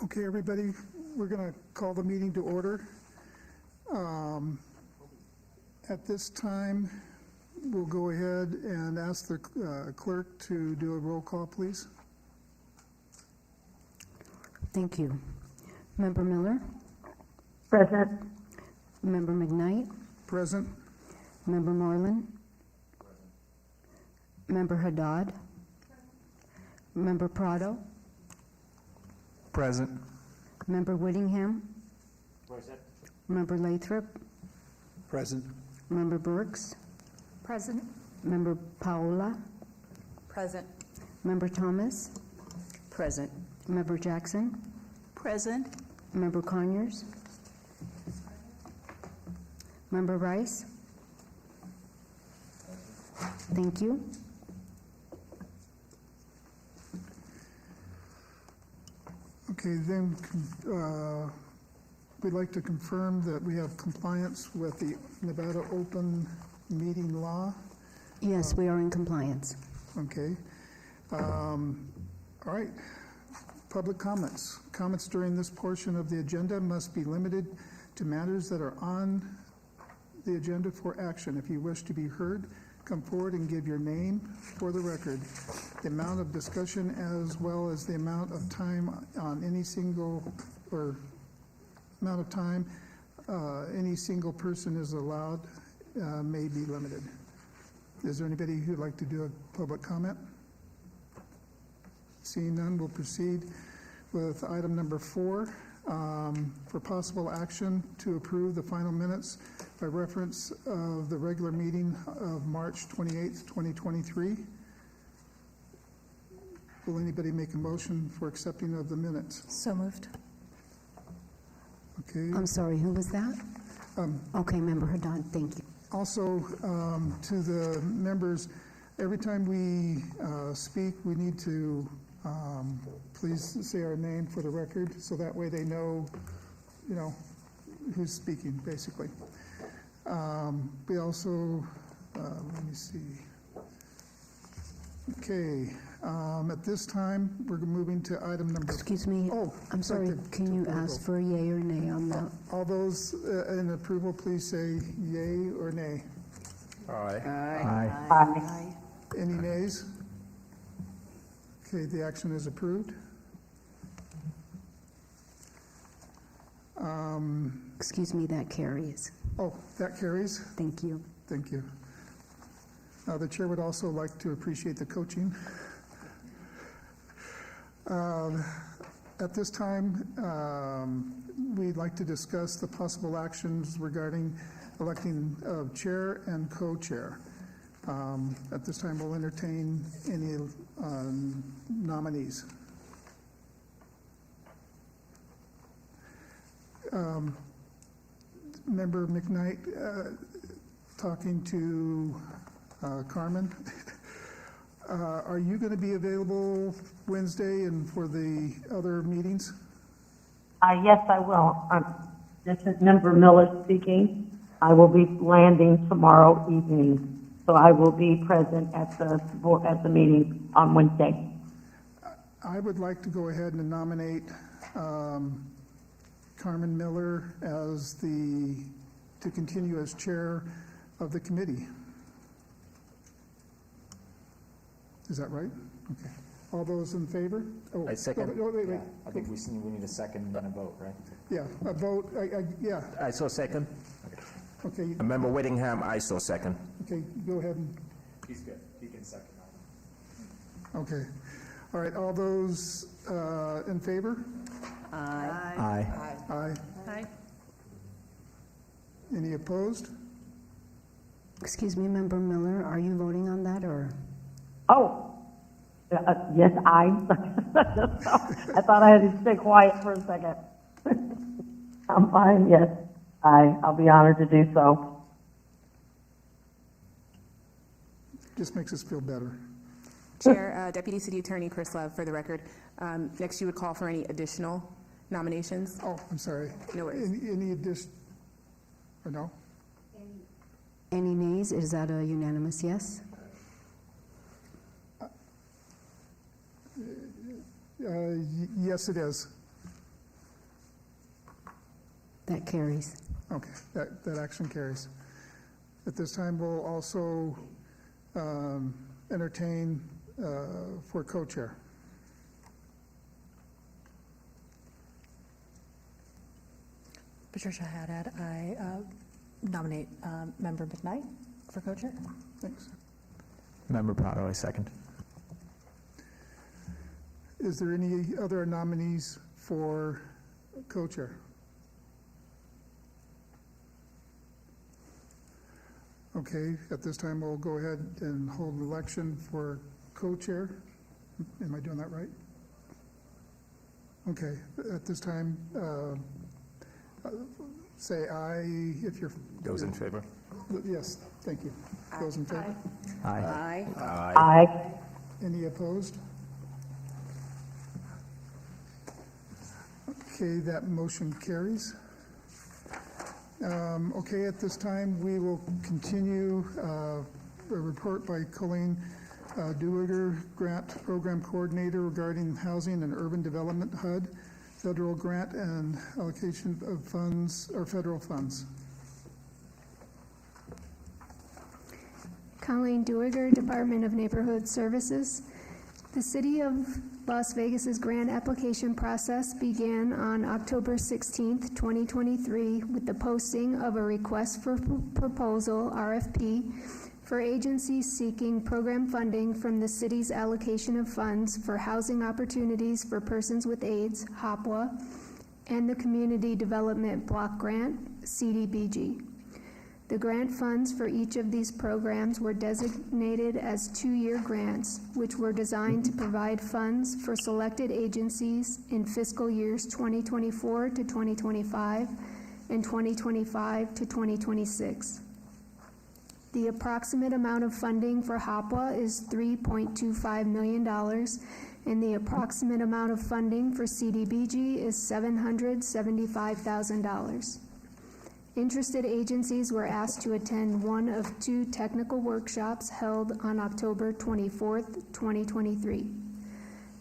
Okay, everybody, we're going to call the meeting to order. At this time, we'll go ahead and ask the clerk to do a roll call, please. Thank you. Member Miller? Present. Member McKnight? Present. Member Moreland? Member Haddad? Member Prado? Present. Member Whittingham? Present. Member Lathrop? Present. Member Burks? Present. Member Paola? Present. Member Thomas? Present. Member Jackson? Present. Member Conyers? Member Rice? Thank you. Okay, then we'd like to confirm that we have compliance with the Nevada Open Meeting Law. Yes, we are in compliance. Okay. All right. Public comments. Comments during this portion of the agenda must be limited to matters that are on the agenda for action. If you wish to be heard, come forward and give your name for the record. The amount of discussion as well as the amount of time on any single any single person is allowed may be limited. Is there anybody who'd like to do a public comment? Seeing none, we'll proceed with item number 4 for possible action to approve the final minutes by reference of the regular meeting of March 28th, 2023. Will anybody make a motion for accepting of the minutes? So moved. Okay. I'm sorry, who was that? Okay, Member Haddad, thank you. Also, to the members, every time we speak, we need to please say our name for the record, so that way they know, who's speaking, basically. We also, let me see. Okay, at this time, we're moving to item number. Excuse me. Oh, I'm sorry. Can you ask for a yay or nay on that? All those in approval, please say yay or nay. Aye. Aye. Any nays? Okay, the action is approved. Excuse me, that carries. Oh, that carries. Thank you. Thank you. The chair would also like to appreciate the coaching. At this time, we'd like to discuss the possible actions regarding electing of chair and co-chair. At this time, we'll entertain any nominees. Member McKnight talking to Carmen. Are you going to be available Wednesday and for the other meetings? Yes, I will. This is Member Miller speaking. I will be landing tomorrow evening, so I will be present at the meeting on Wednesday. I would like to go ahead and nominate Carmen Miller to continue as chair of the committee. Is that right? Okay. All those in favor? Oh, I second. oh, wait. I think we need a second and then a vote, right? Yeah, a vote, yeah, I so second. okay, Member Whittingham, I so second. okay, go ahead and, He's good. He can second. okay. All right, all those in favor? Aye. Aye. Aye. Any opposed? Excuse me, Member Miller, are you voting on that, or? Oh, yes, I. I thought I had to stay quiet for a second. I'm fine, yes. I'll be honored to do so. Just makes us feel better. Chair, Deputy City Attorney Chris Love, for the record. Next, you would call for any additional nominations? Oh, I'm sorry. No worries. Any addition, or no? Any nays? Is that a unanimous yes? Yes, it is. That carries. Okay, that action carries. At this time, we'll also entertain for co-chair. Patricia Haddad, I nominate Member McKnight for co-chair. Thanks. Member Prado, I second. Is there any other nominees for co-chair? Okay, at this time, we'll go ahead and hold an election for co-chair. Am I doing that right? Okay, at this time, say aye if you're... Those in favor? Yes, thank you. Those in favor? Aye. Aye. Aye. Any opposed? Okay, that motion carries. Okay, at this time, we will continue a report by Colleen Duiger, Grant Program Coordinator regarding Housing and Urban Development HUD, federal grant and allocation of funds, or federal funds. Colleen Duiger, Department of Neighborhood Services. The City of Las Vegas's grant application process began on October 16th, 2023, with the posting of a request for proposal, RFP, for agencies seeking program funding from the city's allocation of funds for housing opportunities for persons with AIDS, HOPWA, and the Community Development Block Grant, CDBG. The grant funds for each of these programs were designated as 2-year grants, which were designed to provide funds for selected agencies in fiscal years 2024 to 2025 and 2025 to 2026. The approximate amount of funding for HOPWA is $3.25 million, and the approximate amount of funding for CDBG is $775,000. Interested agencies were asked to attend one of 2 technical workshops held on October 24th, 2023.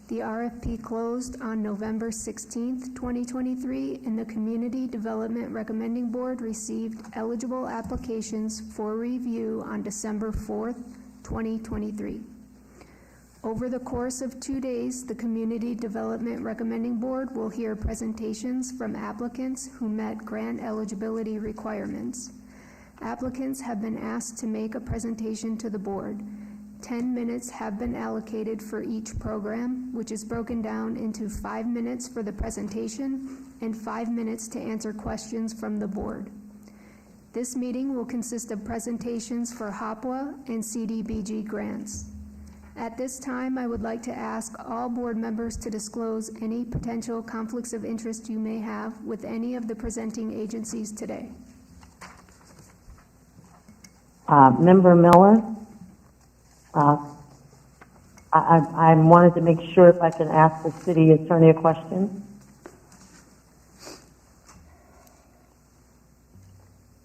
The RFP closed on November 16th, 2023, and the Community Development Recommending Board received eligible applications for review on December 4th, 2023. Over the course of 2 days, the Community Development Recommending Board will hear presentations from applicants who met grant eligibility requirements. Applicants have been asked to make a presentation to the board. 10 minutes have been allocated for each program, which is broken down into 5 minutes for the presentation and 5 minutes to answer questions from the board. This meeting will consist of presentations for HOPWA and CDBG grants. At this time, I would like to ask all board members to disclose any potential conflicts of interest you may have with any of the presenting agencies today. Member Miller, I wanted to make sure if I can ask the city attorney a question.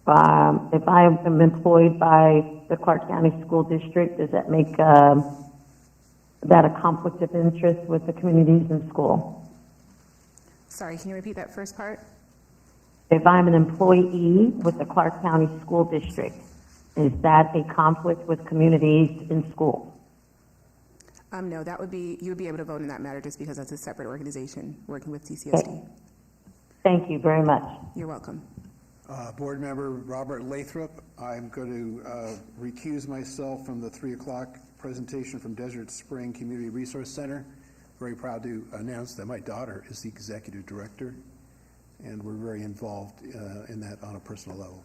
If I am employed by the Clark County School District, does that make that a conflict of interest with the communities in school? Sorry, can you repeat that first part? if I'm an employee with the Clark County School District, is that a conflict with communities in school? No, that would be, you would be able to vote in that matter just because that's a separate organization working with TCSD. Thank you very much. You're welcome. Board Member Robert Lathrop, I'm going to recuse myself from the 3 o'clock presentation from Desert Spring Community Resource Center. Very proud to announce that my daughter is the executive director, and we're very involved in that on a personal level.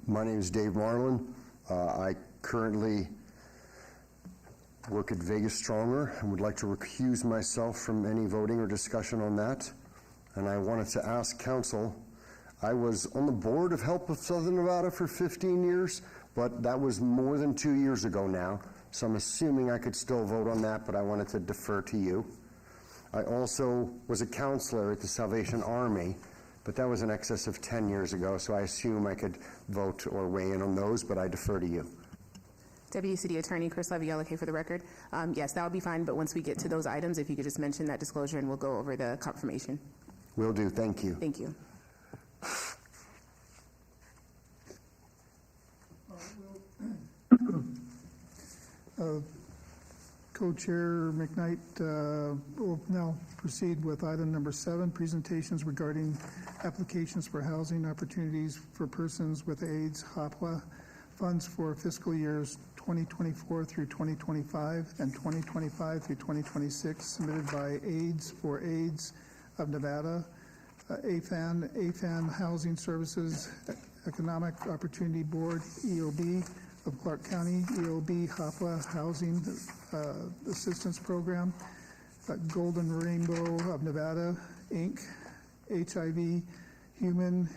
My name is Dave Marlin. I currently work at Vegas Stronger and would like to recuse myself from any voting or discussion on that. And I wanted to ask council, I was on the board of Help of Southern Nevada for 15 years, but that was more than 2 years ago now. So I'm assuming I could still vote on that, but I wanted to defer to you. I also was a counselor at the Salvation Army, but that was in excess of 10 years ago, so I assume I could vote or weigh in on those, but I defer to you. Deputy City Attorney Chris Levy, okay for the record. Yes, that would be fine, but once we get to those items, if you could just mention that disclosure and we'll go over the confirmation. Will do, thank you. Thank you. Co-Chair McKnight will now proceed with item number 7, presentations regarding applications for housing opportunities for persons with AIDS, HOPWA, funds for fiscal years 2024 through 2025 and 2025 through 2026, submitted by AIDS for AIDS of Nevada, AFAN Housing Services, Economic Opportunity Board, EOB of Clark County, EOB HOPWA Housing Assistance Program, Golden Rainbow of Nevada, Inc., HIV, Immune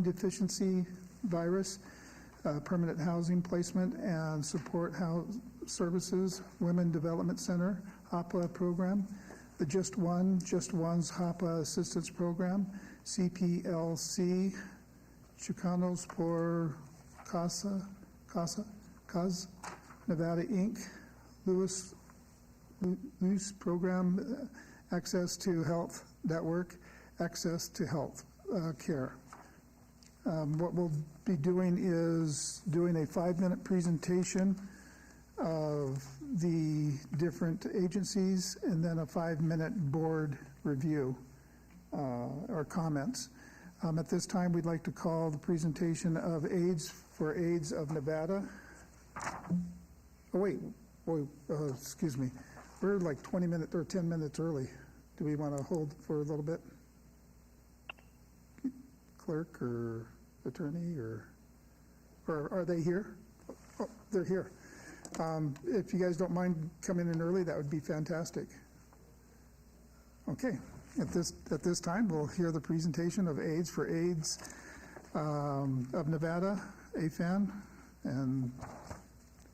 Deficiency Virus, Permanent Housing Placement and Support Services, Women Development Center, HOPWA Program, the Just One's HOPWA Assistance Program, CPLC, Chicanos por Casa, Nevada, Inc., Lewis Program, Access to Health Network, Access to Health Care. What we'll be doing is doing a 5-minute presentation of the different agencies and then a 5-minute board review or comments. At this time, we'd like to call the presentation of AIDS for AIDS of Nevada. Oh, wait, excuse me. We're like 20 minutes or 10 minutes early. Do we want to hold for a little bit? Clerk or attorney or are they here? Oh, they're here. If you guys don't mind coming in early, that would be fantastic. Okay. At this time, we'll hear the presentation of AIDS for AIDS of Nevada, AFAN, and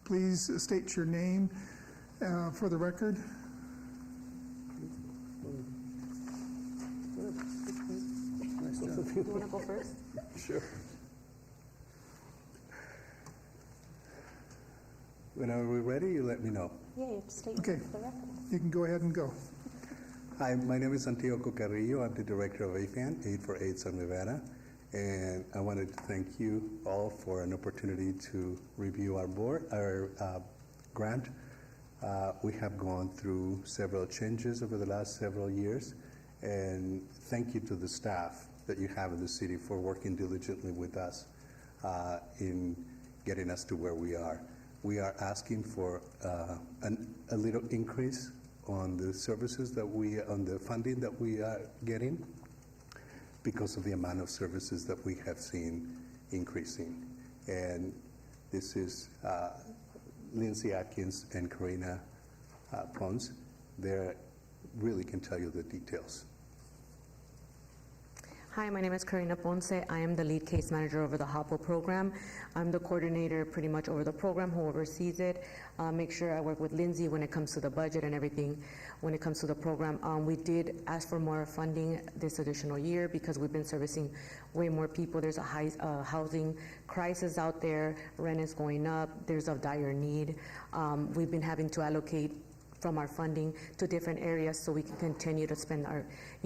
please state your name for the record. You want to go first? Sure. Whenever we're ready, you let me know. Yeah, you have to state Okay. the record. You can go ahead and go. Hi, my name is Santiago Carrillo. I'm the director of AFAN, Aid for AIDS of Nevada. And I wanted to thank you all for an opportunity to review our grant. We have gone through several changes over the last several years. And thank you to the staff that you have in the city for working diligently with us in getting us to where we are. We are asking for a little increase on the services on the funding that we are getting because of the amount of services that we have seen increasing. And this is Lindsay Atkins and Karina Pons. They really can tell you the details. Hi, my name is Karina Ponce. I am the lead case manager over the HOPO program. I'm the coordinator pretty much over the program who oversees it. Make sure I work with Lindsay when it comes to the budget and everything when it comes to the program. We did ask for more funding this additional year because we've been servicing way more people. There's a high housing crisis out there. Rent is going up. There's a dire need. We've been having to allocate from our funding to different areas so we can continue to spend our,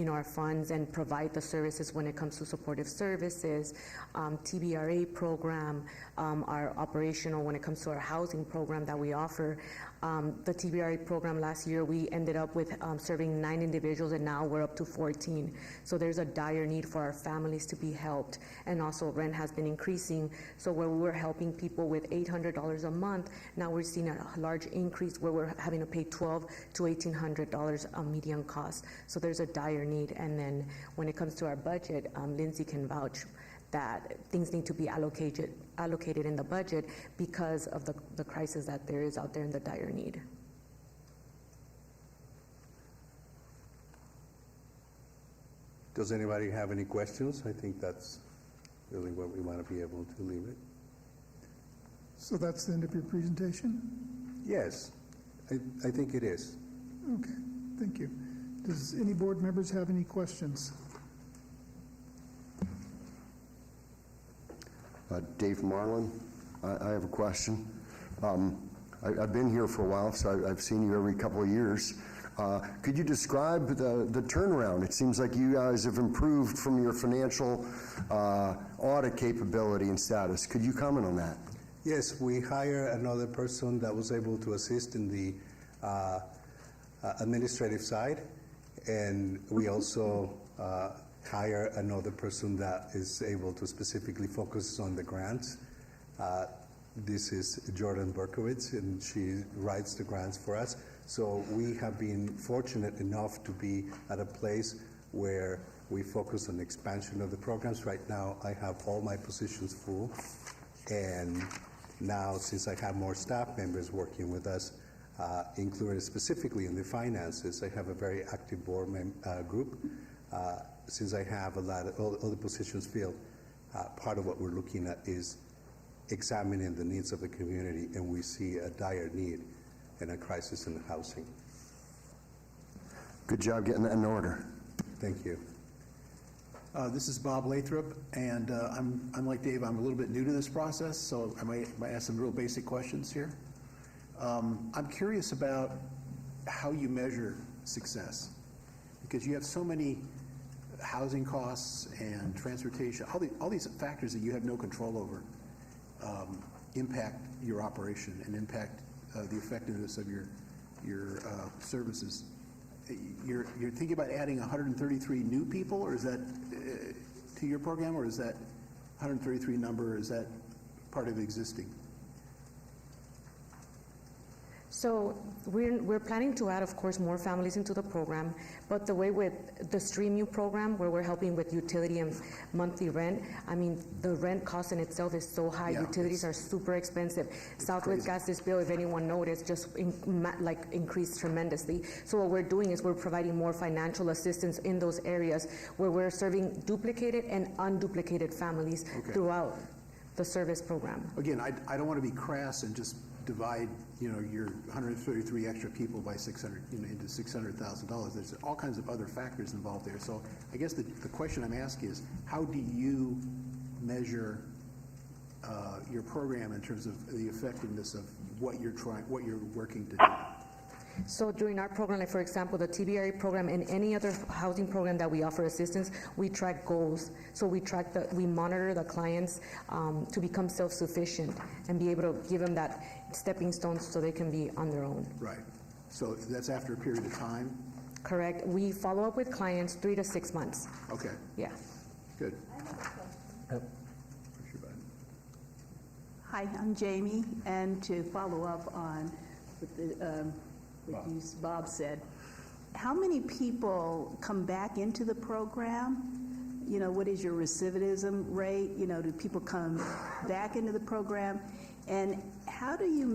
our funds and provide the services when it comes to supportive services, TBRA program, our operational when it comes to our housing program that we offer. The TBRA program last year, we ended up with serving 9 individuals, and now we're up to 14. So there's a dire need for our families to be helped. And also rent has been increasing. So where we were helping people with $800 a month, now we're seeing a large increase where we're having to pay $1,200 to $1,800 a median cost. So there's a dire need. And then when it comes to our budget, Lindsay can vouch that things need to be allocated in the budget because of the crisis that there is out there and the dire need. Does anybody have any questions? I think that's really what we want to be able to leave it. So that's the end of your presentation? Yes, I think it is. Okay, thank you. Does any board members have any questions? Dave Marlin, I have a question. I've been here for a while, so I've seen you every couple of years. Could you describe the turnaround? It seems like you guys have improved from your financial audit capability and status. Could you comment on that? Yes, we hire another person that was able to assist in the administrative side, and we also hire another person that is able to specifically focus on the grants. This is Jordan Berkowitz, and she writes the grants for us. So we have been fortunate enough to be at a place where we focus on expansion of the programs. Right now, I have all my positions full, and now since I have more staff members working with us, including specifically in the finances, I have a very active board group. Since I have a lot of all the positions filled, part of what we're looking at is examining the needs of the community, and we see a dire need and a crisis in housing. Good job getting that in order. Thank you. This is Bob Lathrop, and I'm like Dave, I'm a little bit new to this process, so I might ask some real basic questions here. I'm curious about how you measure success, because you have so many housing costs and transportation, all these factors that you have no control over impact your operation and impact the effectiveness of your services. You're thinking about adding 133 new people, or is that to your program, or is that 133 number, is that part of existing? So we're planning to add, of course, more families into the program, but the way with the Stream U program, where we're helping with utility and monthly rent, I mean, the rent cost in itself is so high. Yeah, utilities are super expensive. Southwest Gas's bill, if anyone noticed, just increased tremendously. So what we're doing is we're providing more financial assistance in those areas where we're serving duplicated and unduplicated families throughout the service program. Again, I don't want to be crass and just divide, your 133 extra people by 600, into $600,000. There's all kinds of other factors involved there. So I guess the question I'm asking is, how do you measure your program in terms of the effectiveness of what you're working to do? So during our program, like for example, the TBRA program and any other housing program that we offer assistance, we track goals. So we monitor the clients to become self-sufficient and be able to give them that stepping stones so they can be on their own. Right. So that's after a period of time? Correct. We follow up with clients 3 to 6 months. Okay. Yeah. Good. Hi, I'm Jamie, and to follow up on what Bob said, how many people come back into the program? What is your recidivism rate? Do people come back into the program? And how do you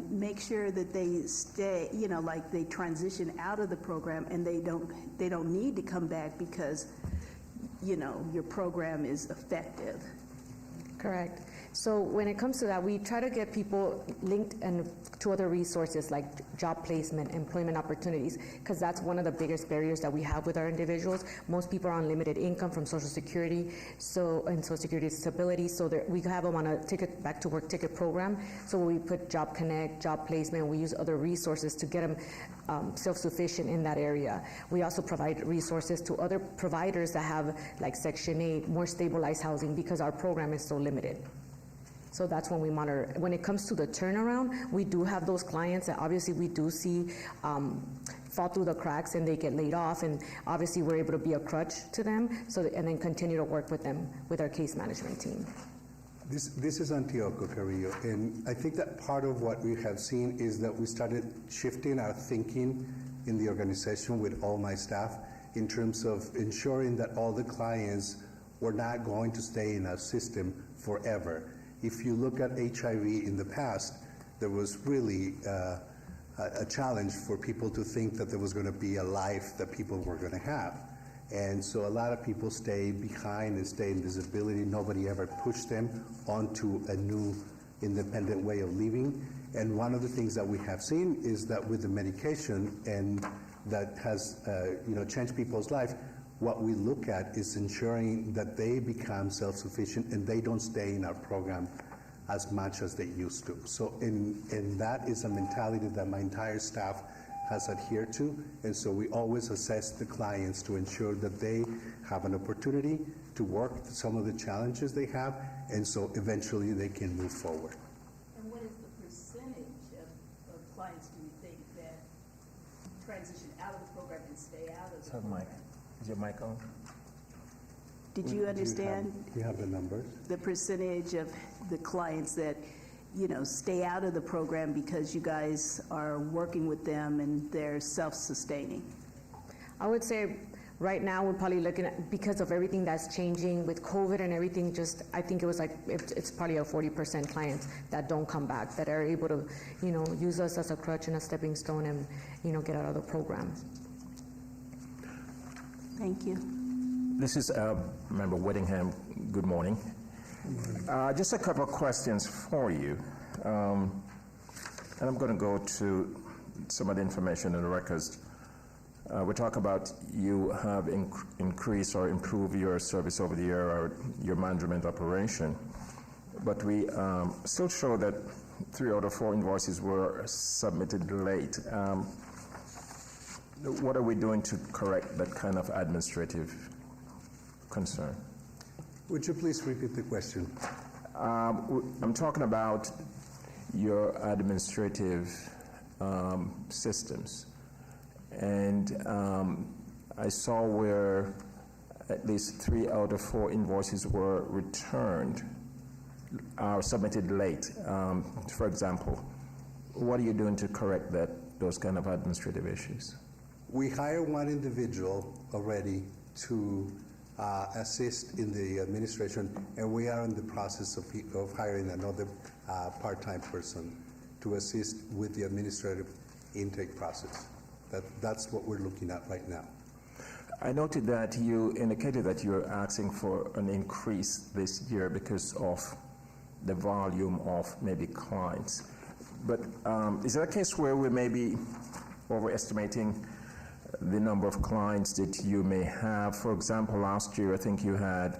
make sure that they stay, like they transition out of the program and they don't need to come back because your program is effective. Correct. So when it comes to that, we try to get people linked and to other resources like job placement, employment opportunities, because that's one of the biggest barriers that we have with our individuals. Most people are on limited income from Social Security, and Social Security disability, so we have them on a ticket back to work ticket program. So we put Job Connect, job placement, we use other resources to get them self-sufficient in that area. We also provide resources to other providers that have like Section 8, more stabilized housing, because our program is so limited. So that's when we monitor. When it comes to the turnaround, we do have those clients that obviously we do see fall through the cracks and they get laid off, and obviously we're able to be a crutch to them, and then continue to work with them with our case management team. This is Antioco Carrillo, and I think that part of what we have seen is that we started shifting our thinking in the organization with all my staff in terms of ensuring that all the clients were not going to stay in our system forever. If you look at HIV in the past, there was really a challenge for people to think that there was going to be a life that people were going to have. And so a lot of people stay behind and stay in disability. Nobody ever pushed them onto a new independent way of living. And one of the things that we have seen is that with the medication, and that has changed people's life, what we look at is ensuring that they become self-sufficient and they don't stay in our program as much as they used to. So and that is a mentality that my entire staff has adhered to, and so we always assess the clients to ensure that they have an opportunity to work some of the challenges they have, and so eventually they can move forward. And what is the percentage of clients do you think that transition out of the program and stay out of the program? Is your mic on? Did you understand? Do you have the numbers? The percentage of the clients that, stay out of the program because you guys are working with them and they're self-sustaining? I would say right now we're probably looking at, because of everything that's changing with COVID and everything, I think it was like, it's probably a 40% clients that don't come back, that are able to, use us as a crutch and a stepping stone and, get out of the program. Thank you. This is Member Whittingham. Good morning. Just a couple of questions for you. And I'm going to go to some of the information in the records. We talk about you have increased or improved your service over the year, or your management operation. But we still show that 3 out of 4 invoices were submitted late. What are we doing to correct that kind of administrative concern? Would you please repeat the question? I'm talking about your administrative systems. And I saw where at least 3 out of 4 invoices were returned or submitted late. For example, what are you doing to correct those kind of administrative issues? We hired one individual already to assist in the administration, and we are in the process of hiring another part-time person to assist with the administrative intake process. That's what we're looking at right now. I noted that you indicated that you're asking for an increase this year because of the volume of maybe clients. But is there a case where we may be overestimating the number of clients that you may have? For example, last year I think you had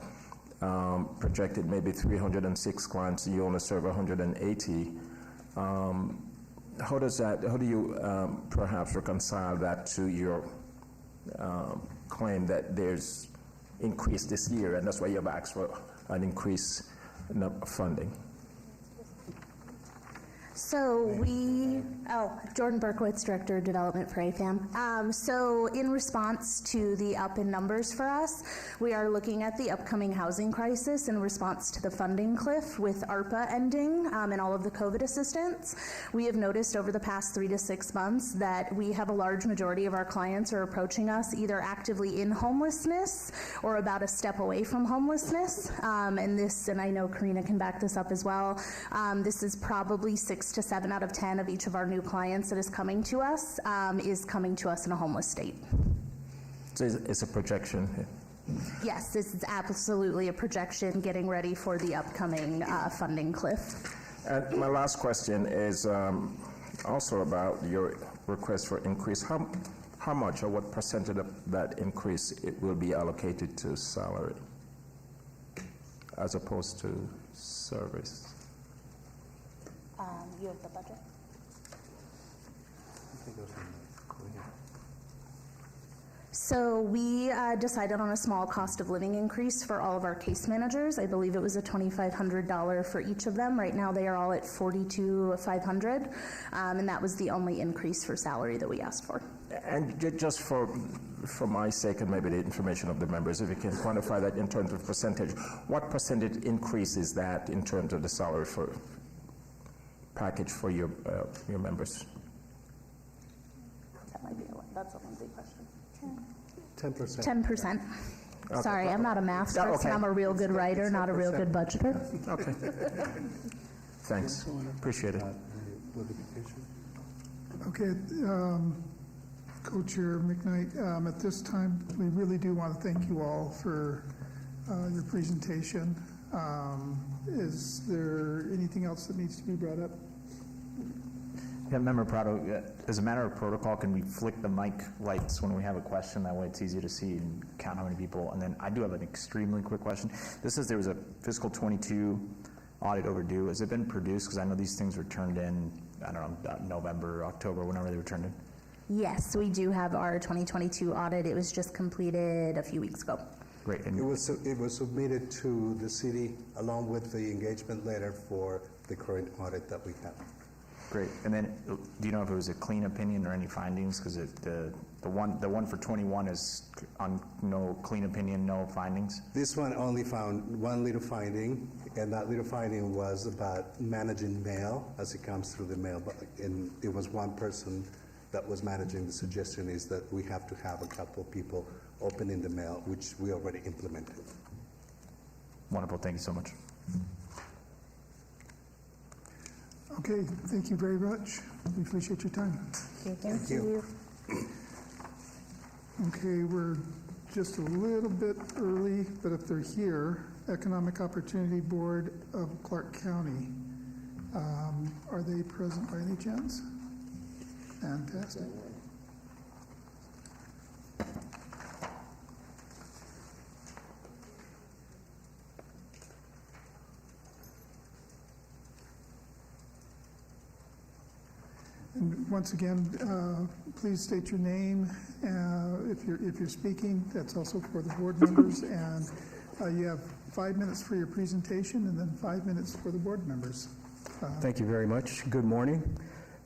projected maybe 306 clients, and you only serve 180. How do you perhaps reconcile that to your claim that there's increase this year, and that's why you've asked for an increase in funding? So Jordan Berkowitz, Director of Development for AFAM. So in response to the up in numbers for us, we are looking at the upcoming housing crisis in response to the funding cliff with ARPA ending and all of the COVID assistance. We have noticed over the past 3 to 6 months that we have a large majority of our clients are approaching us either actively in homelessness or about a step away from homelessness. And I know Karina can back this up as well, this is probably 6 to 7 out of 10 of each of our new clients that is coming to us in a homeless state. So it's a projection. Yes, this is absolutely a projection getting ready for the upcoming funding cliff. And my last question is also about your request for increase. How much or what percentage of that increase it will be allocated to salary as opposed to service? You have the budget? So we decided on a small cost of living increase for all of our case managers. I believe it was a $2,500 for each of them. Right now they are all at $42,500, and that was the only increase for salary that we asked for. And just for my sake and maybe the information of the members, if you can quantify that in terms of percentage, what percentage increase is that in terms of the salary for package for your members? That might be that's a big question. 10%. 10%. Sorry, I'm not a math person. Okay. I'm a real good writer, not a real good budgeter. Okay. Thanks. Appreciate it. Okay, Co-Chair McKnight, at this time, we really do want to thank you all for your presentation. Is there anything else that needs to be brought up? Yeah, Member Prado, as a matter of protocol, can we flick the mic lights when we have a question? That way it's easy to see and count how many people. And then I do have an extremely quick question. This says there was a fiscal 22 audit overdue. Has it been produced? Because I know these things were turned in, I don't know, November, October, whenever they were turned in. Yes, we do have our 2022 audit. It was just completed a few weeks ago. Great. It was submitted to the city along with the engagement letter for the current audit that we have. Great. And then, do you know if it was a clean opinion or any findings? Because the one for 21 is on no clean opinion, no findings. This one only found one little finding, and that little finding was about managing mail as it comes through the mail. And it was one person that was managing. The suggestion is that we have to have a couple of people opening the mail, which we already implemented. Wonderful. Thank you so much. Okay, thank you very much. We appreciate your time. Thank you. Okay, we're just a little bit early, but if they're here, Economic Opportunity Board of Clark County, are they present by any chance? Fantastic. And once again, please state your name if you're speaking. That's also for the board members. And you have 5 minutes for your presentation, and then 5 minutes for the board members. Thank you very much. Good morning.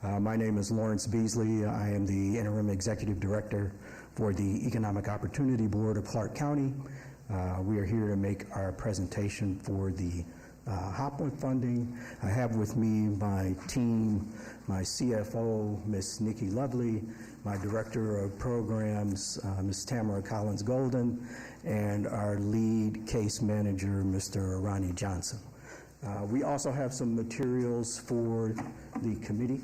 My name is Lawrence Beasley. I am the Interim Executive Director for the Economic Opportunity Board of Clark County. We are here to make our presentation for the HOPWA funding. I have with me my team, my CFO, Ms. Nikki Lovely, my Director of Programs, Ms. Tamara Collins-Golden, and our lead case manager, Mr. Ronnie Johnson. We also have some materials for the committee.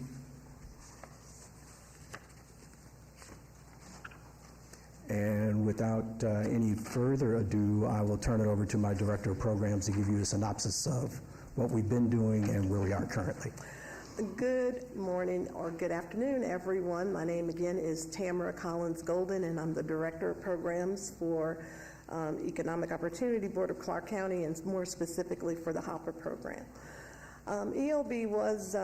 And without any further ado, I will turn it over to my Director of Programs to give you a synopsis of what we've been doing and where we are currently. Good morning or good afternoon, everyone. My name again is Tamara Collins-Golden, and I'm the Director of Programs for Economic Opportunity Board of Clark County, and more specifically for the HOPWA program. EOB was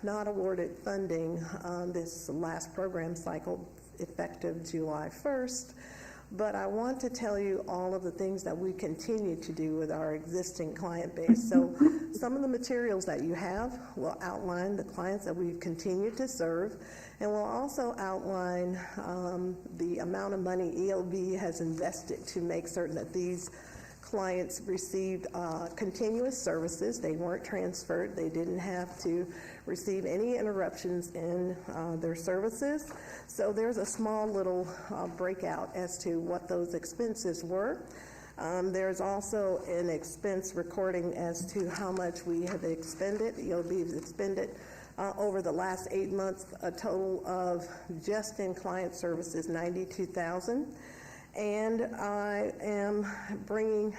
not awarded funding this last program cycle, effective July 1st, but I want to tell you all of the things that we continue to do with our existing client base. So some of the materials that you have will outline the clients that we've continued to serve, and will also outline the amount of money EOB has invested to make certain that these clients received continuous services. They weren't transferred. They didn't have to receive any interruptions in their services. So there's a small little breakout as to what those expenses were. There's also an expense recording as to how much we have expended. EOB has expended over the last 8 months a total of, just in client services, $92,000. And I am bringing,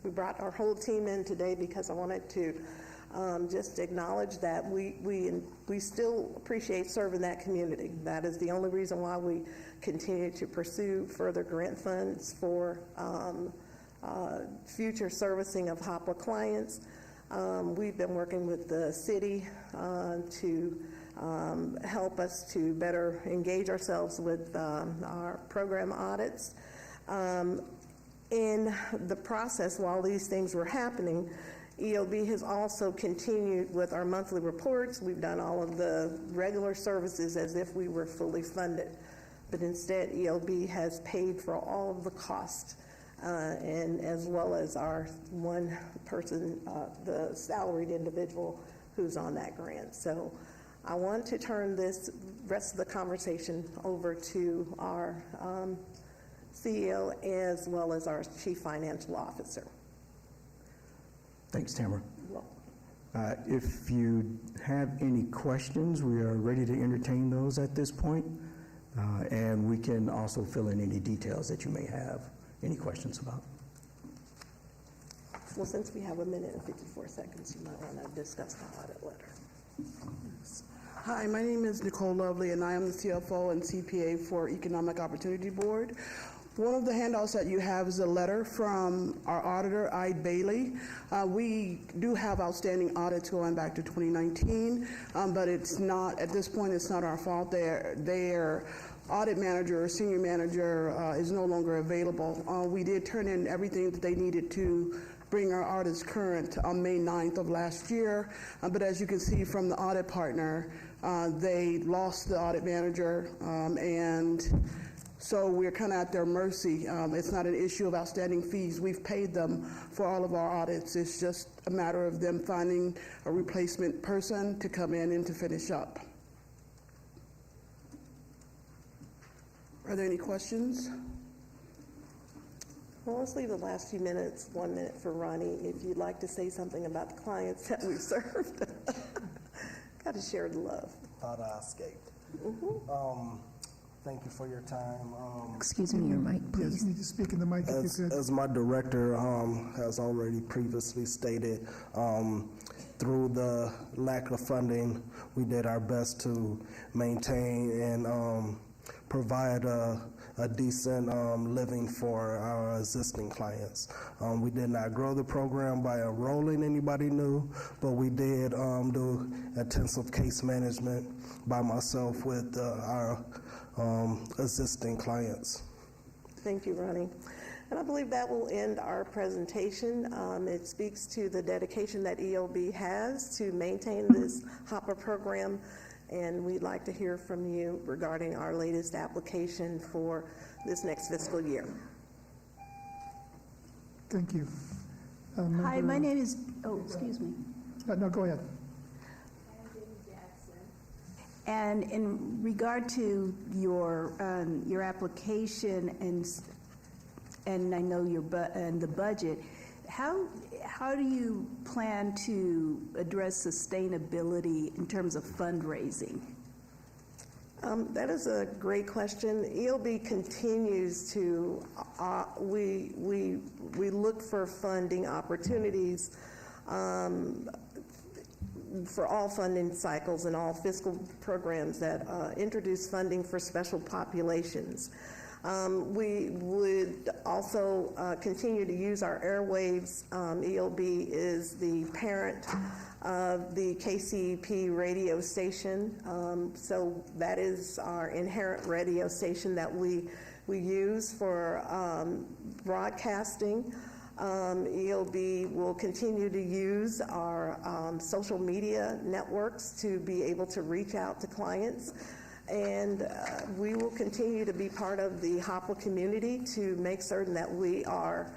we brought our whole team in today because I wanted to just acknowledge that we still appreciate serving that community. That is the only reason why we continue to pursue further grant funds for future servicing of HOPLA clients. We've been working with the city to help us to better engage ourselves with our program audits. In the process, while these things were happening, EOB has also continued with our monthly reports. We've done all of the regular services as if we were fully funded. But instead, EOB has paid for all of the costs, and as well as our one person, the salaried individual who's on that grant. So I want to turn this rest of the conversation over to our CEO as well as our Chief Financial Officer. Thanks, Tamara. If you have any questions, we are ready to entertain those at this point, and we can also fill in any details that you may have any questions about. Well, since we have a minute and 54 seconds, you might want to discuss the audit letter. Hi, my name is Nicole Lovely, and I am the CFO and CPA for Economic Opportunity Board. One of the handouts that you have is a letter from our auditor, Ide Bailey. We do have outstanding audits going back to 2019, but it's not, at this point, it's not our fault. Their audit manager or senior manager is no longer available. We did turn in everything that they needed to bring our audits current on May 9th of last year, but as you can see from the audit partner, they lost the audit manager, and so we're kind of at their mercy. It's not an issue of outstanding fees. We've paid them for all of our audits. It's just a matter of them finding a replacement person to come in and to finish up. Are there any questions? Well, let's leave the last few minutes, 1 minute for Ronnie, if you'd like to say something about the clients that we've served. Got to share the love. Thought I escaped. Thank you for your time. Excuse me, your mic, please. Yes, you need to speak in the mic if you could. As my director has already previously stated, through the lack of funding, we did our best to maintain and provide a decent living for our existing clients. We did not grow the program by enrolling anybody new, but we did do intensive case management by myself with our existing clients. Thank you, Ronnie. And I believe that will end our presentation. It speaks to the dedication that EOB has to maintain this HOPLA program, and we'd like to hear from you regarding our latest application for this next fiscal year. Thank you. Hi, my name is, excuse me. No, go ahead. And in regard to your application and I know and the budget, how do you plan to address sustainability in terms of fundraising? That is a great question. EOB continues to we look for funding opportunities for all funding cycles and all fiscal programs that introduce funding for special populations. We would also continue to use our airwaves. EOB is the parent of the KCEP radio station, so that is our inherent radio station that we use for broadcasting. EOB will continue to use our social media networks to be able to reach out to clients. And we will continue to be part of the HOPLA community to make certain that we are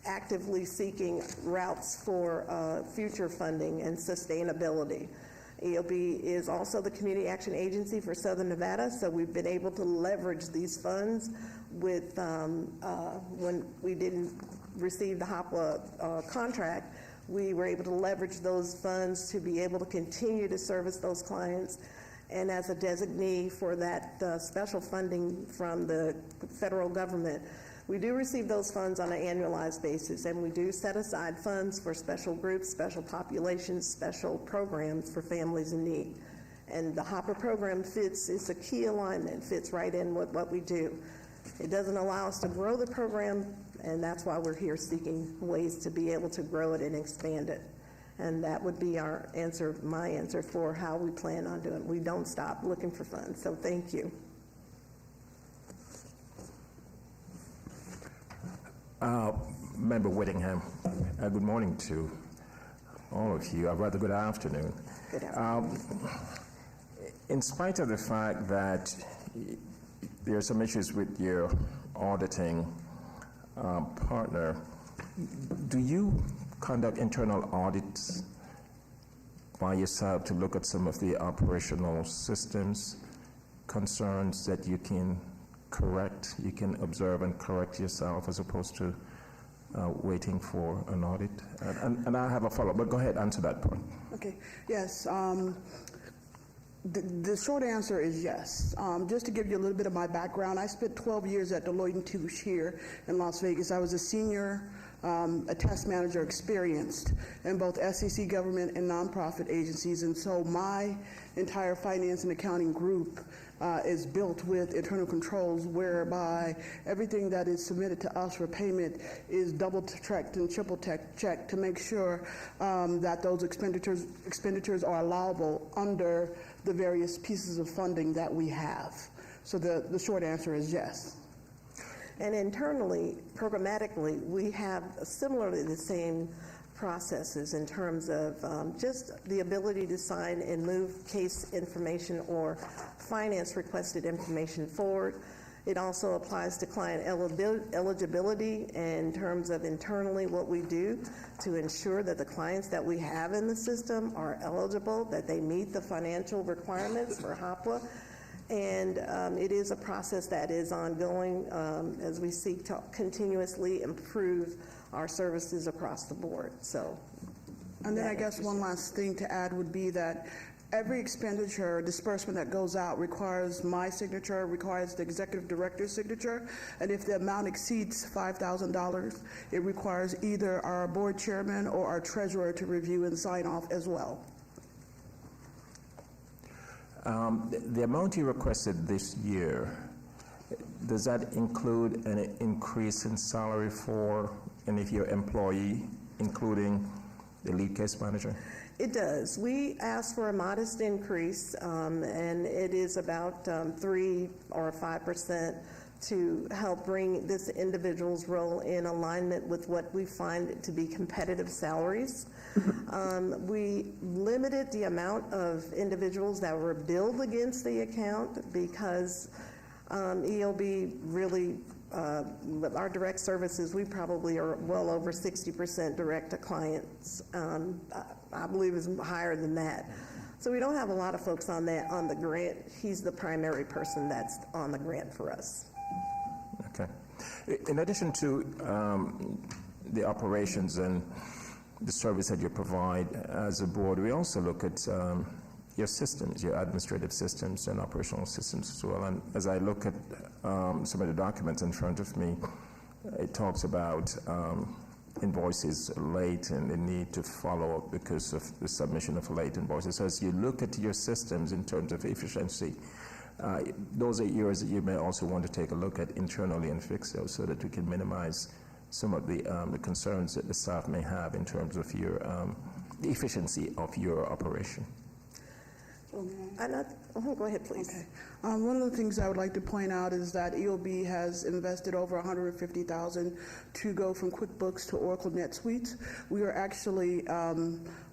actively seeking routes for future funding and sustainability. EOB is also the community action agency for Southern Nevada, so we've been able to leverage these funds with when we didn't receive the HOPLA contract, we were able to leverage those funds to be able to continue to service those clients And as a designee for that special funding from the federal government, we do receive those funds on an annualized basis, and we do set aside funds for special groups, special populations, special programs for families in need. And the Hopper program fits, it's a key alignment, fits right in with what we do. It doesn't allow us to grow the program, and that's why we're here seeking ways to be able to grow it and expand it. And that would be our answer, my answer for how we plan on doing it. We don't stop looking for funds, so thank you. Member Whittingham, good morning to all of you. Rather good afternoon. Good afternoon. In spite of the fact that there are some issues with your auditing partner, do you conduct internal audits by yourself to look at some of the operational systems concerns that you can correct, you can observe and correct yourself as opposed to waiting for an audit? And I have a follow-up, but go ahead, answer that point. Okay, yes. The short answer is yes. Just to give you a little bit of my background, I spent 12 years at Deloitte & Touche here in Las Vegas. I was a senior a test manager experienced in both SEC government and nonprofit agencies, and so my entire finance and accounting group is built with internal controls whereby everything that is submitted to us for payment is double-checked and triple-checked to make sure that those expenditures are allowable under the various pieces of funding that we have. So the short answer is yes. And internally, programmatically, we have similarly the same processes in terms of just the ability to sign and move case information or finance requested information forward. It also applies to client eligibility in terms of internally what we do to ensure that the clients that we have in the system are eligible, that they meet the financial requirements for HOPWA. And it is a process that is ongoing as we seek to continuously improve our services across the board. So, and then I guess one last thing to add would be that every expenditure disbursement that goes out requires my signature, requires the executive director's signature, and if the amount exceeds $5,000, it requires either our board chairman or our treasurer to review and sign off as well. The amount you requested this year, does that include an increase in salary for any of your employee, including the lead case manager? It does. We asked for a modest increase, and it is about 3 or 5% to help bring this individual's role in alignment with what we find to be competitive salaries. We limited the amount of individuals that were billed against the account because EOB really, our direct services, we probably are well over 60% direct to clients. I believe is higher than that. So we don't have a lot of folks on the grant. He's the primary person that's on the grant for us. Okay. In addition to the operations and the service that you provide as a board, we also look at your systems, your administrative systems and operational systems as well. And as I look at some of the documents in front of me, it talks about invoices late and the need to follow up because of the submission of late invoices. So as you look at your systems in terms of efficiency, those are areas that you may also want to take a look at internally and fix those so that we can minimize some of the concerns that the staff may have in terms of your the efficiency of your operation. Go ahead, please. Okay. One of the things I would like to point out is that EOB has invested over $150,000 to go from QuickBooks to Oracle NetSuite. We are actually,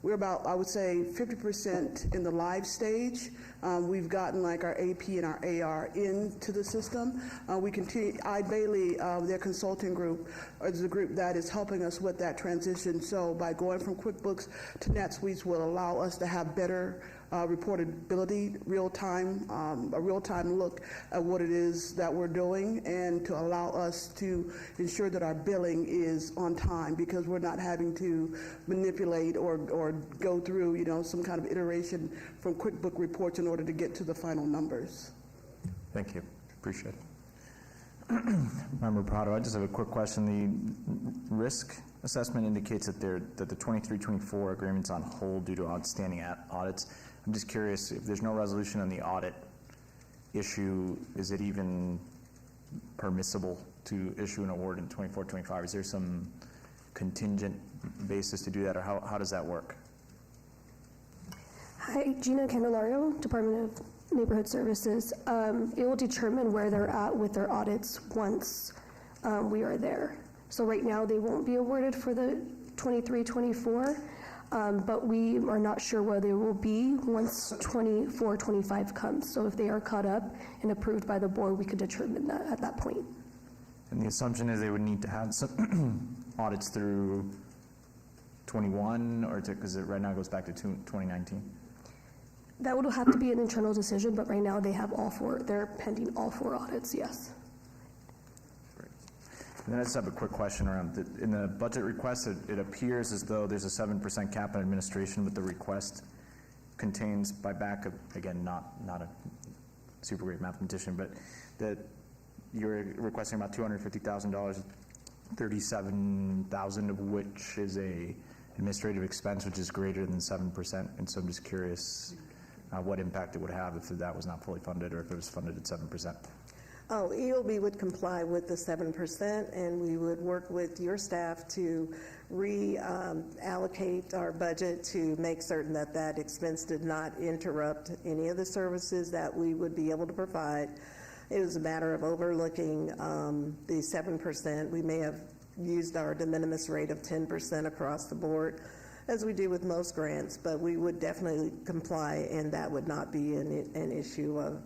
we're about, I would say, 50% in the live stage. We've gotten like our AP and our AR into the system. We continue, Bailey, their consulting group, is the group that is helping us with that transition. So by going from QuickBooks to NetSuite will allow us to have better reportability, a real-time look at what it is that we're doing, and to allow us to ensure that our billing is on time, because we're not having to manipulate or go through, some kind of iteration from QuickBook reports in order to get to the final numbers. Thank you. Appreciate it. Member Prado, I just have a quick question. The risk assessment indicates that the 23-24 agreement's on hold due to outstanding audits. I'm just curious, if there's no resolution on the audit issue, is it even permissible to issue an award in 24-25? Is there some contingent basis to do that, or how does that work? Hi, Gina Candelario, Department of Neighborhood Services. It will determine where they're at with their audits once we are there. So right now they won't be awarded for the 23-24, but we are not sure where they will be once 24-25 comes. So if they are caught up and approved by the board, we could determine that at that point. And the assumption is they would need to have some audits through 21, or because it right now goes back to 2019? That would have to be an internal decision, but right now they have they're pending all 4 audits, yes. Great. And then I just have a quick question around, in the budget request, it appears as though there's a 7% cap on administration, but the request contains, by backup, again, not a super great mathematician, but that you're requesting about $250,000, 37,000 of which is a administrative expense, which is greater than 7%. And so I'm just curious what impact it would have if that was not fully funded, or if it was funded at 7%. Oh, EOB would comply with the 7%, and we would work with your staff to reallocate our budget to make certain that that expense did not interrupt any of the services that we would be able to provide. It was a matter of overlooking the 7%. We may have used our de minimis rate of 10% across the board, as we do with most grants, but we would definitely comply, and that would not be an issue of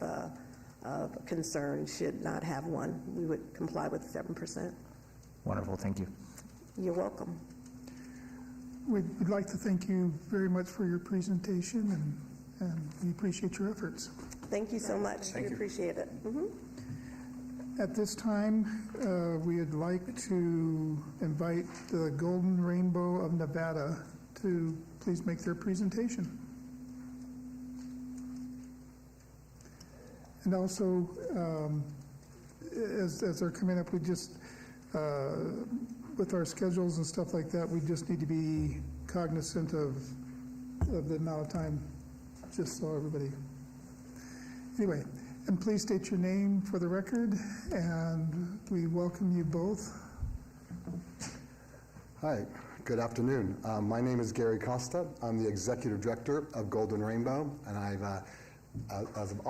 concern, should not have one. We would comply with 7%. Wonderful, thank you. You're welcome. We'd like to thank you very much for your presentation, and we appreciate your efforts. Thank you so much. We appreciate it. At this time, we'd like to invite the Golden Rainbow of Nevada to please make their presentation. And also, as they're coming up, we just, with our schedules and stuff like that, we just need to be cognizant of the amount of time, just so everybody. Anyway, and please state your name for the record, and we welcome you both. Hi, good afternoon. My name is Gary Costa. I'm the Executive Director of Golden Rainbow, and I've, as of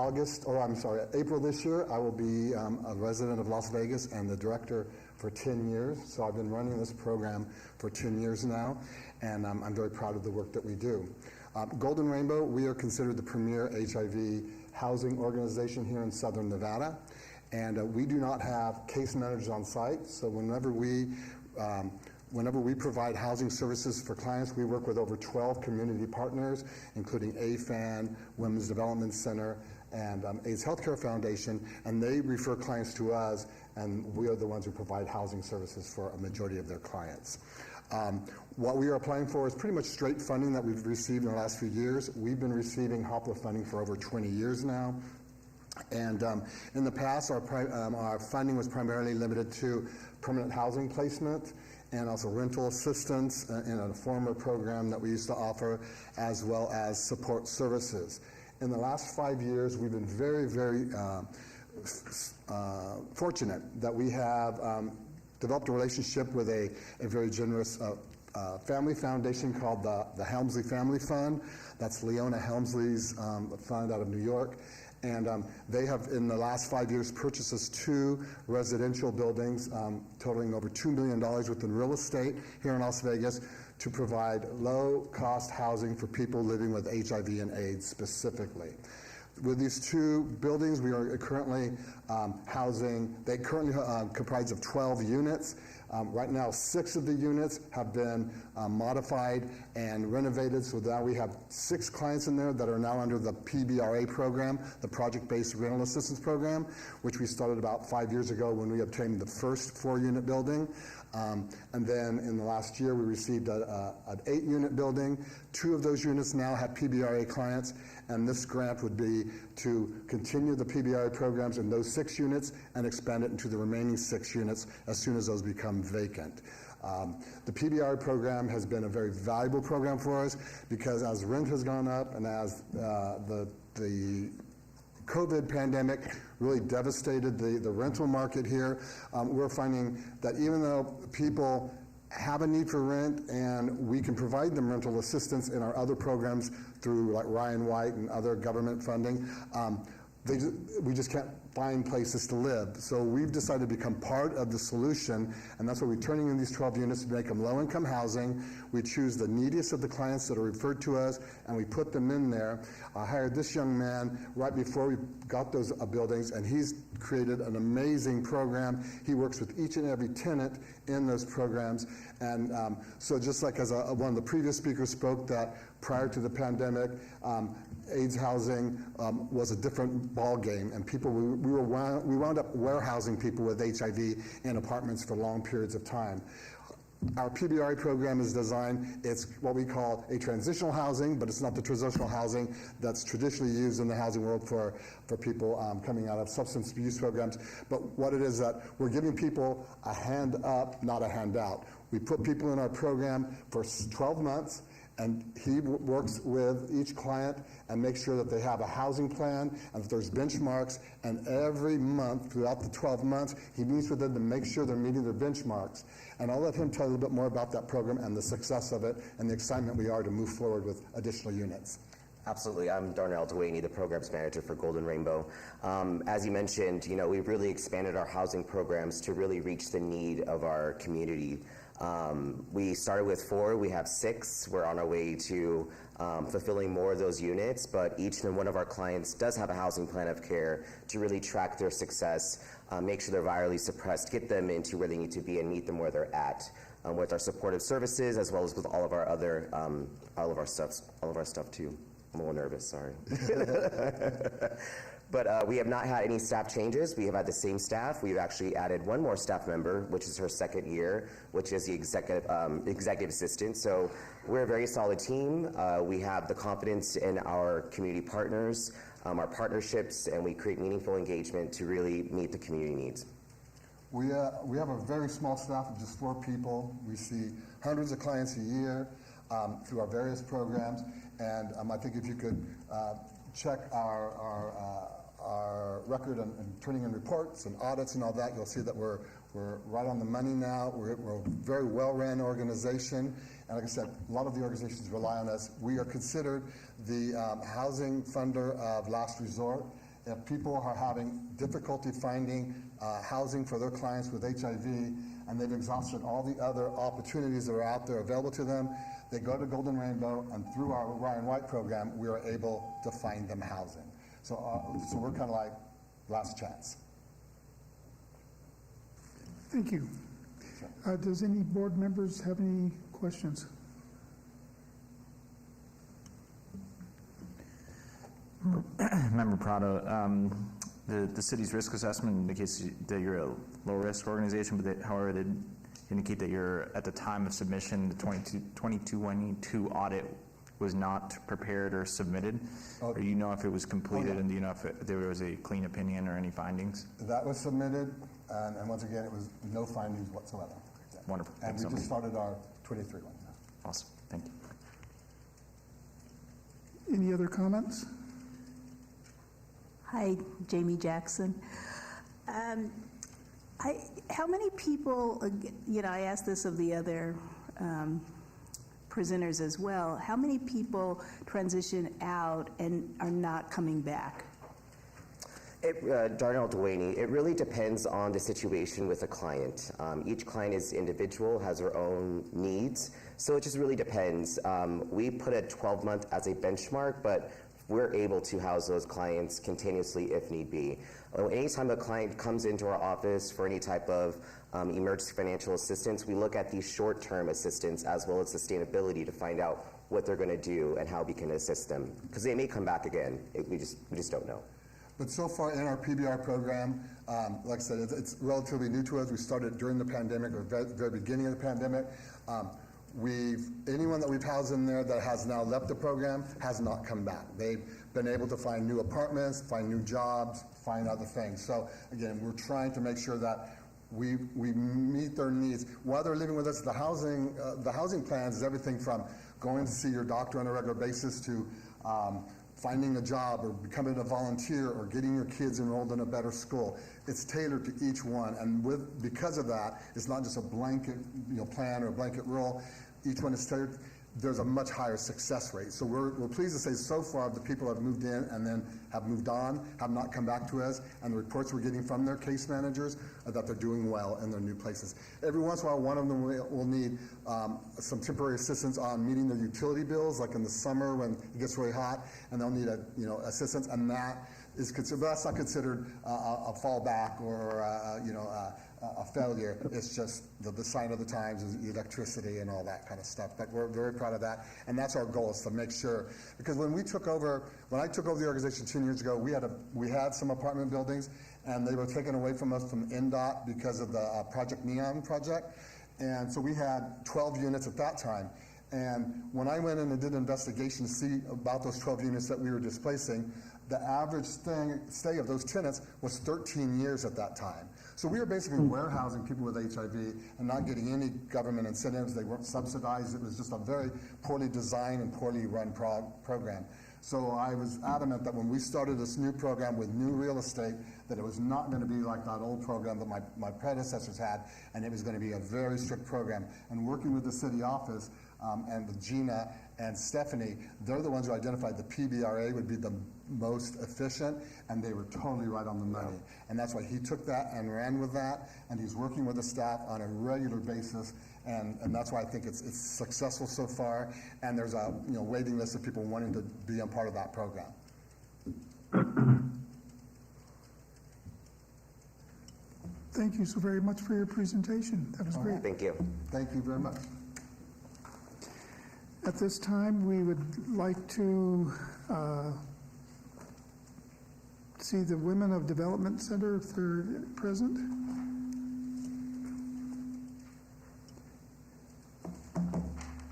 April this year, I will be a resident of Las Vegas and the director for 10 years. So I've been running this program for 10 years now, and I'm very proud of the work that we do. Golden Rainbow, we are considered the premier HIV housing organization here in Southern Nevada, and we do not have case managers on site. So whenever we provide housing services for clients, we work with over 12 community partners, including AFAN, Women's Development Center, and AIDS Healthcare Foundation, and they refer clients to us, and we are the ones who provide housing services for a majority of their clients. What we are applying for is pretty much straight funding that we've received in the last few years. We've been receiving HOPLA funding for over 20 years now. And in the past, our funding was primarily limited to permanent housing placement and also rental assistance in a former program that we used to offer, as well as support services. In the last 5 years, we've been very, very fortunate that we have developed a relationship with a very generous family foundation called the Helmsley Family Fund. That's Leona Helmsley's fund out of New York. And they have, in the last 5 years, purchased us 2 residential buildings totaling over $2 million within real estate here in Las Vegas to provide low-cost housing for people living with HIV and AIDS specifically. With these two buildings, we are currently they currently comprise of 12 units. Right now, 6 of the units have been modified and renovated, so now we have 6 clients in there that are now under the PBRA program, the Project-Based Rental Assistance Program, which we started about 5 years ago when we obtained the first 4-unit building. And then in the last year, we received an 8-unit building. 2 of those units now have PBRA clients, and this grant would be to continue the PBRA programs in those 6 units and expand it into the remaining 6 units as soon as those become vacant. The PBRA program has been a very valuable program for us because as rent has gone up and as the COVID pandemic really devastated the rental market here, we're finding that even though people have a need for rent and we can provide them rental assistance in our other programs through like Ryan White and other government funding, we just can't find places to live. So we've decided to become part of the solution, and that's why we're turning in these 12 units to make them low-income housing. We choose the neediest of the clients that are referred to us, and we put them in there. I hired this young man right before we got those buildings, and he's created an amazing program. He works with each and every tenant in those programs. And so just like as one of the previous speakers spoke, that prior to the pandemic, AIDS housing was a different ball game, and people we wound up warehousing people with HIV in apartments for long periods of time. Our PBRA program is designed, it's what we call a transitional housing, but it's not the transitional housing that's traditionally used in the housing world for people coming out of substance abuse programs. But what it is that we're giving people a hand up, not a handout. We put people in our program for 12 months, and he works with each client and makes sure that they have a housing plan and that there's benchmarks, and every month throughout the 12 months he meets with them to make sure they're meeting their benchmarks. And I'll let him tell you a little bit more about that program and the success of it and the excitement we are to move forward with additional units. Absolutely. I'm Darnell Dewaney, the programs manager for Golden Rainbow. As you mentioned, we've really expanded our housing programs to really reach the need of our community. We started with 4, we have 6. We're on our way to fulfilling more of those units, but each and one of our clients does have a housing plan of care to really track their success, make sure they're virally suppressed, get them into where they need to be, and meet them where they're at with our supportive services as well as with all of our other all of our stuff too. I'm a little nervous, sorry. But we have not had any staff changes. We have had the same staff. We've actually added one more staff member, which is her 2nd year, which is the executive assistant. So we're a very solid team. We have the confidence in our community partners, our partnerships, and we create meaningful engagement to really meet the community needs. We have a very small staff of just 4 people. We see hundreds of clients a year through our various programs, and I think if you could check our record and turning in reports and audits and all that, you'll see that we're right on the money now. We're a very well-ran organization, and like I said, a lot of the organizations rely on us. We are considered the housing funder of last resort. If people are having difficulty finding housing for their clients with HIV, and they've exhausted all the other opportunities that are out there available to them, they go to Golden Rainbow, and through our Ryan White program, we are able to find them housing. So we're kind of like last chance. Thank you. Does any board members have any questions? Member Prado, the city's risk assessment indicates that you're a low-risk organization, but however, they indicate that you're, at the time of submission, the 2212 audit was not prepared or submitted. Or you know if it was completed, and do you know if there was a clean opinion or any findings? That was submitted, and once again, it was no findings whatsoever. Wonderful. And we just started our 23 one. Awesome. Thank you. Any other comments? Hi, Jamie Jackson. How many people, I asked this of the other presenters as well, how many people transition out and are not coming back? Darnell Dewaney, it really depends on the situation with a client. Each client is individual, has their own needs, so it just really depends. We put a 12-month as a benchmark, but we're able to house those clients continuously if need be. Anytime a client comes into our office for any type of emergency financial assistance, we look at the short-term assistance as well as sustainability to find out what they're going to do and how we can assist them, because they may come back again. We just don't know. But so far in our PBR program, like I said, it's relatively new to us. We started during the pandemic, or very beginning of the pandemic. Anyone that we've housed in there that has now left the program has not come back. They've been able to find new apartments, find new jobs, find other things. So again, we're trying to make sure that we meet their needs. While they're living with us, the housing plans is everything from going to see your doctor on a regular basis to finding a job or becoming a volunteer or getting your kids enrolled in a better school. It's tailored to each one, and because of that, it's not just a blanket plan or a blanket rule. Each one is tailored. There's a much higher success rate. So we're pleased to say so far the people have moved in and then have moved on, have not come back to us, and the reports we're getting from their case managers are that they're doing well in their new places. Every once in a while, one of them will need some temporary assistance on meeting their utility bills, like in the summer when it gets really hot, and they'll need assistance, and that is considered, but that's not considered a fallback or a failure. It's just the sign of the times is electricity and all that kind of stuff. But we're very proud of that, and that's our goal, is to make sure. Because when I took over the organization 10 years ago, we had some apartment buildings, and they were taken away from us from NDOT because of the Project Neon project, and so we had 12 units at that time. And when I went in and did an investigation to see about those 12 units that we were displacing, the average stay of those tenants was 13 years at that time. So we were basically warehousing people with HIV and not getting any government incentives. They weren't subsidized. It was just a very poorly designed and poorly run program. So I was adamant that when we started this new program with new real estate, that it was not going to be like that old program that my predecessors had, and it was going to be a very strict program. And working with the city office and with Gina and Stephanie, they're the ones who identified the PBRA would be the most efficient, and they were totally right on the money. And that's why he took that and ran with that, and he's working with the staff on a regular basis, and that's why I think it's successful so far, and there's a waiting list of people wanting to be a part of that program. Thank you so very much for your presentation. That was great. Thank you. Thank you very much. At this time, we would like to see the Women of Development Center if they're present.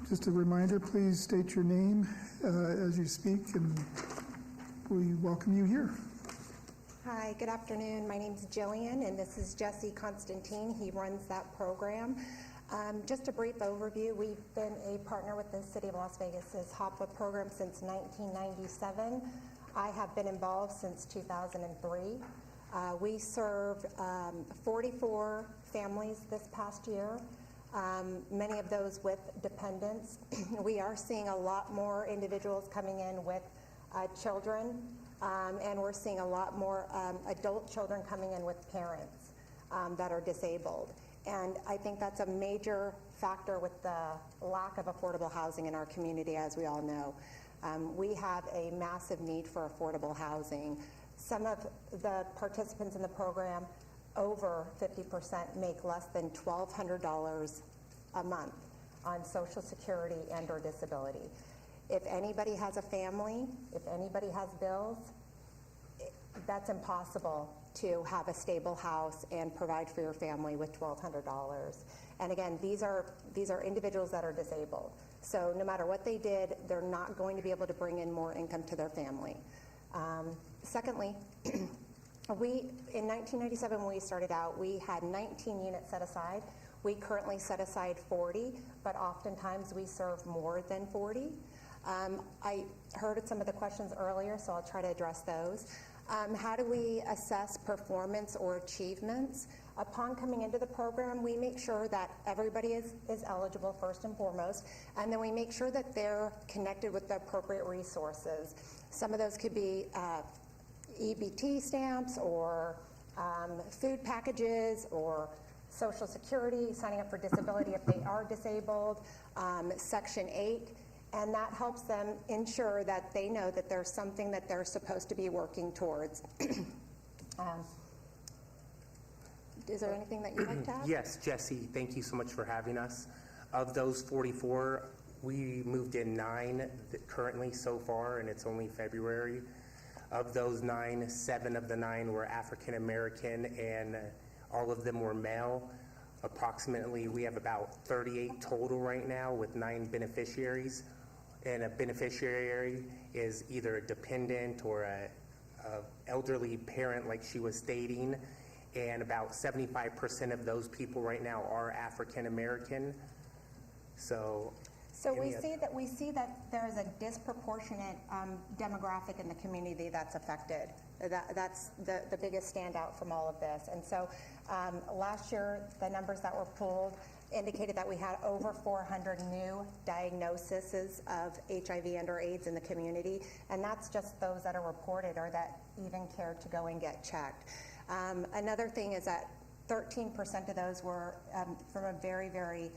Just a reminder, please state your name as you speak, and we welcome you here. Hi, good afternoon. My name is Jillian, and this is Jesse Constantine. He runs that program. Just a brief overview, we've been a partner with the City of Las Vegas's HOPWA program since 1997. I have been involved since 2003. We served 44 families this past year, many of those with dependents. We are seeing a lot more individuals coming in with children, and we're seeing a lot more adult children coming in with parents that are disabled. And I think that's a major factor with the lack of affordable housing in our community, as we all know. We have a massive need for affordable housing. Some of the participants in the program, over 50%, make less than $1,200 a month on Social Security and or disability. If anybody has a family, if anybody has bills, that's impossible to have a stable house and provide for your family with $1,200. And again, these are individuals that are disabled. So no matter what they did, they're not going to be able to bring in more income to their family. Secondly, in 1997 when we started out, we had 19 units set aside. We currently set aside 40, but oftentimes we serve more than 40. I heard some of the questions earlier, so I'll try to address those. How do we assess performance or achievements? Upon coming into the program, we make sure that everybody is eligible first and foremost, and then we make sure that they're connected with the appropriate resources. Some of those could be EBT stamps or food packages or Social Security, signing up for disability if they are disabled, Section 8, And that helps them ensure that they know that there's something that they're supposed to be working towards. Is there anything that you'd like to add? Yes, Jesse, thank you so much for having us. Of those 44, we moved in 9 currently so far, and it's only February. Of those 9, 7 of the 9 were African American, and all of them were male. Approximately, we have about 38 total right now with 9 beneficiaries. And a beneficiary is either a dependent or a elderly parent, like she was stating. And about 75% of those people right now are African American. So we see that there is a disproportionate demographic in the community that's affected. That's the biggest standout from all of this. And so last year, the numbers that were pulled indicated that we had over 400 new diagnoses of HIV and/or AIDS in the community, and that's just those that are reported or that even cared to go and get checked. Another thing is that 13% of those were from a very, very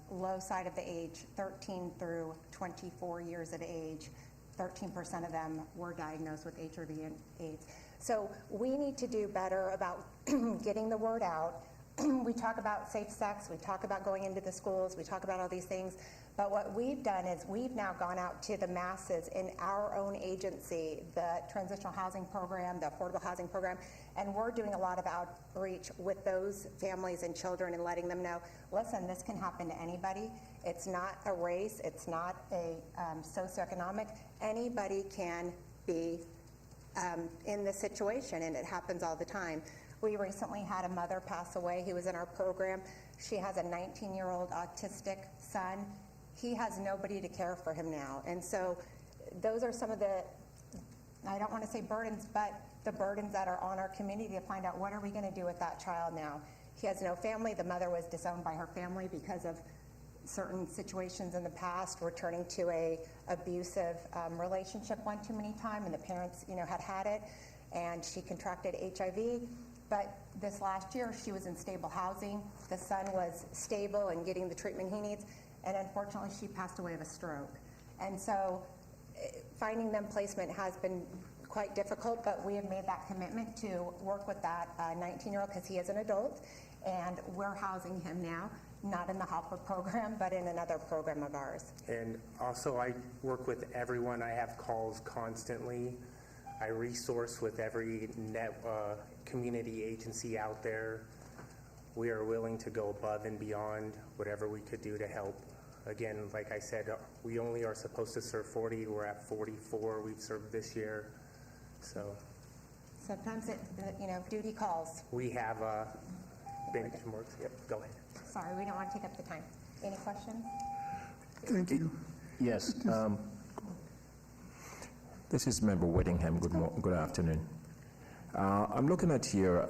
low side of the age, 13 through 24 years of age. 13% of them were diagnosed with HIV and AIDS. So we need to do better about getting the word out. We talk about safe sex, we talk about going into the schools, we talk about all these things, but what we've done is we've now gone out to the masses in our own agency, the Transitional Housing Program, the Affordable Housing Program, and we're doing a lot of outreach with those families and children and letting them know, listen, this can happen to anybody. It's not a race, it's not a socioeconomic. Anybody can be in this situation, and it happens all the time. We recently had a mother pass away who was in our program. She has a 19-year-old autistic son. He has nobody to care for him now. And so those are some of the, I don't want to say burdens, but the burdens that are on our community to find out what are we going to do with that child now. He has no family. The mother was disowned by her family because of certain situations in the past, returning to a abusive relationship one too many times, and the parents, had it, and she contracted HIV. But this last year, she was in stable housing. The son was stable and getting the treatment he needs, and unfortunately, she passed away of a stroke. And so finding them placement has been quite difficult, but we have made that commitment to work with that 19-year-old because he is an adult, and we're housing him now, not in the Hopper program, but in another program of ours. And also, I work with everyone. I have calls constantly. I resource with every community agency out there. We are willing to go above and beyond whatever we could do to help. Again, like I said, we only are supposed to serve 40. We're at 44 we've served this year. So sometimes duty calls. We have benchmarks. Yep, go ahead. Sorry, we don't want to take up the time. Any questions? Thank you. Yes. This is Member Whittingham. Good afternoon. I'm looking at your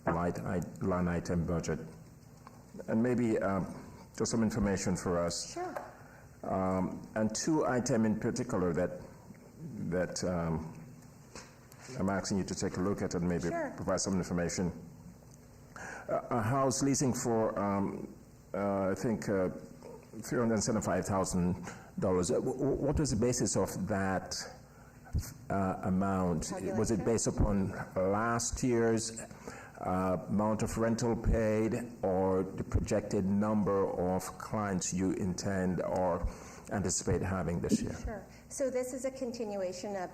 line item budget, and maybe just some information for us. Sure. And 2 items in particular that I'm asking you to take a look at and maybe provide some information. A house leasing for, I think, $375,000. What was the basis of that amount? Was it based upon last year's amount of rental paid, or the projected number of clients you intend or anticipate having this year? Sure. So this is a continuation of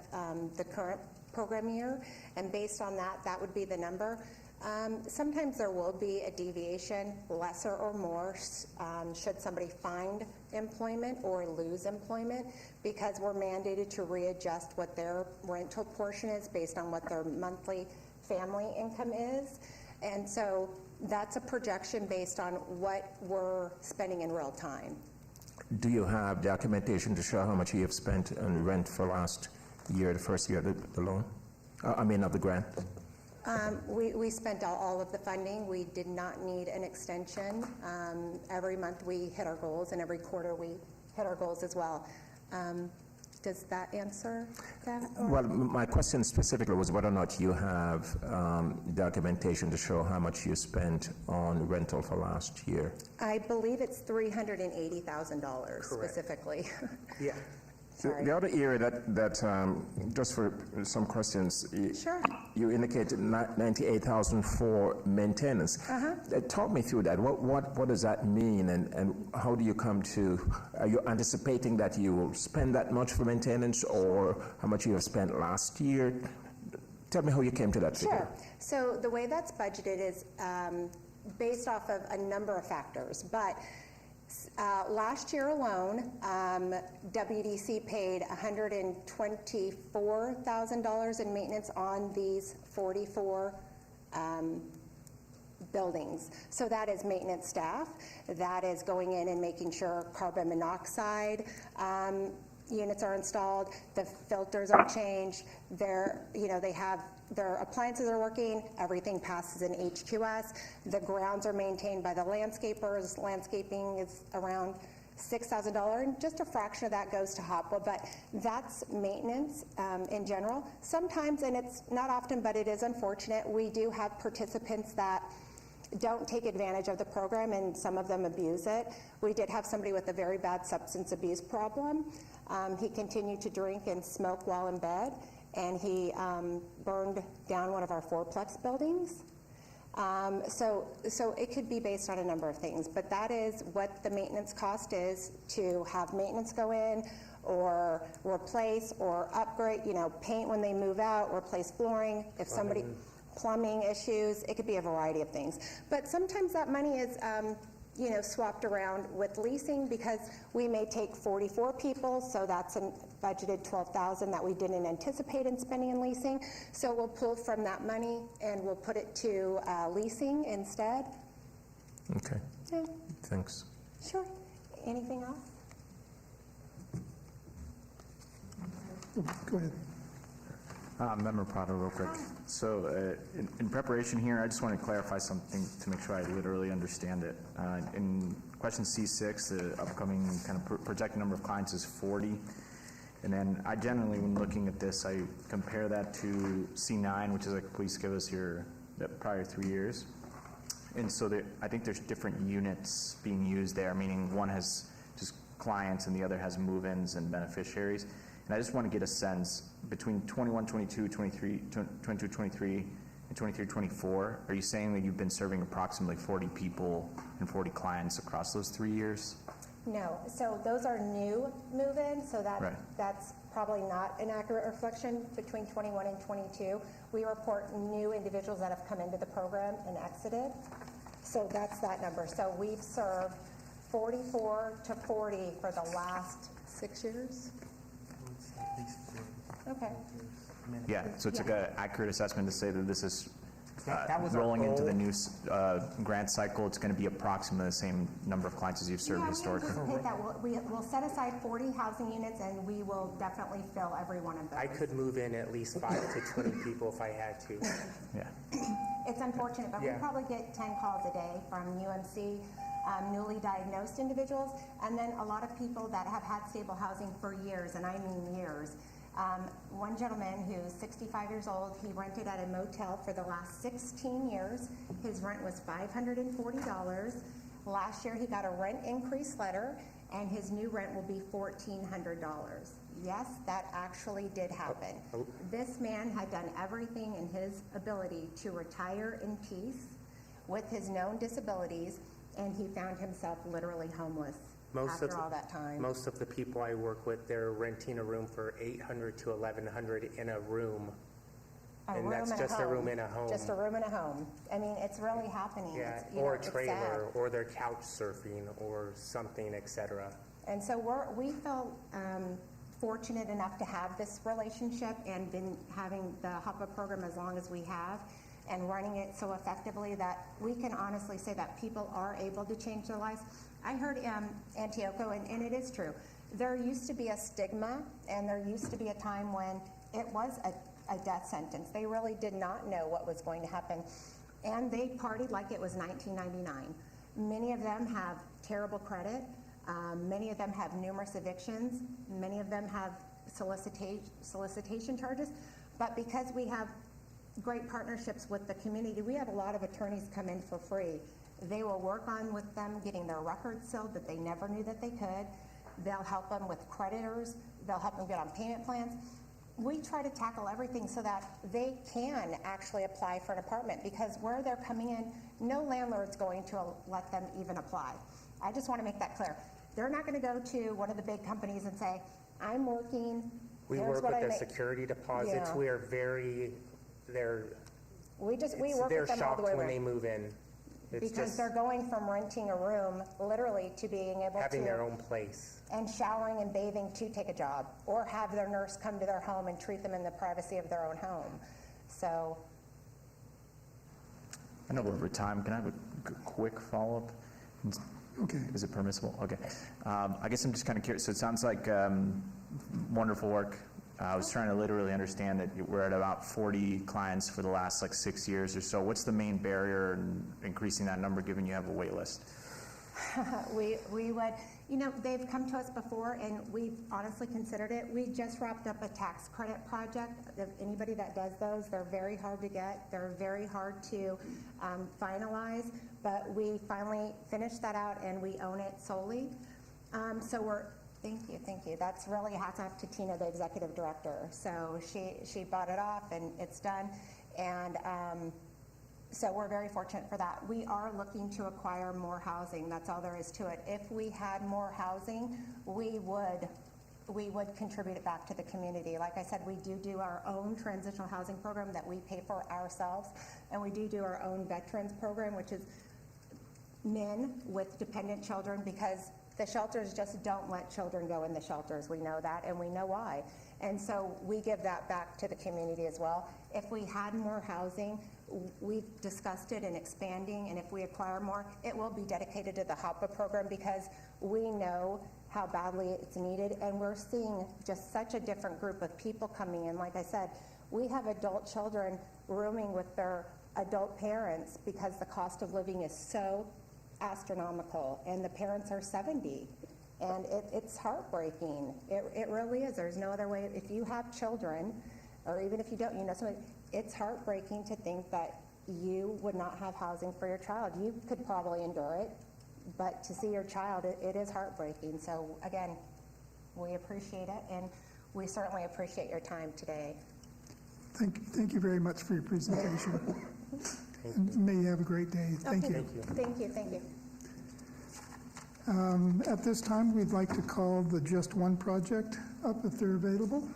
the current program year, and based on that, that would be the number. Sometimes there will be a deviation, lesser or more, should somebody find employment or lose employment, because we're mandated to readjust what their rental portion is based on what their monthly family income is. And so that's a projection based on what we're spending in real time. Do you have documentation to show how much you have spent on rent for last year, the first year of the loan? Of the grant? We spent all of the funding. We did not need an extension. Every month we hit our goals, and every quarter we hit our goals as well. Does that answer that? or- Well, my question specifically was whether or not you have documentation to show how much you spent on rental for last year. I believe it's $380,000 specifically. Yeah. The other area that just for some questions, Sure. you indicated 98,000 for maintenance. Talk me through that. What does that mean, and how do you come to? Are you anticipating that you will spend that much for maintenance, or how much you have spent last year? Tell me how you came to that figure. Sure. So the way that's budgeted is based off of a number of factors, but last year alone, WDC paid $124,000 in maintenance on these 44 buildings. So that is maintenance staff. That is going in and making sure carbon monoxide units are installed, the filters are changed, they have their appliances are working, everything passes in HQS, the grounds are maintained by the landscapers. Landscaping is around $6,000, and just a fraction of that goes to HOPWA, but that's maintenance in general. Sometimes, and it's not often, but it is unfortunate, we do have participants that don't take advantage of the program, and some of them abuse it. We did have somebody with a very bad substance abuse problem. He continued to drink and smoke while in bed, and he burned down one of our fourplex buildings. So it could be based on a number of things, but that is what the maintenance cost is to have maintenance go in or replace or upgrade, paint when they move out, replace flooring. If somebody, plumbing issues, it could be a variety of things. But sometimes that money is, swapped around with leasing because we may take 44 people, so that's a budgeted $12,000 that we didn't anticipate in spending in leasing. So we'll pull from that money and we'll put it to leasing instead. Okay. Yeah. Thanks. Sure. Anything else? Go ahead. Member Prado, real quick. So in preparation here, I just want to clarify something to make sure I literally understand it. In question C6, the upcoming kind of projected number of clients is 40. And then I generally, when looking at this, I compare that to C9, which is like, please give us the prior 3 years. And so I think there's different units being used there, meaning one has just clients and the other has move-ins and beneficiaries. And I just want to get a sense, between 21, 22, 23, 22, 23, and 23, 24, are you saying that you've been serving approximately 40 people and 40 clients across those 3 years? No. So those are new move-ins, so that's probably not an accurate reflection. Between 21 and 22, we report new individuals that have come into the program and exited. So that's that number. So we've served 44 to 40 for the last 6 years. Okay. Yeah, so it's like an accurate assessment to say that this is That was our rolling into goal. the new grant cycle. It's going to be approximately the same number of clients as you've served historically. We anticipate that we'll set aside 40 housing units, and we will definitely fill every one of those. I could move in at least 5 to 20 people if I had to. Yeah. It's unfortunate, but we probably get 10 calls a day from UMC, newly diagnosed individuals, and then a lot of people that have had stable housing for years, and I mean years. One gentleman who's 65 years old, he rented at a motel for the last 16 years. His rent was $540. Last year he got a rent increase letter, and his new rent will be $1,400. Yes, that actually did happen. This man had done everything in his ability to retire in peace with his known disabilities, and he found himself literally homeless after all that time. Most of the people I work with, they're renting a room for $800 to $1,100 in a room. And that's just a room in a home. Just a room in a home. I mean, it's really happening. Yeah, It's, or a it's trailer, sad. or they're couch surfing, or something, etc. And so we feel fortunate enough to have this relationship and been having the HOPWA program as long as we have, and running it so effectively that we can honestly say that people are able to change their lives. I heard Antioco, and it is true. There used to be a stigma, and there used to be a time when it was a death sentence. They really did not know what was going to happen, and they partied like it was 1999. Many of them have terrible credit. Many of them have numerous evictions. Many of them have solicitation charges, but because we have great partnerships with the community, we have a lot of attorneys come in for free. They will work on with them getting their records sealed that they never knew that they could. They'll help them with creditors. They'll help them get on payment plans. We try to tackle everything so that they can actually apply for an apartment, because where they're coming in, no landlord's going to let them even apply. I just want to make that clear. They're not going to go to one of the big companies and say, I'm working, We work with their security deposits. Yeah. We are very, we work they're with them all the shocked way when they around. move in. It's Because just they're going from renting a room literally to being able having to their own place. and showering and bathing to take a job, or have their nurse come to their home and treat them in the privacy of their own home. So I know we're over time. Can I have a quick follow-up? Okay. Is it permissible? Okay. I guess I'm just kind of curious. So it sounds like wonderful work. I was trying to literally understand that we're at about 40 clients for the last 6 years or so. What's the main barrier in increasing that number, given you have a wait list? we would, they've come to us before, and we've honestly considered it. We just wrapped up a tax credit project. If anybody that does those, they're very hard to get. They're very hard to finalize, but we finally finished that out, and we own it solely. Thank you. That's really hats off to Tina, the executive director. So she bought it off, and it's done. And so we're very fortunate for that. We are looking to acquire more housing. That's all there is to it. If we had more housing, we would contribute it back to the community. Like I said, we do our own transitional housing program that we pay for ourselves, and we do our own veterans program, which is men with dependent children, because the shelters just don't let children go in the shelters. We know that, and we know why. And so we give that back to the community as well. If we had more housing, we've discussed it in expanding, and if we acquire more, it will be dedicated to the HOPA program, because we know how badly it's needed, and we're seeing just such a different group of people coming in. Like I said, we have adult children rooming with their adult parents because the cost of living is so astronomical, and the parents are 70, and it's heartbreaking. It really is. There's no other way. If you have children, or even if you don't, it's heartbreaking to think that you would not have housing for your child. You could probably endure it, but to see your child, it is heartbreaking. So again, we appreciate it, and we certainly appreciate your time today. Thank you very much for your presentation. And may you have a great day. Thank you. Thank you. At this time, we'd like to call the Just One project up if they're available.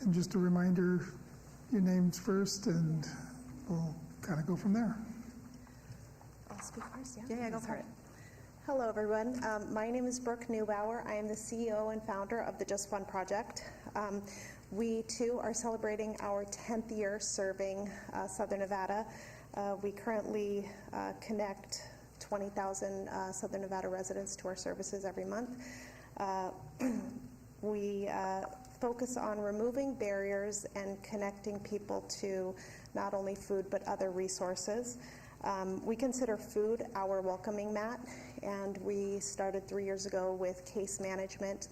And just a reminder, your names first, and we'll kind of go from there. I'll speak first, yeah? Go for it. Hello, everyone. My name is Brooke Neubauer. I am the CEO and founder of the Just One Project. We, too, are celebrating our 10th year serving Southern Nevada. We currently connect 20,000 Southern Nevada residents to our services every month. We focus on removing barriers and connecting people to not only food but other resources. We consider food our welcoming mat, and we started 3 years ago with case management,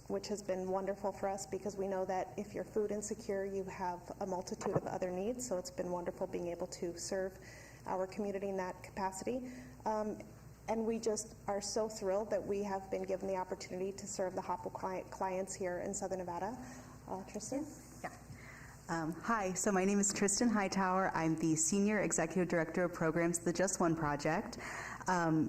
which has been wonderful for us, because we know that if you're food insecure, you have a multitude of other needs. So it's been wonderful being able to serve our community in that capacity. And we just are so thrilled that we have been given the opportunity to serve the HOPA clients here in Southern Nevada. Tristan? Hi, so my name is Tristan Hightower. I'm the Senior Executive Director of Programs, the Just One Project.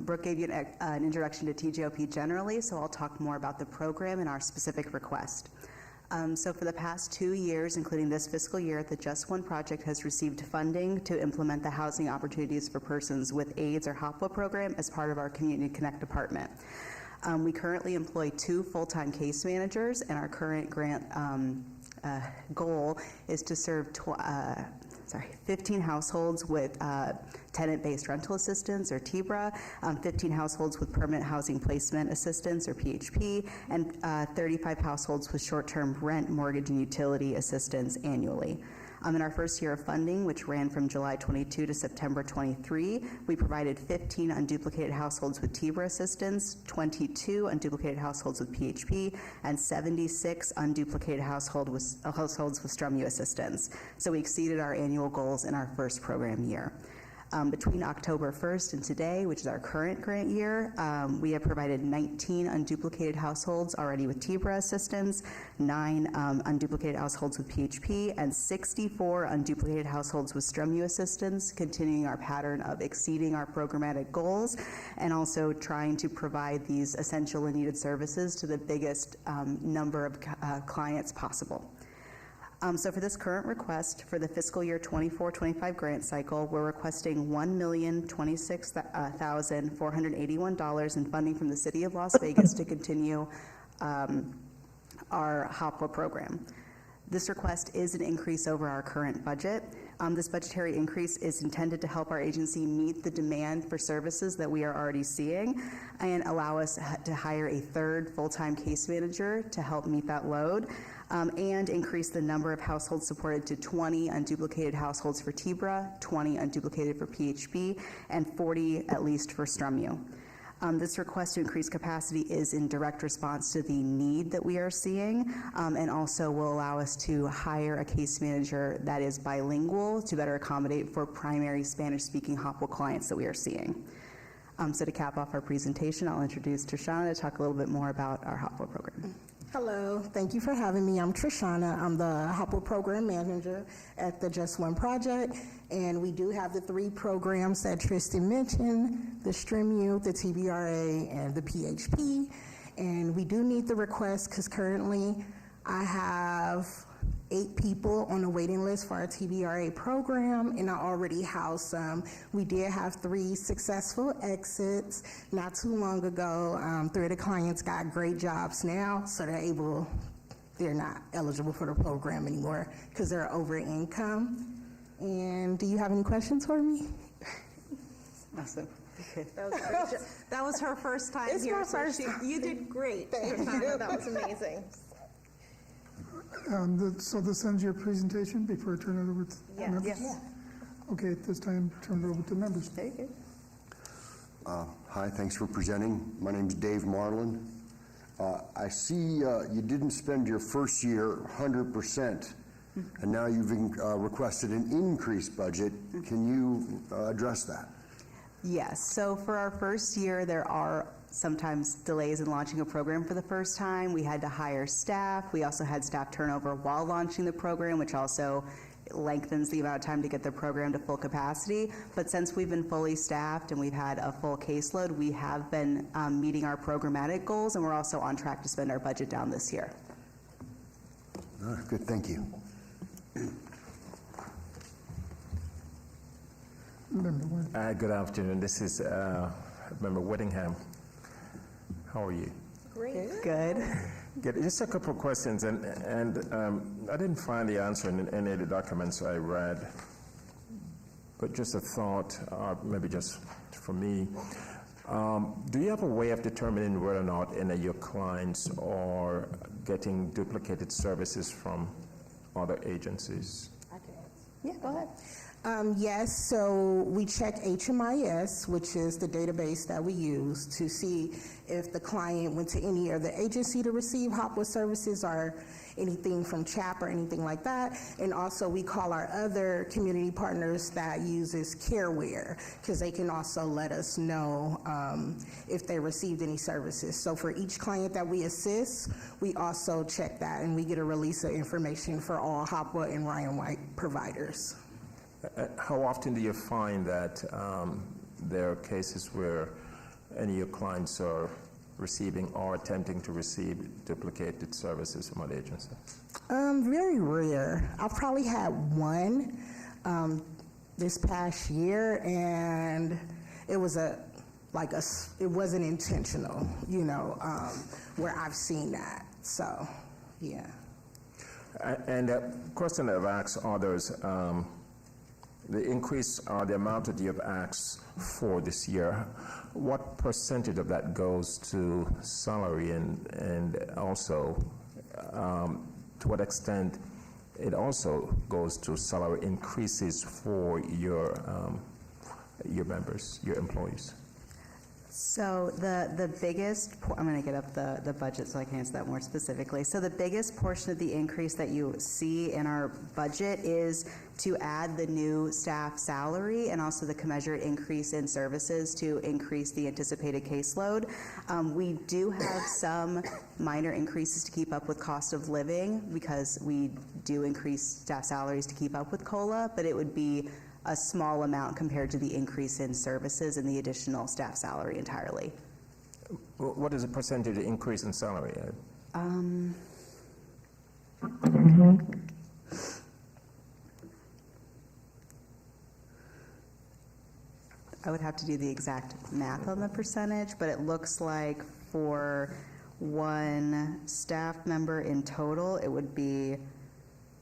Brooke gave you an introduction to TJOP generally, so I'll talk more about the program and our specific request. So for the past 2 years, including this fiscal year, the Just One Project has received funding to implement the Housing Opportunities for Persons with AIDS or HOPWA program as part of our Community Connect department. We currently employ 2 full-time case managers, and our current grant goal is to serve 15 households with tenant-based rental assistance, or TBRA, 15 households with permanent housing placement assistance, or PHP, and 35 households with short-term rent, mortgage, and utility assistance annually. In our first year of funding, which ran from July 22 to September 23, we provided 15 unduplicated households with TBRA assistance, 22 unduplicated households with PHP, and 76 unduplicated households with STRUMU assistance. So we exceeded our annual goals in our first program year. Between October 1st and today, which is our current grant year, we have provided 19 unduplicated households already with TBRA assistance, 9 unduplicated households with PHP, and 64 unduplicated households with STRUMU assistance, continuing our pattern of exceeding our programmatic goals and also trying to provide these essential and needed services to the biggest number of clients possible. So for this current request for the fiscal year 24-25 grant cycle, we're requesting $1,026,481 in funding from the City of Las Vegas to continue our HOPWA program. This request is an increase over our current budget. This budgetary increase is intended to help our agency meet the demand for services that we are already seeing and allow us to hire a third full-time case manager to help meet that load. And increase the number of households supported to 20 unduplicated households for TBRA, 20 unduplicated for PHP, and 40 at least for STRUMU. This request to increase capacity is in direct response to the need that we are seeing, and also will allow us to hire a case manager that is bilingual to better accommodate for primary Spanish-speaking HOPWA clients that we are seeing. So to cap off our presentation, I'll introduce Trishana to talk a little bit more about our HOPWA program. Hello, thank you for having me. I'm Trishana. I'm the HOPWA program manager at the Just One Project, and we do have the 3 programs that Tristan mentioned, the STRUMU, the TBRA, and the PHP. And we do need the request because currently I have 8 people on the waiting list for our TBRA program, and I already house some. We did have 3 successful exits not too long ago. 3 of the clients got great jobs now, so they're not eligible for the program anymore because they're over income. And do you have any questions for me? Awesome. Okay. That was her first time It's here. my first time. You did great. Thank Trishana. you. That was amazing. So this ends your presentation before I turn it over to Yes. members? Yes. Okay, at this time, turn it over to members. Thank you. Hi, thanks for presenting. My name's Dave Marlin. I see you didn't spend your first year 100%, and now you've requested an increased budget. Can you address that? Yes, so for our first year, there are sometimes delays in launching a program for the first time. We had to hire staff. We also had staff turnover while launching the program, which also lengthens the amount of time to get the program to full capacity. But since we've been fully staffed and we've had a full caseload, we have been meeting our programmatic goals, and we're also on track to spend our budget down this year. Good, thank you. Good afternoon. This is Member Whittingham. How are you? Great. Good. Good. Just a couple of questions, and I didn't find the answer in any of the documents I read, but just a thought, maybe just for me. Do you have a way of determining whether or not any of your clients are getting duplicated services from other agencies? Yeah, go ahead. Yes, so we check HMIS, which is the database that we use to see if the client went to any other agency to receive HOPWA services or anything from CHAP or anything like that. And also we call our other community partners that uses Careware, because they can also let us know if they received any services. So for each client that we assist, we also check that, and we get a release of information for all HOPWA and Ryan White providers. How often do you find that there are cases where any of your clients are receiving or attempting to receive duplicated services from other agencies? Very rare. I've probably had one this past year, and it was it wasn't intentional, where I've seen that. So, yeah. And a question I've asked others, the increase or the amount that you have asked for this year, what percentage of that goes to salary and also to what extent it also goes to salary increases for your members, your employees? So the biggest, I'm going to get up the budget so I can answer that more specifically. So the biggest portion of the increase that you see in our budget is to add the new staff salary and also the commensurate increase in services to increase the anticipated caseload. We do have some minor increases to keep up with cost of living because we do increase staff salaries to keep up with COLA, but it would be a small amount compared to the increase in services and the additional staff salary entirely. What is the percentage increase in salary? I would have to do the exact math on the percentage, but it looks like for one staff member in total, it would be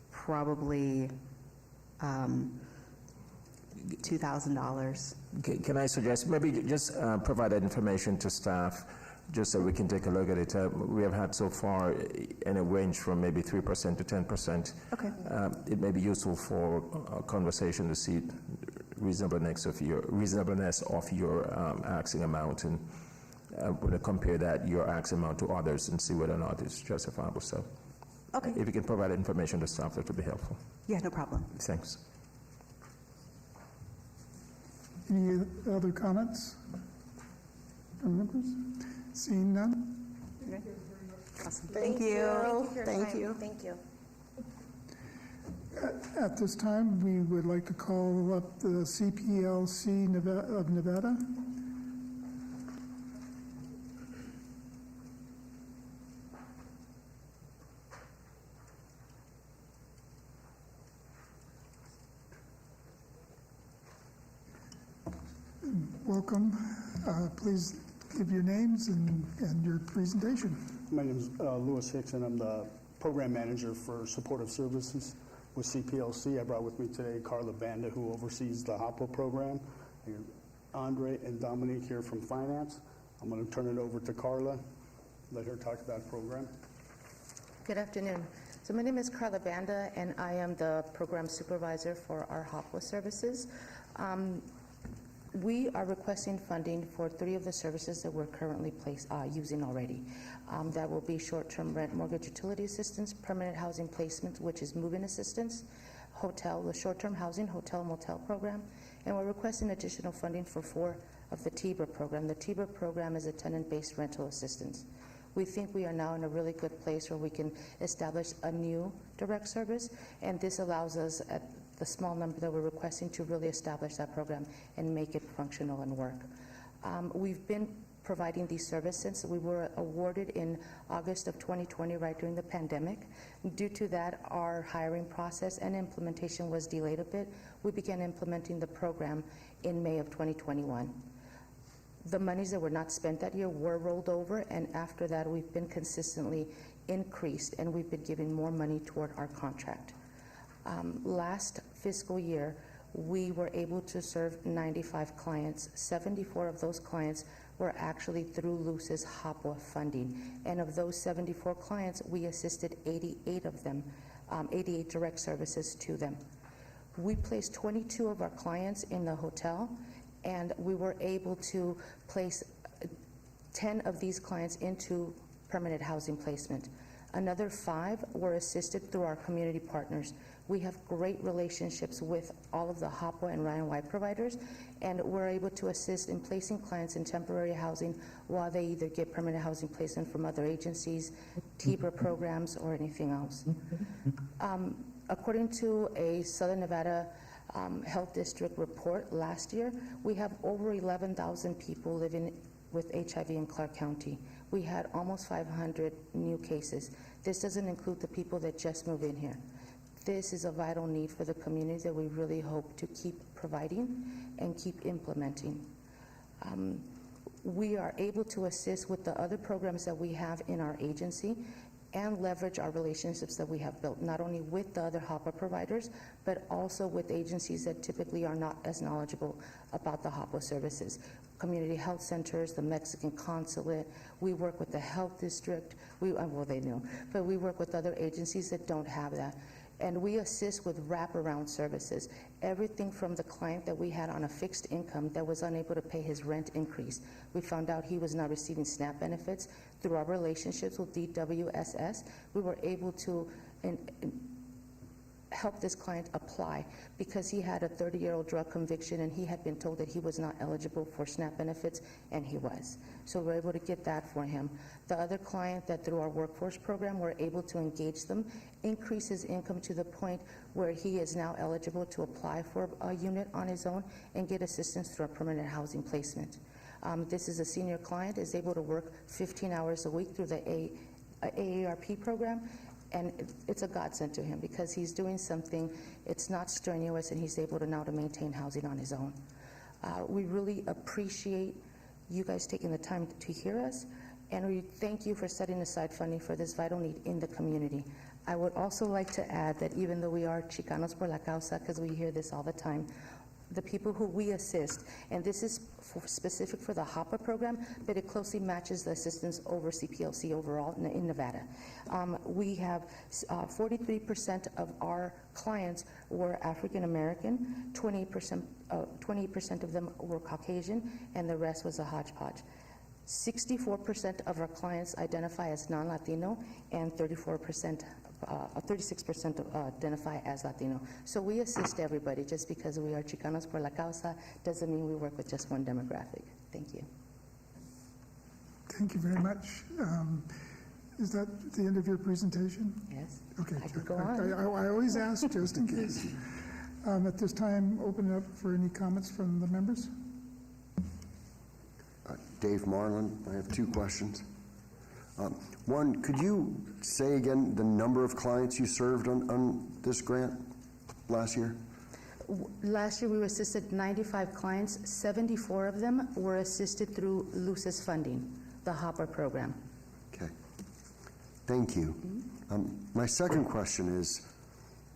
probably $2,000. Can I suggest maybe just provide that information to staff just so we can take a look at it? We have had so far in a range from maybe 3% to 10%. Okay. It may be useful for a conversation to see reasonableness of your asking amount, and we're going to compare that your asking amount to others and see whether or not it's justifiable. So, okay. If you can provide that information to staff, that would be helpful. Yeah, no problem. Thanks. Any other comments from members? Seeing none? Okay. Awesome. Thank you. Thank you. Thank you. At this time, we would like to call up the CPLC of Nevada. Welcome. Please give your names and your presentation. My name is Louis Hicks, and I'm the program manager for supportive services with CPLC. I brought with me today Carla Banda, who oversees the HOPWA program, and Andre and Dominique here from finance. I'm going to turn it over to Carla, let her talk about the program. Good afternoon. So my name is Carla Banda, and I am the program supervisor for our HOPWA services. We are requesting funding for 3 of the services that we're currently using already. That will be short-term rent mortgage utility assistance, permanent housing placement, which is move-in assistance, hotel, the short-term housing, hotel motel program, and we're requesting additional funding for 4 of the TBRA program. The TBRA program is a tenant-based rental assistance. We think we are now in a really good place where we can establish a new direct service, and this allows us at the small number that we're requesting to really establish that program and make it functional and work. We've been providing these services since we were awarded in August of 2020, right during the pandemic. Due to that, our hiring process and implementation was delayed a bit. We began implementing the program in May of 2021. The monies that were not spent that year were rolled over, and after that, we've been consistently increased, and we've been giving more money toward our contract. Last fiscal year, we were able to serve 95 clients. 74 of those clients were actually through Luce's HOPWA funding. And of those 74 clients, we assisted 88 of them, 88 direct services to them. We placed 22 of our clients in the hotel, and we were able to place 10 of these clients into permanent housing placement. Another 5 were assisted through our community partners. We have great relationships with all of the HOPWA and Ryan White providers, and we're able to assist in placing clients in temporary housing while they either get permanent housing placement from other agencies, TBRA programs, or anything else. According to a Southern Nevada Health District report last year, we have over 11,000 people living with HIV in Clark County. We had almost 500 new cases. This doesn't include the people that just moved in here. This is a vital need for the community that we really hope to keep providing and keep implementing. We are able to assist with the other programs that we have in our agency, and leverage our relationships that we have built, not only with the other HOPA providers, but also with agencies that typically are not as knowledgeable about the HOPA services. Community health centers, the Mexican consulate, we work with the health district, well, they know, but we work with other agencies that don't have that. And we assist with wraparound services. Everything from the client that we had on a fixed income that was unable to pay his rent increase. We found out he was not receiving SNAP benefits. Through our relationships with DWSS, we were able to help this client apply because he had a 30-year-old drug conviction and he had been told that he was not eligible for SNAP benefits, and he was. So we were able to get that for him. The other client that through our workforce program, we're able to engage them, increase his income to the point where he is now eligible to apply for a unit on his own and get assistance through a permanent housing placement. This is a senior client, is able to work 15 hours a week through the AARP program, and it's a godsend to him because he's doing something, it's not strenuous, and he's able to now to maintain housing on his own. We really appreciate you guys taking the time to hear us, and we thank you for setting aside funding for this vital need in the community. I would also like to add that even though we are Chicanos por la Causa, because we hear this all the time, the people who we assist, and this is specific for the HOPA program, but it closely matches the assistance over CPLC overall in Nevada. We have 43% of our clients were African American, 28% of them were Caucasian, and the rest was a hodgepodge. 64% of our clients identify as non-Latino, and 36% identify as Latino. So we assist everybody. Just because we are Chicanos por la Causa doesn't mean we work with just one demographic. Thank you. Thank you very much. Is that the end of your presentation? Yes. Okay. I could go on. I always ask just in case. At this time, open it up for any comments from the members. Dave Marlin, I have two questions. One, could you say again the number of clients you served on this grant last year? Last year we assisted 95 clients. 74 of them were assisted through Luce's funding, the HOPA program. Okay. Thank you. My second question is,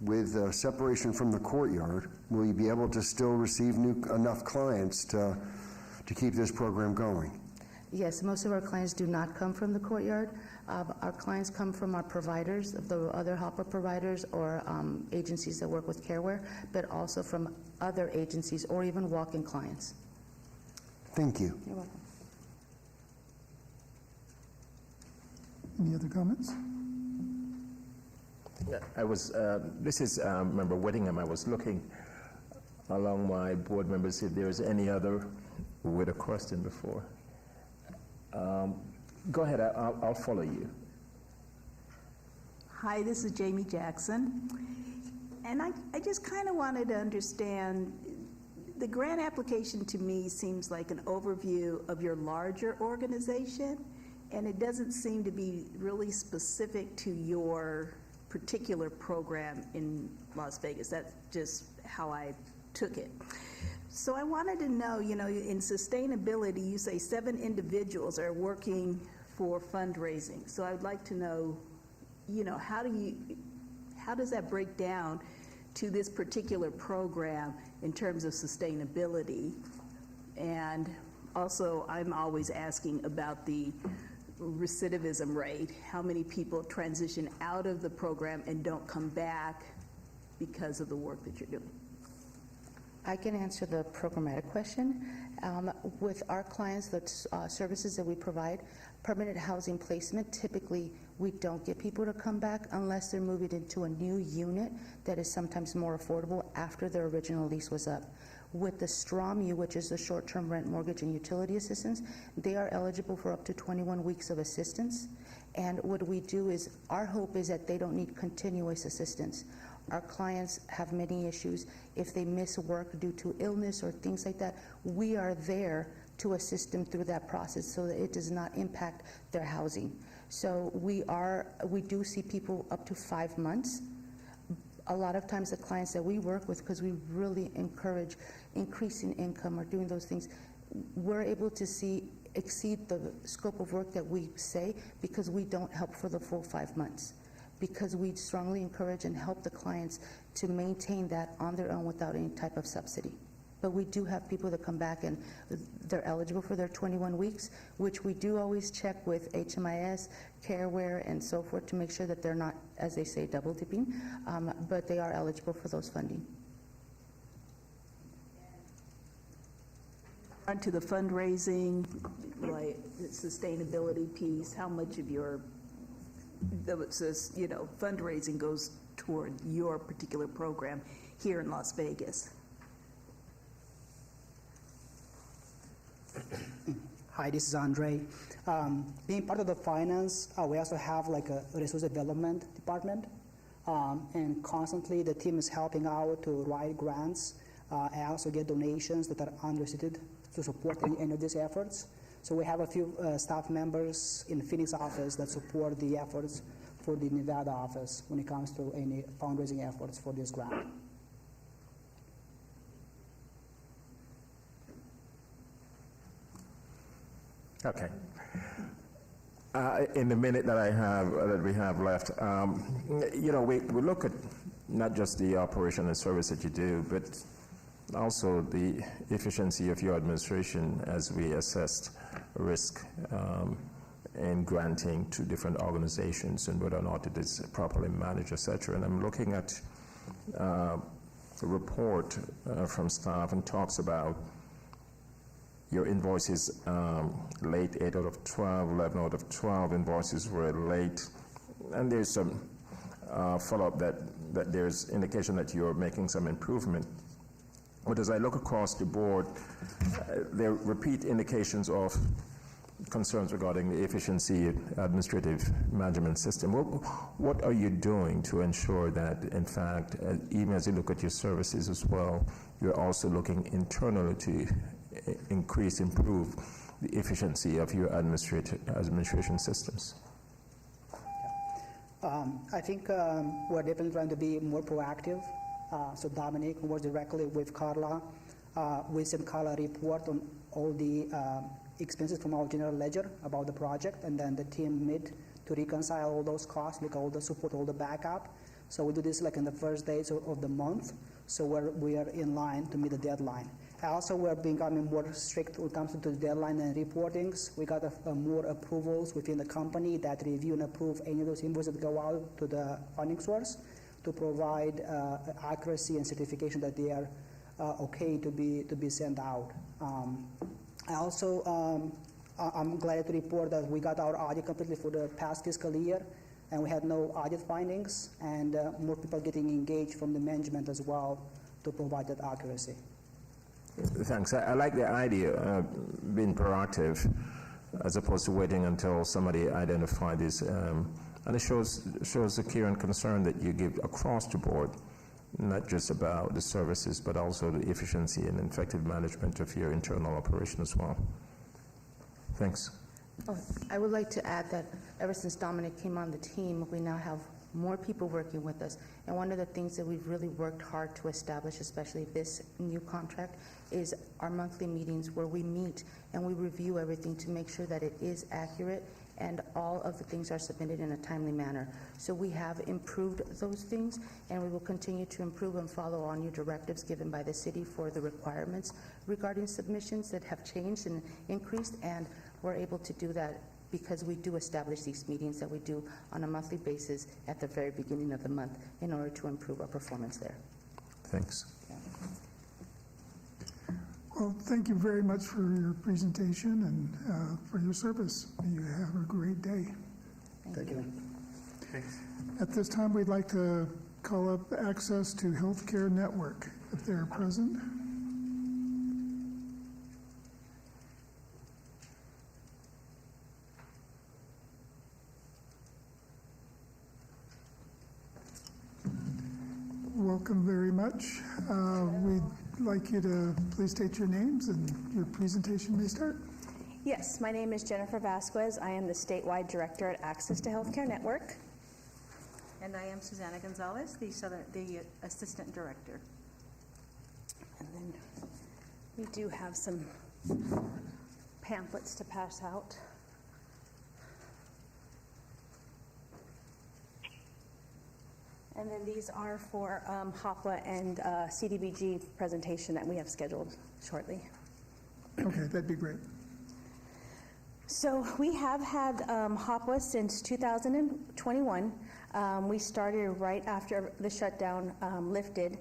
with separation from the courtyard, will you be able to still receive enough clients to keep this program going? Yes, most of our clients do not come from the courtyard. Our clients come from our providers, the other HOPA providers or agencies that work with CareWare, but also from other agencies or even walk-in clients. Thank you. You're welcome. Any other comments? Yeah, this is Member Whittingham. I was looking along my board members if there's any other with a question before. Go ahead, I'll follow you. Hi, this is Jamie Jackson. And I just kind of wanted to understand, the grant application to me seems like an overview of your larger organization, and it doesn't seem to be really specific to your particular program in Las Vegas. That's just how I took it. So I wanted to know, in sustainability, you say 7 individuals are working for fundraising. So I'd like to know, how does that break down to this particular program in terms of sustainability? And also, I'm always asking about the recidivism rate. How many people transition out of the program and don't come back because of the work that you're doing? I can answer the programmatic question. With our clients, the services that we provide, permanent housing placement, typically we don't get people to come back unless they're moving into a new unit that is sometimes more affordable after their original lease was up. With the STROMU, which is the short-term rent, mortgage, and utility assistance, they are eligible for up to 21 weeks of assistance. And what we do is, our hope is that they don't need continuous assistance. Our clients have many issues. If they miss work due to illness or things like that, we are there to assist them through that process so that it does not impact their housing. So we do see people up to 5 months. A lot of times the clients that we work with, because we really encourage increasing income or doing those things, we're able to see exceed the scope of work that we say because we don't help for the full 5 months. Because we strongly encourage and help the clients to maintain that on their own without any type of subsidy. But we do have people that come back and they're eligible for their 21 weeks, which we do always check with HMIS, Careware, and so forth to make sure that they're not, as they say, double dipping, but they are eligible for those funding. On to the fundraising, like the sustainability piece, how much of your fundraising goes toward your particular program here in Las Vegas? Hi, this is Andre. Being part of the finance, we also have like a resource development department, and constantly the team is helping out to write grants and also get donations that are unrestricted to support any of these efforts. So we have a few staff members in the Phoenix office that support the efforts for the Nevada office when it comes to any fundraising efforts for this grant. Okay. In the minute that we have left, we look at not just the operation and service that you do, but also the efficiency of your administration as we assess risk in granting to different organizations and whether or not it is properly managed, etc. And I'm looking at a report from staff and talks about your invoices late, 8 out of 12, 11 out of 12 invoices were late. And there's some follow-up that there's indication that you're making some improvement. But as I look across the board, there are repeat indications of concerns regarding the efficiency administrative management system. What are you doing to ensure that, in fact, even as you look at your services as well, you're also looking internally to improve the efficiency of your administration systems? I think we're definitely trying to be more proactive. So Dominic works directly with Carla. We send Carla a report on all the expenses from our general ledger about the project, and then the team meet to reconcile all those costs, look at all the support, all the backup. So we do this like in the first days of the month, so we are in line to meet the deadline. Also, we're becoming more strict when it comes to the deadline and reportings. We got more approvals within the company that review and approve any of those invoices that go out to the funding source to provide accuracy and certification that they are okay to be sent out. I'm glad to report that we got our audit completely for the past fiscal year, and we had no audit findings, and more people getting engaged from the management as well to provide that accuracy. Thanks. I like the idea of being proactive as opposed to waiting until somebody identifies this. And it shows the care and concern that you give across the board, not just about the services, but also the efficiency and effective management of your internal operation as well. Thanks. Oh, I would like to add that ever since Dominic came on the team, we now have more people working with us. And one of the things that we've really worked hard to establish, especially this new contract, is our monthly meetings where we meet and we review everything to make sure that it is accurate and all of the things are submitted in a timely manner. So we have improved those things, and we will continue to improve and follow all new directives given by the city for the requirements regarding submissions that have changed and increased, and we're able to do that because we do establish these meetings that we do on a monthly basis at the very beginning of the month in order to improve our performance there. Thanks. Well, thank you very much for your presentation and for your service. You have a great day. Thank you. Thanks. At this time, we'd like to call up Access to Healthcare Network, if they're present. Welcome very much. We'd like you to please state your names and your presentation may start. Yes, my name is Jennifer Vasquez. I am the statewide director at Access to Healthcare Network. And I am Susanna Gonzalez, the assistant director. And then we do have some pamphlets to pass out. And then these are for HOPWA and CDBG presentation that we have scheduled shortly. Okay, that'd be great. So we have had HOPWA since 2021. We started right after the shutdown lifted.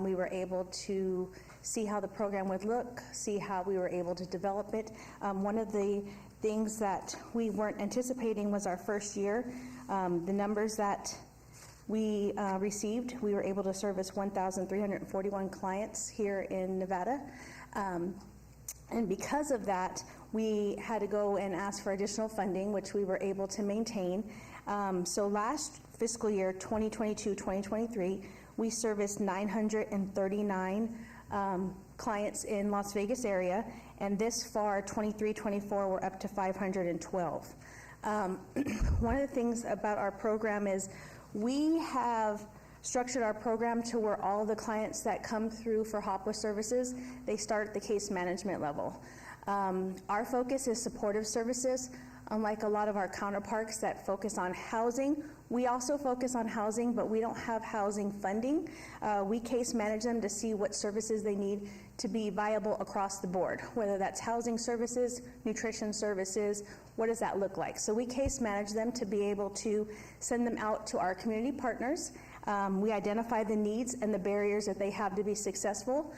We were able to see how the program would look, see how we were able to develop it. One of the things that we weren't anticipating was our first year. The numbers that we received, we were able to service 1,341 clients here in Nevada. And because of that, we had to go and ask for additional funding, which we were able to maintain. So last fiscal year, 2022-2023, we serviced 939 clients in Las Vegas area, and this far, 23-24, we're up to 512. One of the things about our program is we have structured our program to where all the clients that come through for HOPWA services, they start at the case management level. Our focus is supportive services. Unlike a lot of our counterparts that focus on housing, we also focus on housing, but we don't have housing funding. We case manage them to see what services they need to be viable across the board, whether that's housing services, nutrition services, what does that look like? So we case manage them to be able to send them out to our community partners. We identify the needs and the barriers that they have to be successful.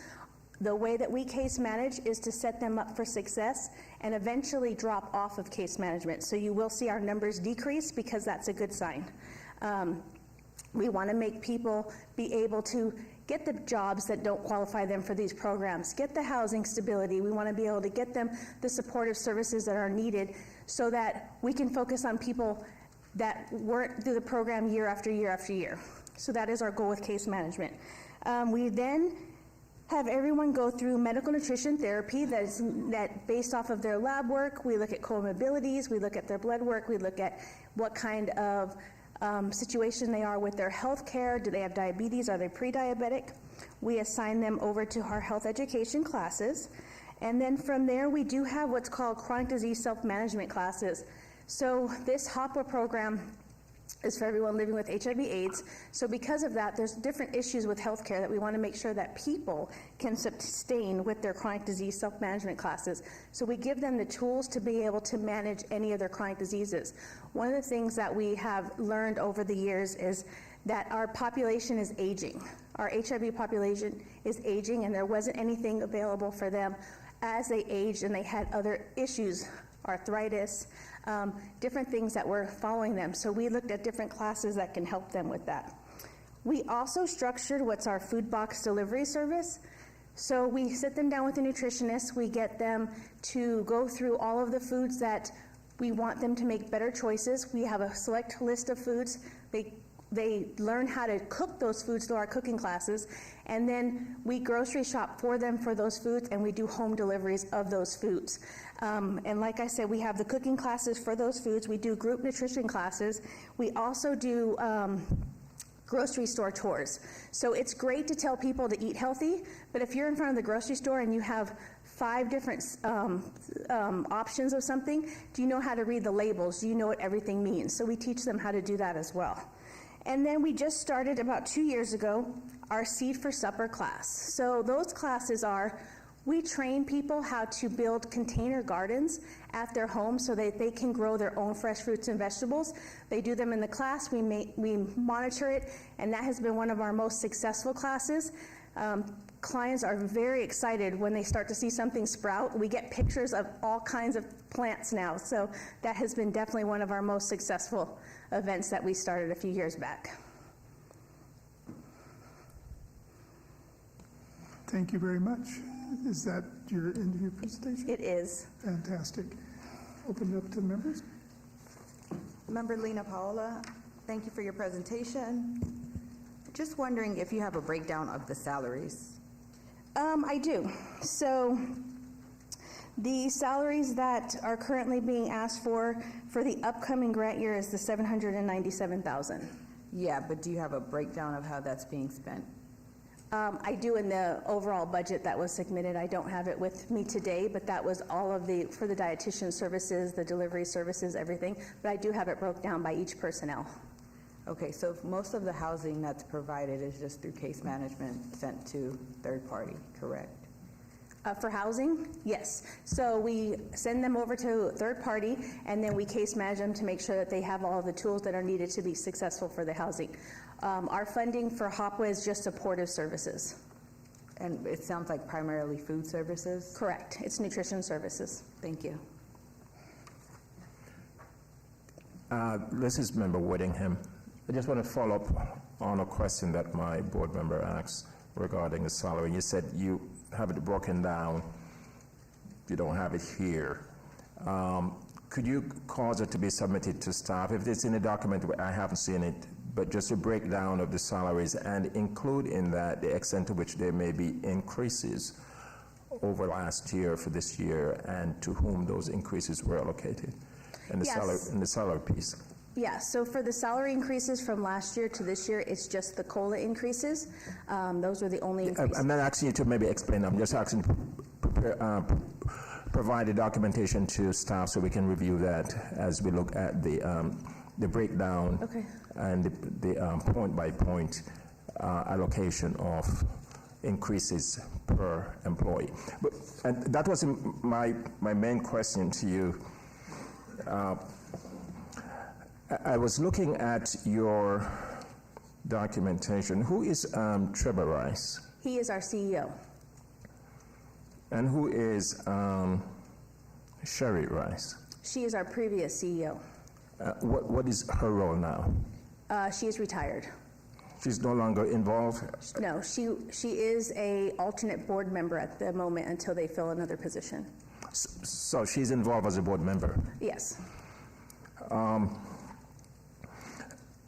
The way that we case manage is to set them up for success and eventually drop off of case management. So you will see our numbers decrease because that's a good sign. We want to make people be able to get the jobs that don't qualify them for these programs, get the housing stability. We want to be able to get them the supportive services that are needed so that we can focus on people that weren't through the program year after year after year. So that is our goal with case management. We then have everyone go through medical nutrition therapy that based off of their lab work. We look at comorbidities, we look at their blood work, we look at what kind of situation they are with their health care. Do they have diabetes? Are they pre-diabetic? We assign them over to our health education classes. And then from there, we do have what's called chronic disease self-management classes. So this HOPWA program is for everyone living with HIV/AIDS. So because of that, there's different issues with healthcare that we want to make sure that people can sustain with their chronic disease self-management classes. So we give them the tools to be able to manage any of their chronic diseases. One of the things that we have learned over the years is that our population is aging. Our HIV population is aging, and there wasn't anything available for them as they aged and they had other issues, arthritis, different things that were following them. So we looked at different classes that can help them with that. We also structured what's our food box delivery service. So we sit them down with a nutritionist. We get them to go through all of the foods that we want them to make better choices. We have a select list of foods. They learn how to cook those foods through our cooking classes, and then we grocery shop for them for those foods, and we do home deliveries of those foods. And like I said, we have the cooking classes for those foods. We do group nutrition classes. We also do grocery store tours. So it's great to tell people to eat healthy, but if you're in front of the grocery store and you have 5 different options of something, do you know how to read the labels? Do you know what everything means? So we teach them how to do that as well. And then we just started about 2 years ago our Seed for Supper class. So those classes are, we train people how to build container gardens at their home so that they can grow their own fresh fruits and vegetables. They do them in the class, we monitor it, and that has been one of our most successful classes. Clients are very excited when they start to see something sprout. We get pictures of all kinds of plants now, so that has been definitely one of our most successful events that we started a few years back. Thank you very much. Is that your end of your presentation? It is. Fantastic. Open it up to members. Member Lena Paola, thank you for your presentation. Just wondering if you have a breakdown of the salaries. I do. So the salaries that are currently being asked for the upcoming grant year is the $797,000. Yeah, but do you have a breakdown of how that's being spent? I do in the overall budget that was submitted. I don't have it with me today, but that was all of for the dietitian services, the delivery services, everything. But I do have it broke down by each personnel. Okay, so most of the housing that's provided is just through case management sent to third party, correct? For housing, yes. So we send them over to third party, and then we case manage them to make sure that they have all of the tools that are needed to be successful for the housing. Our funding for HOPWA is just supportive services. And it sounds like primarily food services? Correct. It's nutrition services. Thank you. This is Member Whittingham. I just want to follow up on a question that my board member asked regarding the salary. You said you have it broken down. You don't have it here. Could you cause it to be submitted to staff? If it's in a document, I haven't seen it, but just a breakdown of the salaries and include in that the extent to which there may be increases over last year for this year and to whom those increases were allocated in the, Yes. in the salary piece. Yeah, so for the salary increases from last year to this year, it's just the COLA increases. Those were the only increases. I'm not asking you to maybe explain. I'm just asking to provide the documentation to staff so we can review that as we look at the breakdown and the point-by-point allocation of increases per employee. And that was my main question to you. I was looking at your documentation. Who is Trevor Rice? He is our CEO. And who is Sherry Rice? She is our previous CEO. What is her role now? She is retired. She's no longer involved? No, she is a alternate board member at the moment until they fill another position. So she's involved as a board member? Yes.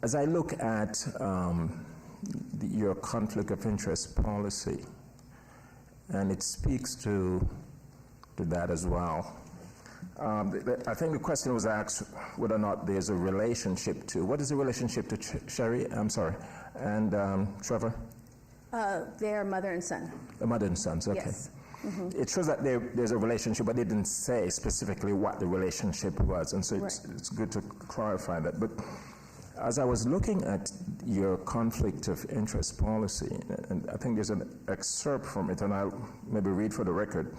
As I look at your conflict of interest policy, and it speaks to that as well. I think the question was asked whether or not there's a relationship to, what is the relationship to Sherry, I'm sorry, and Trevor? They are mother and son. The mother and sons, okay. Yes. Mm-hmm. It shows that there's a relationship, but they didn't say specifically what the relationship was, and so it's good to clarify that. But as I was looking at your conflict of interest policy, and I think there's an excerpt from it, and I'll maybe read for the record.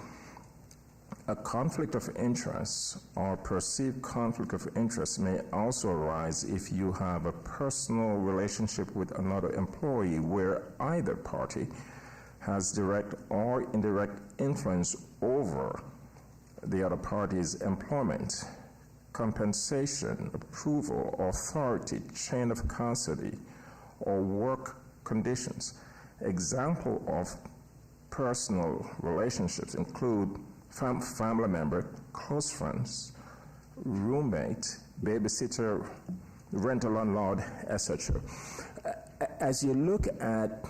A conflict of interest or perceived conflict of interest may also arise if you have a personal relationship with another employee where either party has direct or indirect influence over the other party's employment, compensation, approval, authority, chain of custody, or work conditions. Example of personal relationships include family member, close friends, roommate, babysitter, rental landlord, etc. As you look at,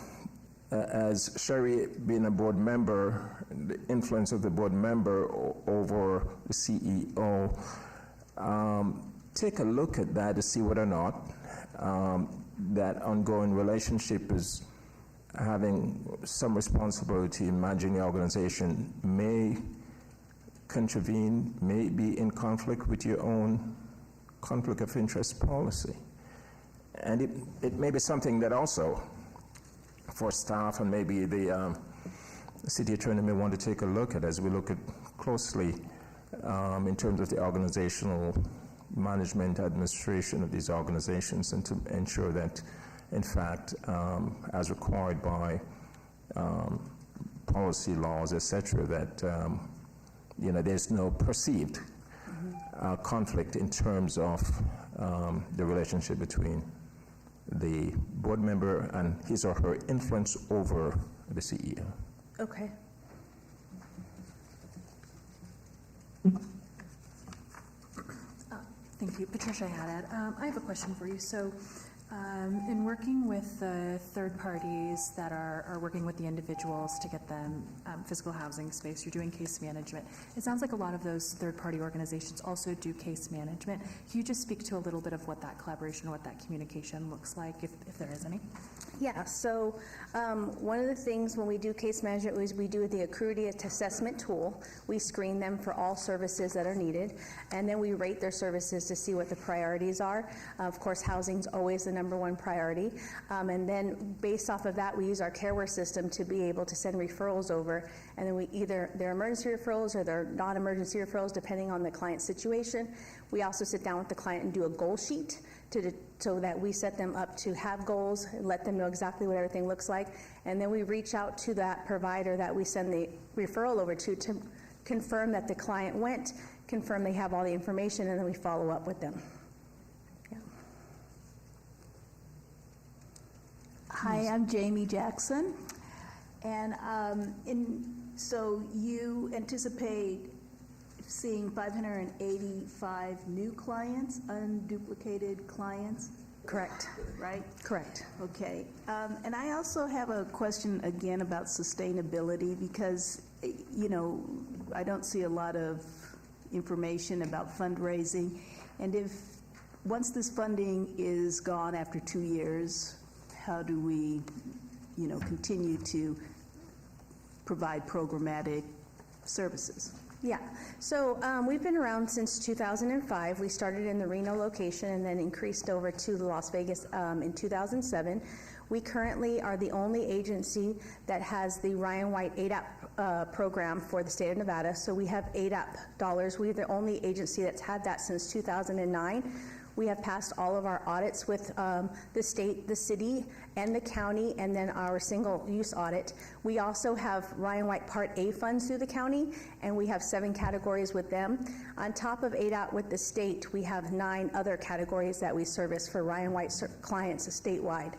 as Sherry being a board member, the influence of the board member over the CEO, take a look at that to see whether or not that ongoing relationship is having some responsibility in managing the organization may contravene, may be in conflict with your own conflict of interest policy. And it may be something that also for staff and maybe the city attorney may want to take a look at as we look at closely in terms of the organizational management, administration of these organizations, and to ensure that, in fact, as required by policy laws, etc., that there's no perceived conflict in terms of the relationship between the board member and his or her influence over the CEO. Okay. Thank you. Patricia Haddad. I have a question for you. So in working with the third parties that are working with the individuals to get them physical housing space, you're doing case management. It sounds like a lot of those third-party organizations also do case management. Can you just speak to a little bit of what that collaboration or what that communication looks like, if there is any? Yeah, so one of the things when we do case management is we do the acuity assessment tool. We screen them for all services that are needed, and then we rate their services to see what the priorities are. Of course, housing's always the #1 priority, and then based off of that, we use our CareWare system to be able to send referrals over, and then we either they're emergency referrals or they're non-emergency referrals, depending on the client's situation. We also sit down with the client and do a goal sheet so that we set them up to have goals, let them know exactly what everything looks like, and then we reach out to that provider that we send the referral over to confirm that the client went, confirm they have all the information, and then we follow up with them. Yeah. Hi, I'm Jamie Jackson, and so you anticipate seeing 585 new clients, unduplicated clients? Correct. Right? Correct. Okay. And I also have a question again about sustainability because, I don't see a lot of information about fundraising. And once this funding is gone after 2 years, how do we, continue to provide programmatic services? Yeah, so we've been around since 2005. We started in the Reno location and then increased over to Las Vegas in 2007. We currently are the only agency that has the Ryan White ADAP program for the state of Nevada. So we have ADAP dollars. We're the only agency that's had that since 2009. We have passed all of our audits with the state, the city, and the county, and then our single-use audit. We also have Ryan White Part A funds through the county, and we have 7 categories with them. On top of ADOT with the state, we have 9 other categories that we service for Ryan White clients statewide.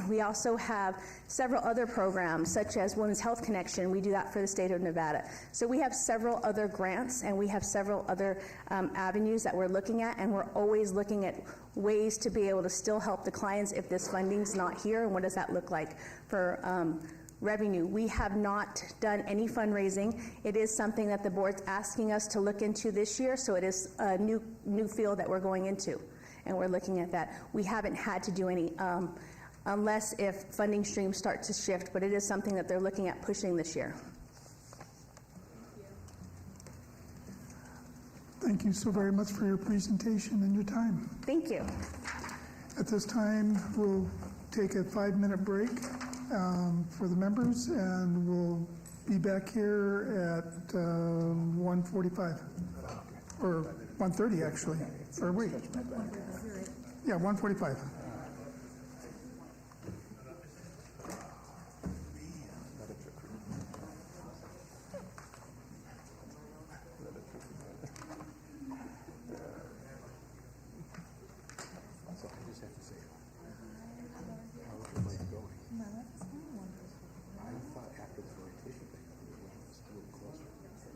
We also have several other programs, such as Women's Health Connection. We do that for the state of Nevada. So we have several other grants, and we have several other avenues that we're looking at, and we're always looking at ways to be able to still help the clients if this funding's not here, and what does that look like for revenue. We have not done any fundraising. It is something that the board's asking us to look into this year, so it is a new field that we're going into, and we're looking at that. We haven't had to do any unless if funding streams start to shift, but it is something that they're looking at pushing this year. Thank you so very much for your presentation and your time. Thank you. At this time, we'll take a 5-minute break for the members, and we'll be back here at 1:45, or 1:30 actually, or wait. Yeah, 1:45.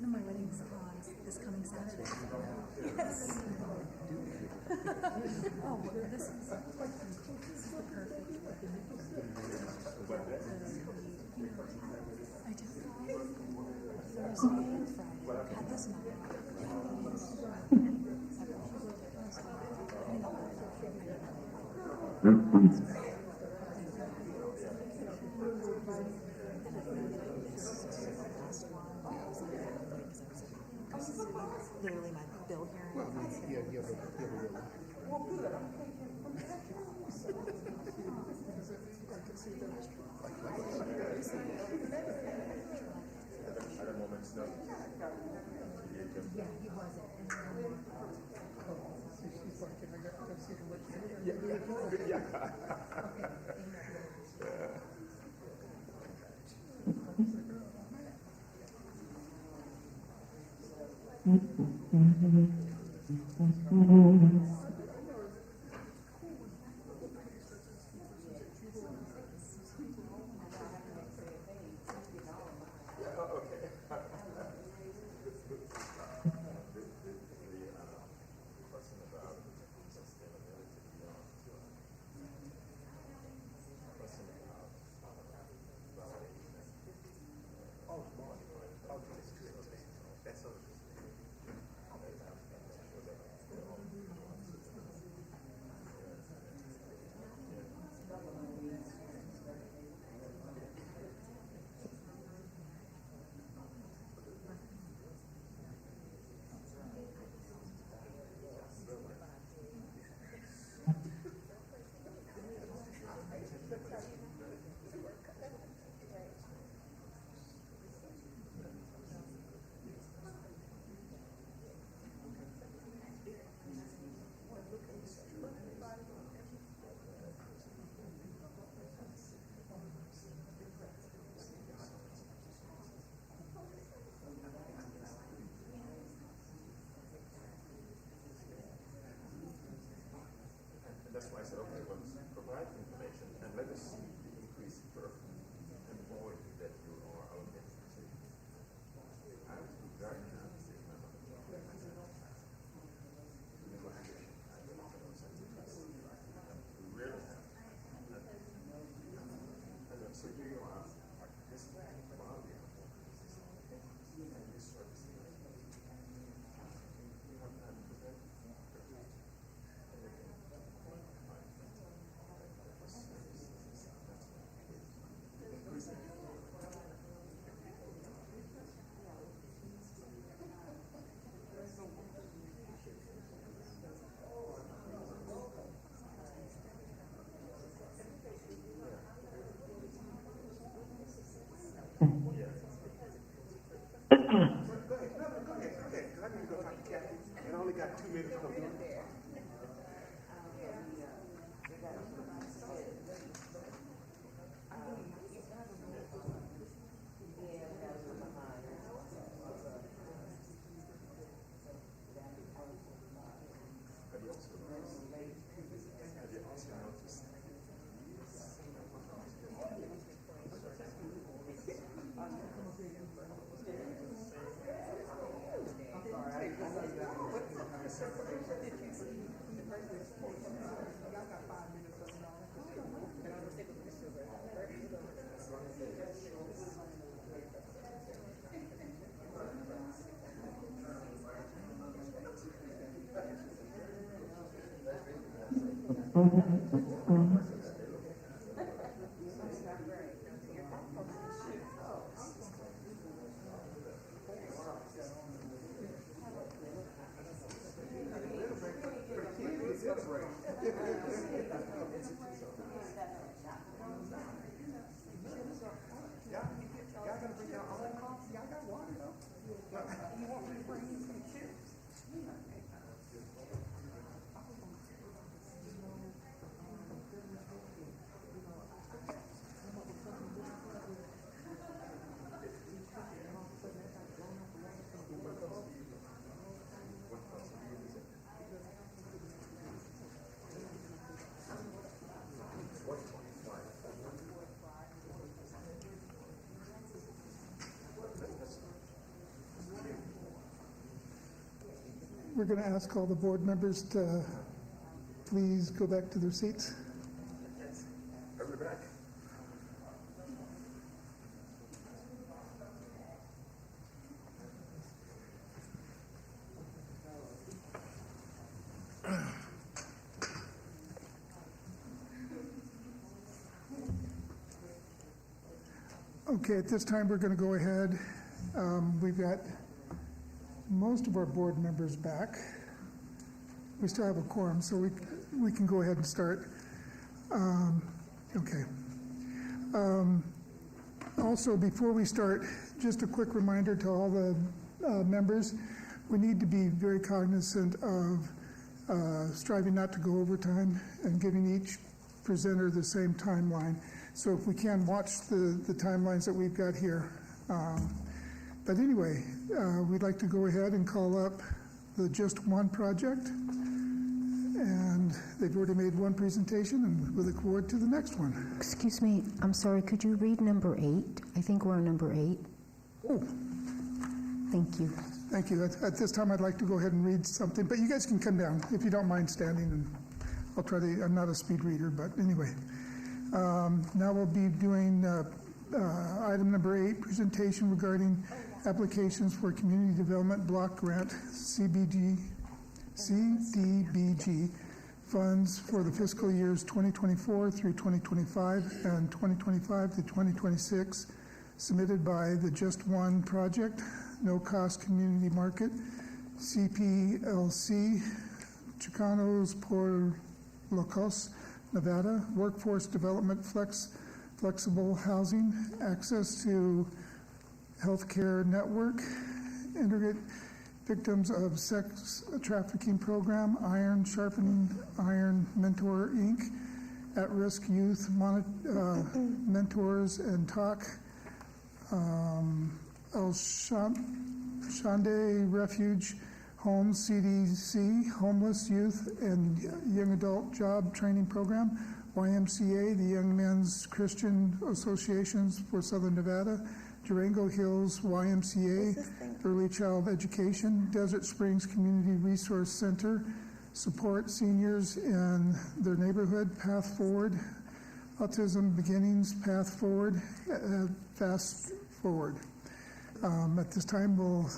No, my wedding's on this coming Saturday. Yes. Oh, well, this is the perfect. I do. Thursday and Friday. Had this literally my bill here. Well, I mean, you have a real life. Well, good. We're going to ask all the board members to please go back to their seats. Okay, at this time, we're going to go ahead. We've got most of our board members back. We still have a quorum, so we can go ahead and start. Okay. Also, before we start, just a quick reminder to all the members, we need to be very cognizant of striving not to go over time and giving each presenter the same timeline. So if we can, watch the timelines that we've got here. But anyway, we'd like to go ahead and call up the Just One project. And they've already made one presentation, and we look forward to the next one. Excuse me, I'm sorry, could you read number 8? I think we're on number 8. Oh. Thank you. Thank you. At this time, I'd like to go ahead and read something, but you guys can come down if you don't mind standing, and I'll try to, I'm not a speed reader, but anyway. Now we'll be doing item number 8, presentation regarding applications for Community Development Block Grant, CDBG funds for the fiscal years 2024 through 2025 and 2025 to 2026, submitted by the Just One Project, No Cost Community Market, CPLC, Chicanos por Locos, Nevada, Workforce Development Flexible Housing, Access to Healthcare Network, Integrate Victims of Sex Trafficking Program, Iron Sharpening Iron Mentor, Inc., At-Risk Youth Mentors and Talk, El Shande Refuge Homes, CDC, Homeless Youth and Young Adult Job Training Program, YMCA, the Young Men's Christian Associations for Southern Nevada, Durango Hills YMCA, Early Child Education, Desert Springs Community Resource Center, support seniors in their neighborhood, Path Forward, Autism Beginnings, Path Forward, Fast Forward. At this time, we'll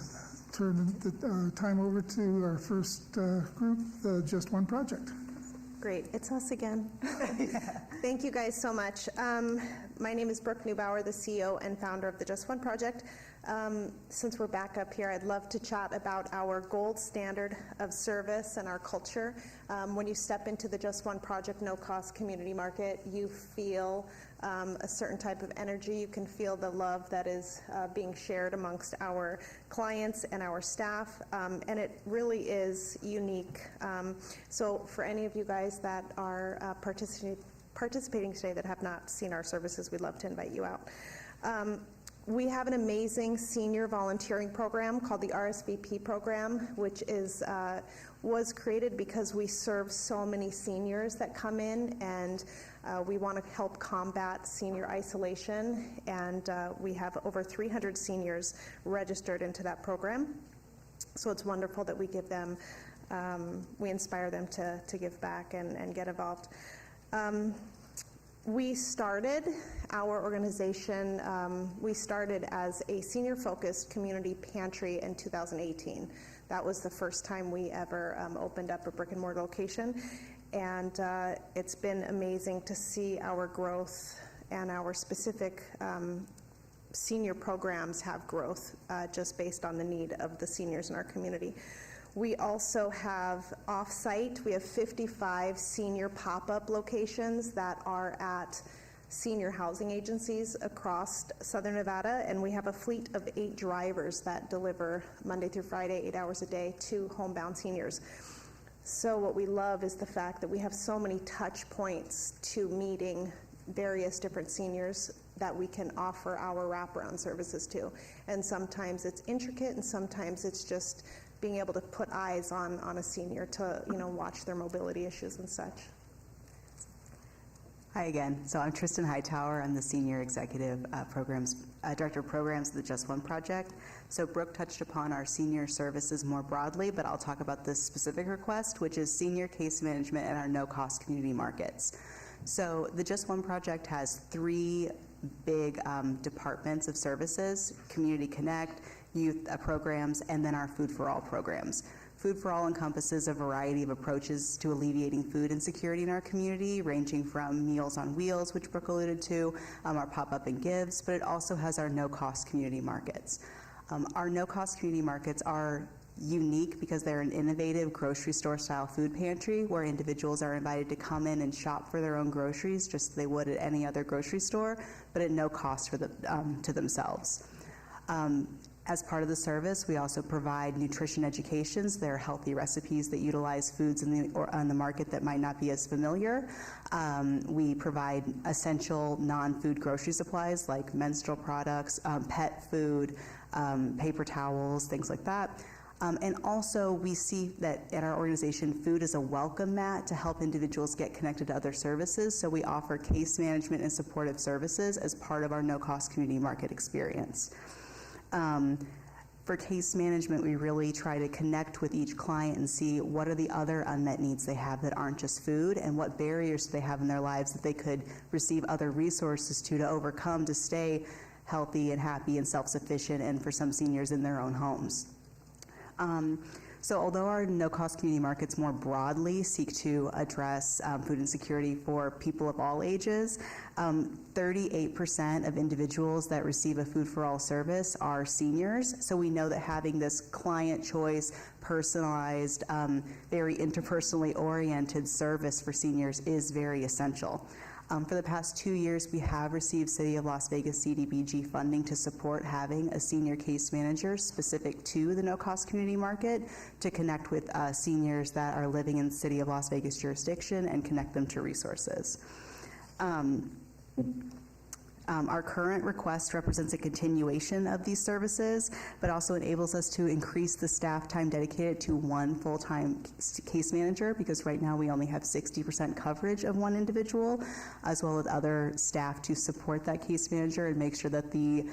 turn the time over to our first group, the Just One Project. Great, it's us again. Thank you guys so much. My name is Brooke Neubauer, the CEO and founder of the Just One Project. Since we're back up here, I'd love to chat about our gold standard of service and our culture. When you step into the Just One Project no-cost community market, you feel a certain type of energy. You can feel the love that is being shared amongst our clients and our staff, and it really is unique. So for any of you guys that are participating today that have not seen our services, we'd love to invite you out. We have an amazing senior volunteering program called the RSVP program, which was created because we serve so many seniors that come in, and we want to help combat senior isolation, and we have over 300 seniors registered into that program. So it's wonderful that we give them, we inspire them to give back and get involved. We started our organization, we started as a senior-focused community pantry in 2018. That was the first time we ever opened up a brick-and-mortar location, and it's been amazing to see our growth and our specific senior programs have growth just based on the need of the seniors in our community. We also have off-site, we have 55 senior pop-up locations that are at senior housing agencies across Southern Nevada, and we have a fleet of 8 drivers that deliver Monday through Friday, 8 hours a day to homebound seniors. So what we love is the fact that we have so many touch points to meeting various different seniors that we can offer our wraparound services to. And sometimes it's intricate, and sometimes it's just being able to put eyes on a senior to, watch their mobility issues and such. Hi again. So I'm Tristan Hightower. I'm the Senior Executive Director of Programs of the Just One Project. So Brooke touched upon our senior services more broadly, but I'll talk about this specific request, which is senior case management in our no-cost community markets. So the Just One Project has 3 big departments of services: Community Connect, youth programs, and then our Food for All programs. Food for All encompasses a variety of approaches to alleviating food insecurity in our community, ranging from Meals on Wheels, which Brooke alluded to, our Pop-Up and Gives, but it also has our no-cost community markets. Our no-cost community markets are unique because they're an innovative grocery store style food pantry where individuals are invited to come in and shop for their own groceries just as they would at any other grocery store, but at no cost for to themselves. As part of the service, we also provide nutrition educations. There are healthy recipes that utilize foods on the market that might not be as familiar. We provide essential non-food grocery supplies like menstrual products, pet food, paper towels, things like that. And also, we see that at our organization, food is a welcome mat to help individuals get connected to other services. So we offer case management and supportive services as part of our no-cost community market experience. For case management, we really try to connect with each client and see what are the other unmet needs they have that aren't just food, and what barriers do they have in their lives that they could receive other resources to overcome to stay healthy and happy and self-sufficient, and for some seniors in their own homes. So although our no-cost community markets more broadly seek to address food insecurity for people of all ages, 38% of individuals that receive a Food for All service are seniors. So we know that having this client choice, personalized, very interpersonally oriented service for seniors is very essential. For the past 2 years, we have received City of Las Vegas CDBG funding to support having a senior case manager specific to the no-cost community market to connect with seniors that are living in the City of Las Vegas jurisdiction and connect them to resources. Our current request represents a continuation of these services, but also enables us to increase the staff time dedicated to one full-time case manager, because right now we only have 60% coverage of one individual, as well as other staff to support that case manager and make sure that the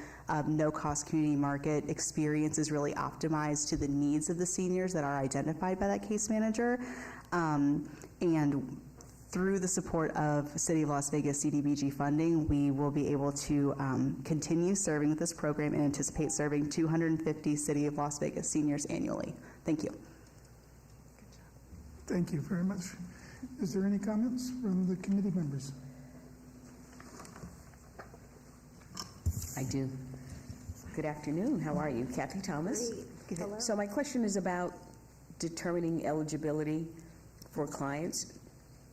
no-cost community market experience is really optimized to the needs of the seniors that are identified by that case manager. And through the support of City of Las Vegas CDBG funding, we will be able to continue serving with this program and anticipate serving 250 City of Las Vegas seniors annually. Thank you. Thank you very much. Is there any comments from the committee members? I do. Good afternoon. How are you? Kathy Thomas. Great. Hello. So my question is about determining eligibility for clients,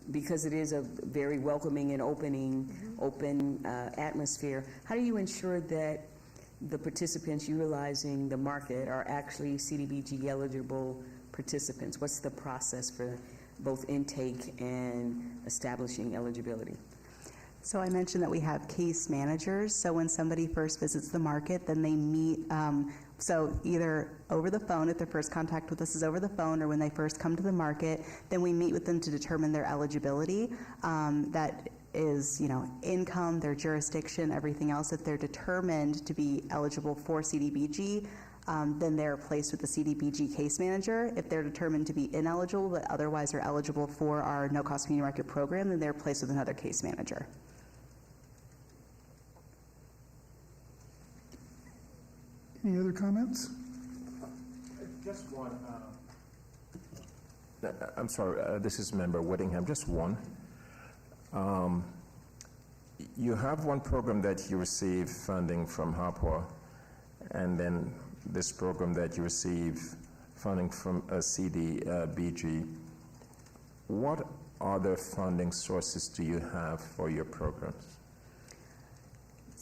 because it is a very welcoming and open atmosphere. How do you ensure that the participants utilizing the market are actually CDBG eligible participants? What's the process for both intake and establishing eligibility? So I mentioned that we have case managers. So when somebody first visits the market, then they meet, so either over the phone, if their first contact with us is over the phone, or when they first come to the market, then we meet with them to determine their eligibility. That is, income, their jurisdiction, everything else. If they're determined to be eligible for CDBG, then they're placed with the CDBG case manager. If they're determined to be ineligible but otherwise are eligible for our no-cost community market program, then they're placed with another case manager. Any other comments? Just one. I'm sorry, this is Member Whittingham. Just one. You have one program that you receive funding from HOPWA, and then this program that you receive funding from a CDBG. What other funding sources do you have for your programs?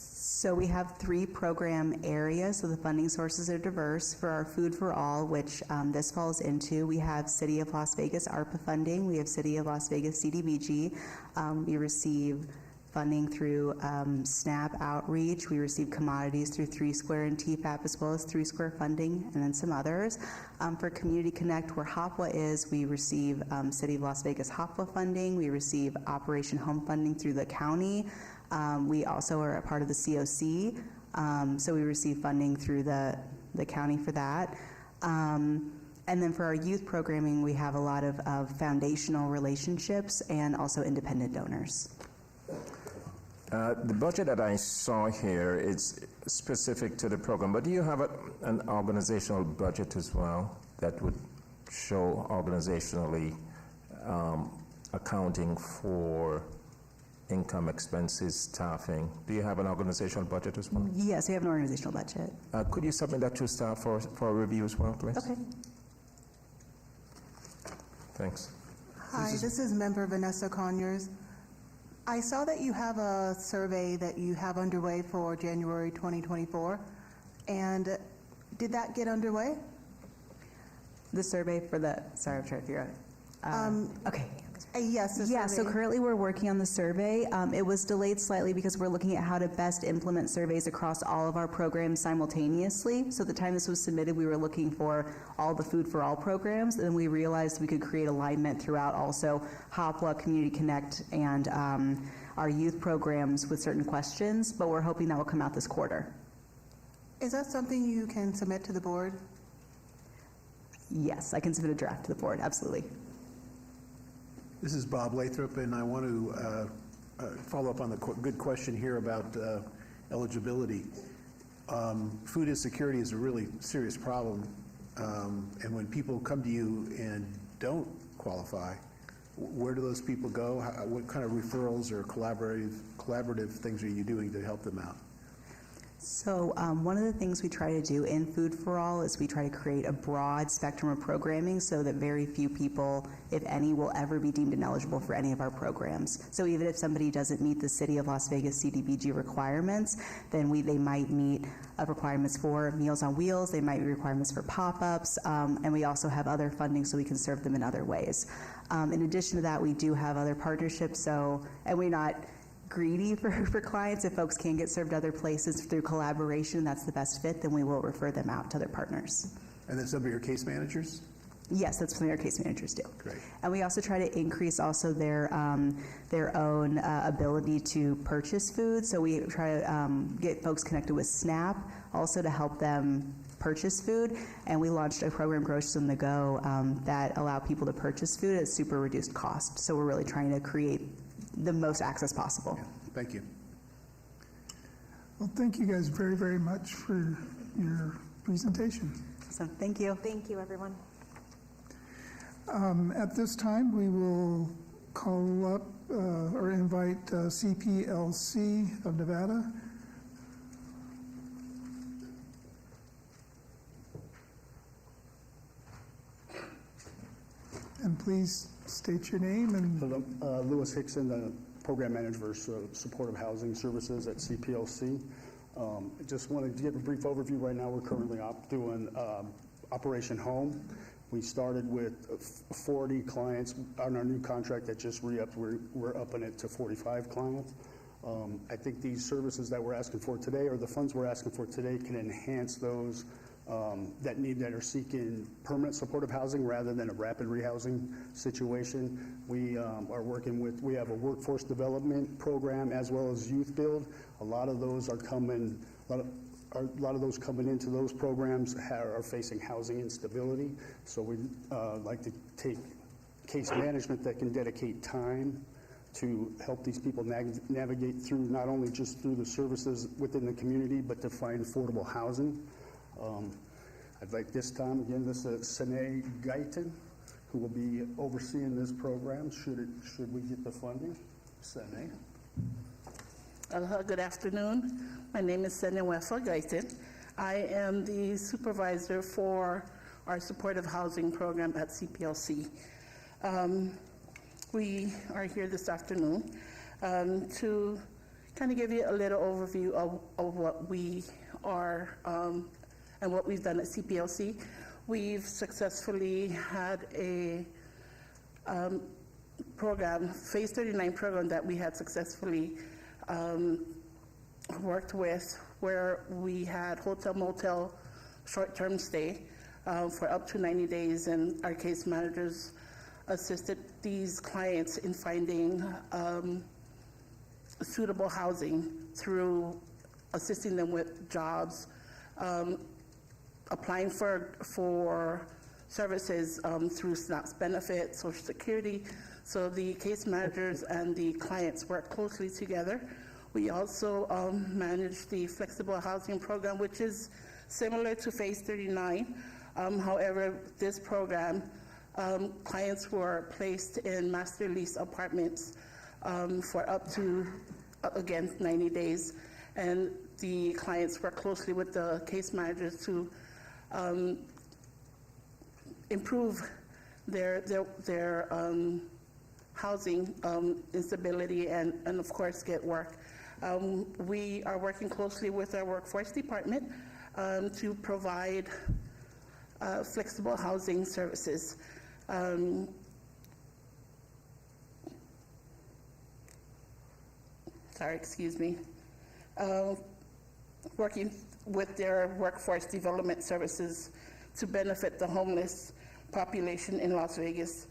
So we have 3 program areas, so the funding sources are diverse. For our Food for All, which this falls into, we have City of Las Vegas ARPA funding, we have City of Las Vegas CDBG, we receive funding through SNAP outreach, we receive commodities through 3 Square and TFAP, as well as 3 Square funding, and then some others. For Community Connect, where HOPWA is, we receive City of Las Vegas HOPWA funding, we receive Operation Home funding through the county. We also are a part of the COC, so we receive funding through the county for that. And then for our youth programming, we have a lot of foundational relationships and also independent donors. The budget that I saw here is specific to the program, but do you have an organizational budget as well that would show organizationally accounting for income, expenses, staffing? Do you have an organizational budget as well? Yes, we have an organizational budget. Could you submit that to staff for a review as well, please? Okay. Thanks. Hi, this is Member Vanessa Conyers. I saw that you have a survey that you have underway for January 2024, and did that get underway? The survey for the, sorry, I'm trying to figure out. Okay. Yes. Yeah, so currently we're working on the survey. It was delayed slightly because we're looking at how to best implement surveys across all of our programs simultaneously. So at the time this was submitted, we were looking for all the Food for All programs, and then we realized we could create alignment throughout also HOPWA, Community Connect, and our youth programs with certain questions, but we're hoping that will come out this quarter. Is that something you can submit to the board? Yes, I can submit a draft to the board, absolutely. This is Bob Lathrop, and I want to follow up on the good question here about eligibility. Food insecurity is a really serious problem, and when people come to you and don't qualify, where do those people go? What kind of referrals or collaborative things are you doing to help them out? So one of the things we try to do in Food for All is we try to create a broad spectrum of programming so that very few people, if any, will ever be deemed ineligible for any of our programs. So even if somebody doesn't meet the City of Las Vegas CDBG requirements, then they might meet requirements for Meals on Wheels, they might meet requirements for pop-ups, and we also have other funding so we can serve them in other ways. In addition to that, we do have other partnerships, and we're not greedy for clients. If folks can get served other places through collaboration, that's the best fit, then we will refer them out to their partners. And then some of your case managers? Yes, that's what our case managers do. Great. And we also try to increase also their own ability to purchase food. So we try to get folks connected with SNAP also to help them purchase food. And we launched a program, Groceries on the Go, that allow people to purchase food at super reduced cost. So we're really trying to create the most access possible. Yeah. Thank you. Well, thank you guys very, very much for your presentation. So thank you. Thank you, everyone. At this time, we will call up or invite CPLC of Nevada. please state your name and... Lewis Hickson, the Program Manager for Supportive Housing Services at CPLC. I just wanted to give a brief overview. Right now, we're currently doing Operation Home. We started with 40 clients on our new contract that just re-upped. We're upping it to 45 clients. I think these services that we're asking for today, or the funds we're asking for today, can enhance those that are seeking permanent supportive housing rather than a rapid rehousing situation. We are working with, we have a workforce development program as well as youth build. A lot of those are coming, a lot of those coming into those programs are facing housing instability. So we like to take case management that can dedicate time to help these people navigate through, not only just through the services within the community, but to find affordable housing. I'd like this time, again, this is Sine Guyton, who will be overseeing this program should we get the funding. Sine. Good afternoon. My name is Sene Wefa Guyton. I am the supervisor for our supportive housing program at CPLC. We are here this afternoon to kind of give you a little overview of what we are and what we've done at CPLC. We've successfully had a program, Phase 39 program, that we had successfully worked with, where we had hotel, motel, short-term stay for up to 90 days, and our case managers assisted these clients in finding suitable housing through assisting them with jobs, applying for services through SNAP's benefits, Social Security. So the case managers and the clients work closely together. We also manage the flexible housing program, which is similar to Phase 39. However, this program, clients were placed in master lease apartments for up to, again, 90 days. And the clients work closely with the case managers to improve their housing instability and of course, get work. We are working closely with our workforce department to provide flexible housing services. Excuse me. Working with their workforce development services to benefit the homeless population in Las Vegas.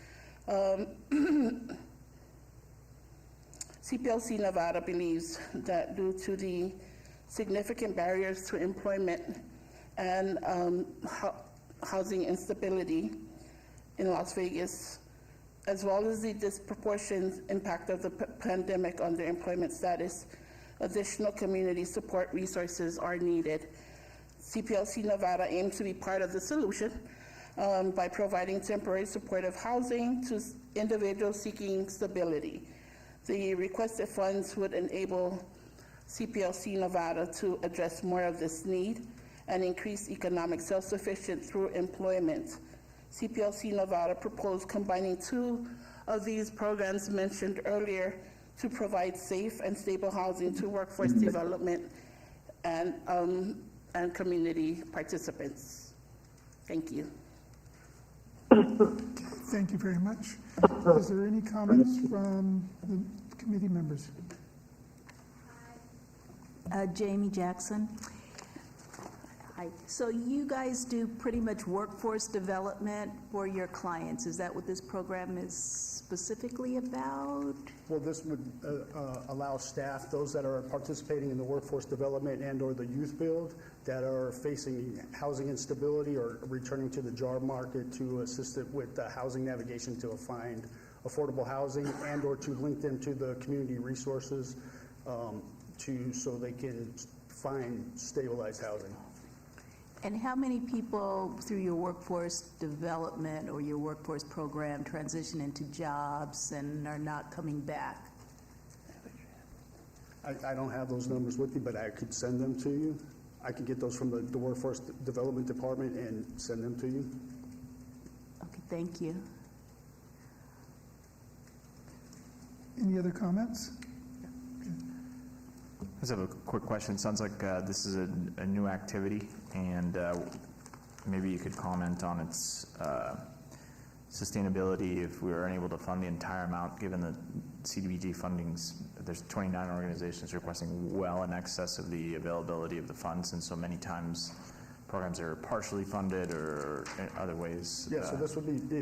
CPLC Nevada believes that due to the significant barriers to employment and housing instability in Las Vegas, as well as the disproportionate impact of the pandemic on their employment status, additional community support resources are needed. CPLC Nevada aims to be part of the solution by providing temporary supportive housing to individuals seeking stability. The requested funds would enable CPLC Nevada to address more of this need and increase economic self-sufficiency through employment. CPLC Nevada proposed combining two of these programs mentioned earlier to provide safe and stable housing to workforce development and community participants. Thank you. Thank you very much. Is there any comments from the committee members? Jamie Jackson. Hi. So you guys do pretty much workforce development for your clients. Is that what this program is specifically about? Well, this would allow staff, those that are participating in the workforce development and or the youth build, that are facing housing instability or returning to the job market, to assist it with housing navigation to find affordable housing and or to link them to the community resources so they can find stabilized housing. And how many people through your workforce development or your workforce program transition into jobs and are not coming back? I don't have those numbers with me, but I could send them to you. I could get those from the workforce development department and send them to you. Okay, thank you. Any other comments? I just have a quick question. Sounds like this is a new activity, and maybe you could comment on its sustainability if we were unable to fund the entire amount, given that CDBG fundings, there's 29 organizations requesting well in excess of the availability of the funds, and so many times programs are partially funded or in other ways. Yeah, so this would be,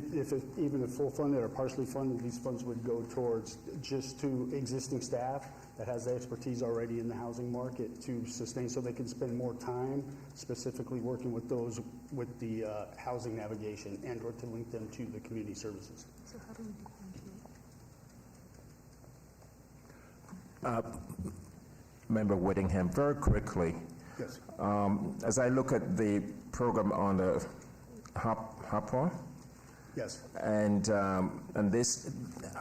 even if full funded or partially funded, these funds would go towards just to existing staff that has the expertise already in the housing market to sustain, so they can spend more time specifically working with those with the housing navigation and or to link them to the community services. So how do we differentiate? Member Whittingham, very quickly. Yes. As I look at the program on the HOPWA, yes, and this,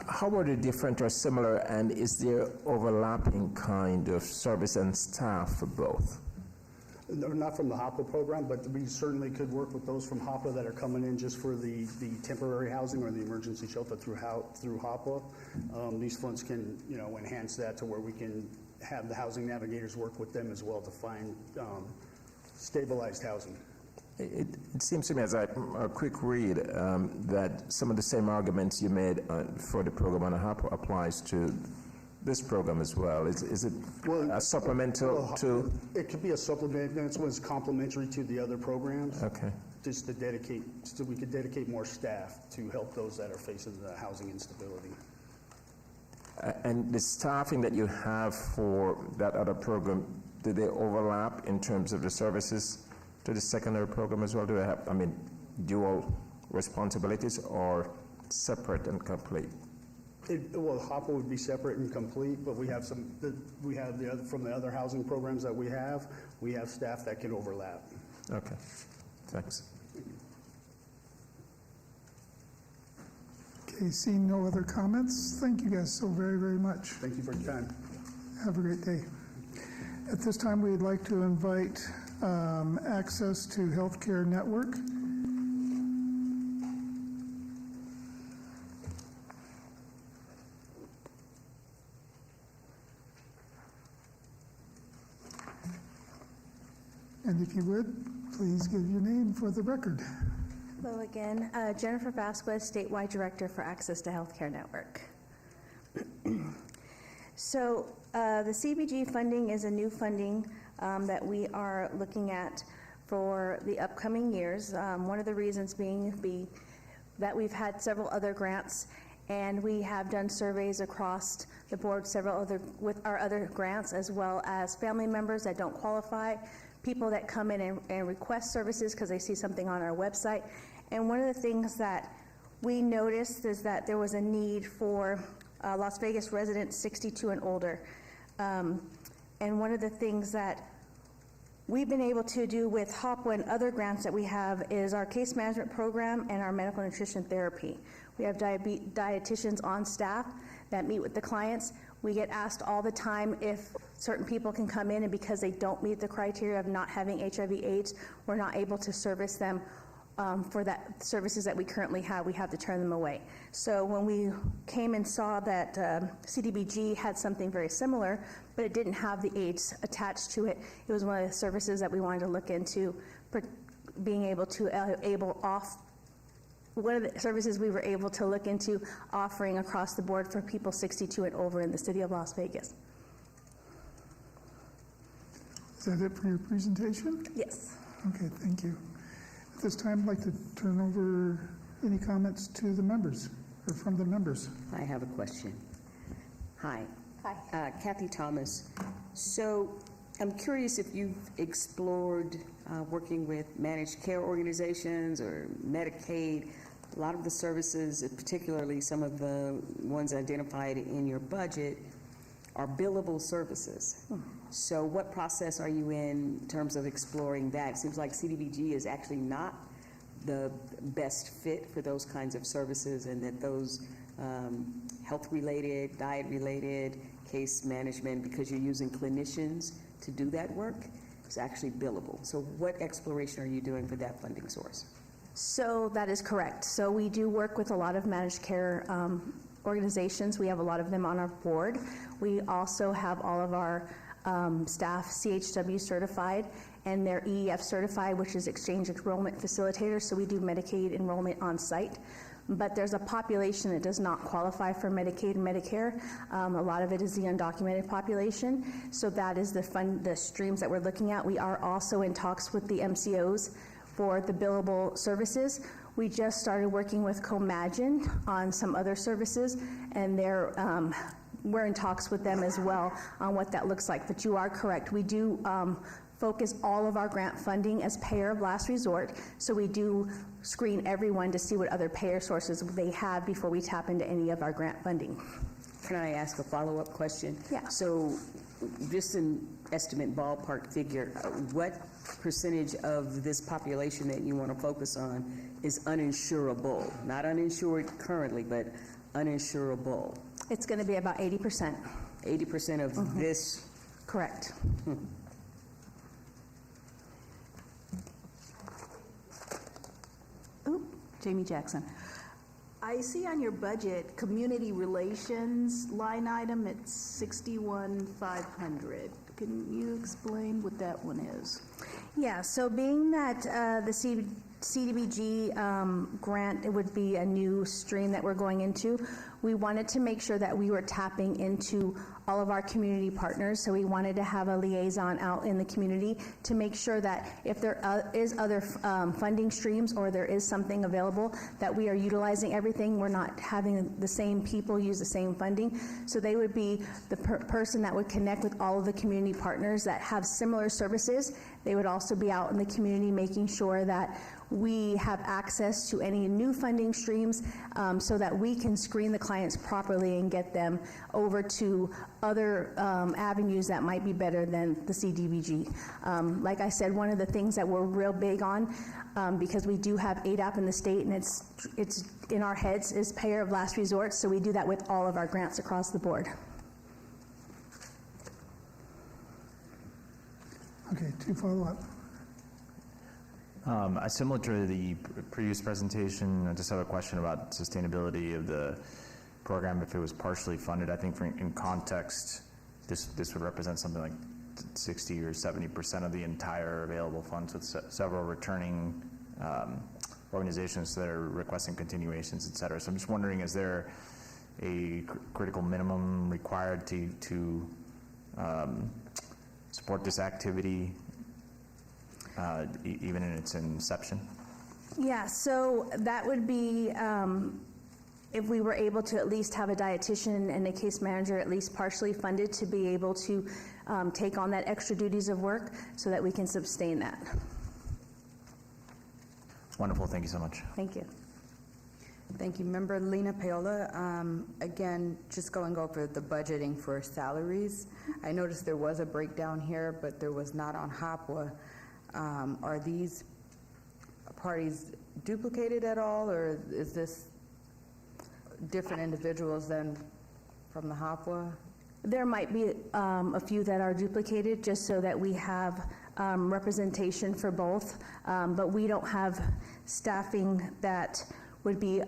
how are they different or similar, and is there overlapping kind of service and staff for both? No, not from the HOPWA program, but we certainly could work with those from HOPWA that are coming in just for the temporary housing or the emergency shelter through HOPWA. These funds can, enhance that to where we can have the housing navigators work with them as well to find stabilized housing. It seems to me, as a quick read, that some of the same arguments you made for the program on HOPWA applies to this program as well. Is it a supplemental to? It could be a supplement. That's when it's complementary to the other programs. Okay. Just to dedicate, so we could dedicate more staff to help those that are facing the housing instability. And the staffing that you have for that other program, do they overlap in terms of the services to the secondary program as well? Do they have, dual responsibilities or separate and complete? Well, HOPWA would be separate and complete, but we have the other, from the other housing programs that we have staff that can overlap. Okay, thanks. Okay, seeing no other comments, thank you guys so very, very much. Thank you for your time. Have a great day. At this time, we'd like to invite Access to Healthcare Network. And if you would, please give your name for the record. Hello again. Jennifer Vasquez, Statewide Director for Access to Healthcare Network. So the CBG funding is a new funding that we are looking at for the upcoming years. One of the reasons being that we've had several other grants, and we have done surveys across the board, with our other grants, as well as family members that don't qualify, people that come in and request services because they see something on our website. And one of the things that we noticed is that there was a need for Las Vegas residents 62 and older. And one of the things that we've been able to do with HOPWA and other grants that we have is our case management program and our medical nutrition therapy. We have dietitians on staff that meet with the clients. We get asked all the time if certain people can come in, and because they don't meet the criteria of not having HIV/AIDS, we're not able to service them for that services that we currently have. We have to turn them away. So when we came and saw that CDBG had something very similar, but it didn't have the AIDS attached to it, it was one of the services that we wanted to look into, being able to one of the services we were able to look into offering across the board for people 62 and over in the city of Las Vegas. Is that it for your presentation? Yes. Okay, thank you. At this time, I'd like to turn over any comments to the members, or from the members. I have a question. Hi. Hi. Kathy Thomas. So I'm curious if you've explored working with managed care organizations or Medicaid. A lot of the services, particularly some of the ones identified in your budget, are billable services. So what process are you in terms of exploring that? It seems like CDBG is actually not the best fit for those kinds of services, and that those health-related, diet-related, case management, because you're using clinicians to do that work, is actually billable. So what exploration are you doing for that funding source? So that is correct. So we do work with a lot of managed care organizations. We have a lot of them on our board. We also have all of our staff CHW certified, and they're EEF certified, which is Exchange Enrollment Facilitator, so we do Medicaid enrollment on site. But there's a population that does not qualify for Medicaid and Medicare. A lot of it is the undocumented population, so that is the streams that we're looking at. We are also in talks with the MCOs for the billable services. We just started working with Comagine on some other services, and we're in talks with them as well on what that looks like. But you are correct. We do focus all of our grant funding as payer of last resort, so we do screen everyone to see what other payer sources they have before we tap into any of our grant funding. Can I ask a follow-up question? Yeah. So just an estimate ballpark figure, what percentage of this population that you want to focus on is uninsurable? Not uninsured currently, but uninsurable. It's going to be about 80%. 80% of this? Correct. Jamie Jackson. I see on your budget, community relations line item, it's 61,500. Can you explain what that one is? Yeah, so being that the CDBG grant, it would be a new stream that we're going into, we wanted to make sure that we were tapping into all of our community partners, so we wanted to have a liaison out in the community to make sure that if there is other funding streams or there is something available, that we are utilizing everything. We're not having the same people use the same funding. So they would be the person that would connect with all of the community partners that have similar services. They would also be out in the community making sure that we have access to any new funding streams so that we can screen the clients properly and get them over to other avenues that might be better than the CDBG. Like I said, one of the things that we're real big on, because we do have ADAP in the state and it's in our heads, is payer of last resort, so we do that with all of our grants across the board. Okay, to follow up. Similar to the previous presentation, I just have a question about sustainability of the program if it was partially funded. I think in context, this would represent something like 60 or 70% of the entire available funds, with several returning organizations that are requesting continuations, et cetera. So I'm just wondering, is there a critical minimum required to support this activity? Even in its inception? Yeah, so that would be if we were able to at least have a dietitian and a case manager at least partially funded to be able to take on that extra duties of work so that we can sustain that. Wonderful, thank you so much. Thank you. Thank you. Member Lena Paola, again, just going over the budgeting for salaries. I noticed there was a breakdown here, but there was not on HOPWA. Are these parties duplicated at all, or is this different individuals than from the HOPWA? There might be a few that are duplicated just so that we have representation for both, but we don't have staffing that would be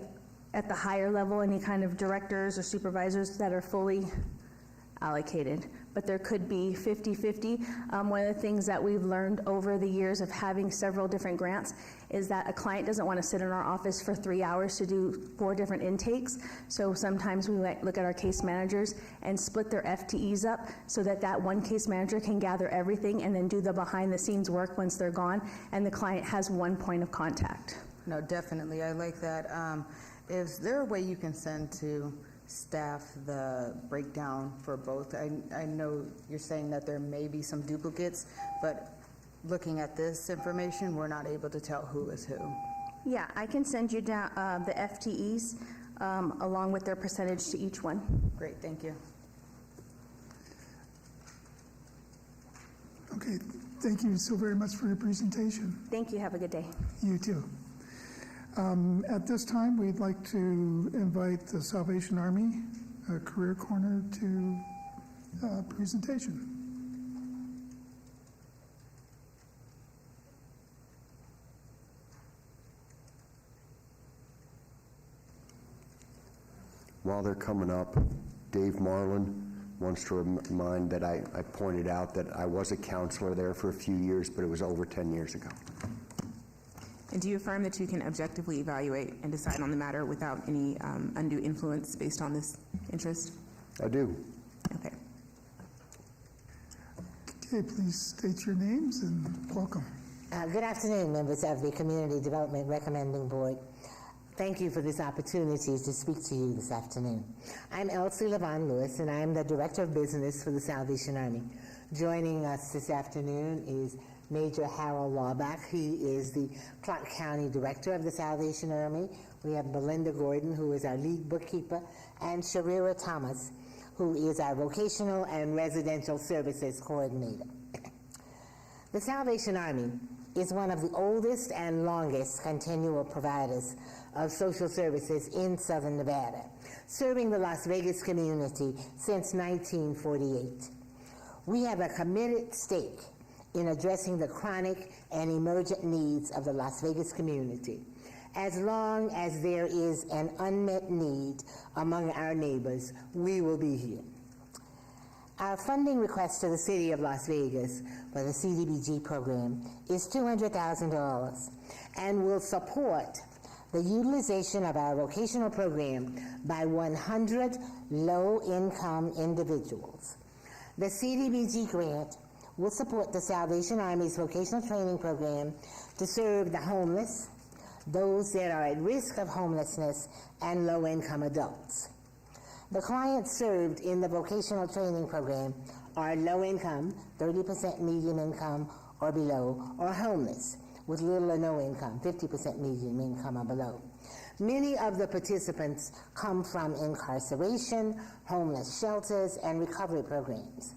at the higher level, any kind of directors or supervisors that are fully allocated. But there could be 50-50. One of the things that we've learned over the years of having several different grants is that a client doesn't want to sit in our office for 3 hours to do 4 different intakes. So sometimes we might look at our case managers and split their FTEs up so that that one case manager can gather everything and then do the behind the scenes work once they're gone, and the client has one point of contact. No, definitely. I like that. Is there a way you can send to staff the breakdown for both? I know you're saying that there may be some duplicates, but looking at this information, we're not able to tell who is who. Yeah, I can send you down the FTEs along with their percentage to each one. Great, thank you. Okay, thank you so very much for your presentation. Thank you. Have a good day. You too. At this time, we'd like to invite the Salvation Army Career Corner to presentation. while they're coming up, Dave Marlin wants to remind that I pointed out that I was a counselor there for a few years, but it was over 10 years ago. And do you affirm that you can objectively evaluate and decide on the matter without any undue influence based on this interest? I do. Okay. Okay, please state your names and welcome. Good afternoon, members of the Community Development Recommending Board. Thank you for this opportunity to speak to you this afternoon. I'm Elsie LaVon Lewis, and I'm the Director of Business for the Salvation Army. Joining us this afternoon is Major Harold Laubach. He is the Clark County Director of the Salvation Army. We have Belinda Gordon, who is our lead bookkeeper, and Sharira Thomas, who is our Vocational and Residential Services Coordinator. The Salvation Army is one of the oldest and longest continual providers of social services in Southern Nevada, serving the Las Vegas community since 1948. We have a committed stake in addressing the chronic and emergent needs of the Las Vegas community. As long as there is an unmet need among our neighbors, we will be here. Our funding request to the City of Las Vegas for the CDBG program is $200,000 and will support the utilization of our vocational program by 100 low-income individuals. The CDBG grant will support the Salvation Army's vocational training program to serve the homeless, those that are at risk of homelessness, and low-income adults. The clients served in the vocational training program are low-income, 30% medium income or below, or homeless with little or no income, 50% medium income or below. Many of the participants come from incarceration, homeless shelters, and recovery programs.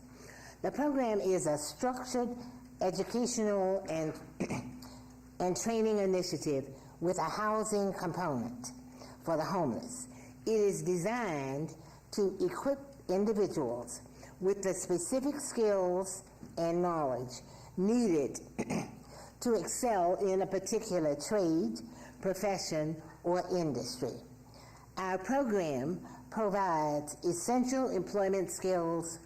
The program is a structured educational and training initiative with a housing component for the homeless. It is designed to equip individuals with the specific skills and knowledge needed to excel in a particular trade, profession, or industry. Our program provides essential employment skills,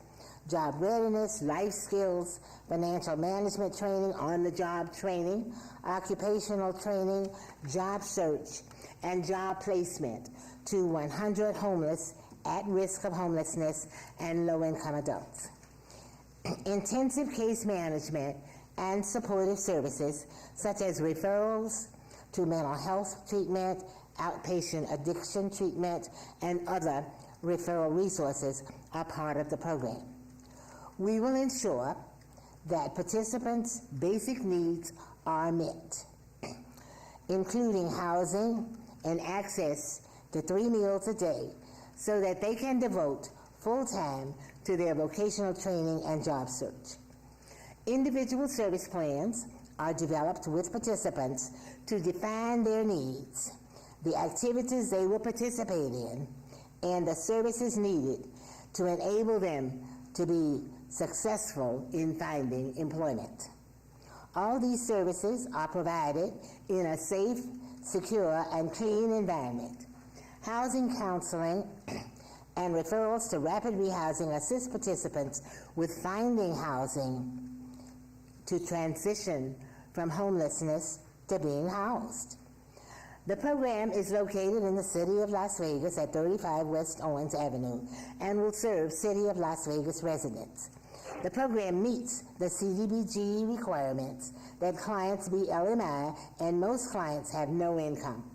job readiness, life skills, financial management training, on-the-job training, occupational training, job search, and job placement to 100 homeless at risk of homelessness and low-income adults. Intensive case management and supportive services such as referrals to mental health treatment, outpatient addiction treatment, and other referral resources are part of the program. We will ensure that participants' basic needs are met, including housing and access to 3 meals a day, so that they can devote full time to their vocational training and job search. Individual service plans are developed with participants to define their needs, the activities they will participate in, and the services needed to enable them to be successful in finding employment. All these services are provided in a safe, secure, and clean environment. Housing counseling and referrals to rapid rehousing assist participants with finding housing to transition from homelessness to being housed. The program is located in the City of Las Vegas at 35 West Owens Avenue and will serve City of Las Vegas residents. The program meets the CDBG requirements that clients be LMI, and most clients have no income.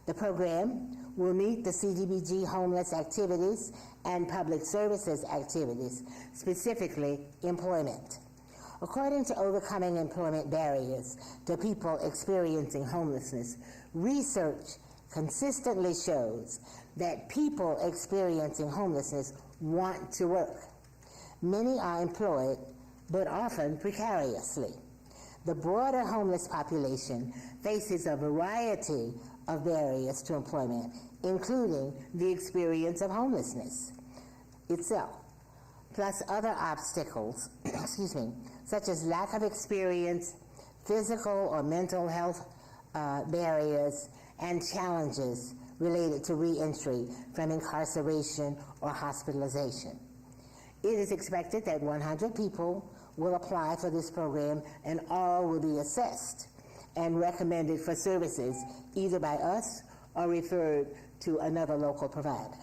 The program will meet the CDBG homeless activities and public services activities, specifically employment. According to Overcoming Employment Barriers to People Experiencing Homelessness, research consistently shows that people experiencing homelessness want to work. Many are employed, but often precariously. The broader homeless population faces a variety of barriers to employment, including the experience of homelessness itself, plus other obstacles, such as lack of experience, physical or mental health barriers, and challenges related to reentry from incarceration or hospitalization. It is expected that 100 people will apply for this program, and all will be assessed and recommended for services either by us or referred to another local provider.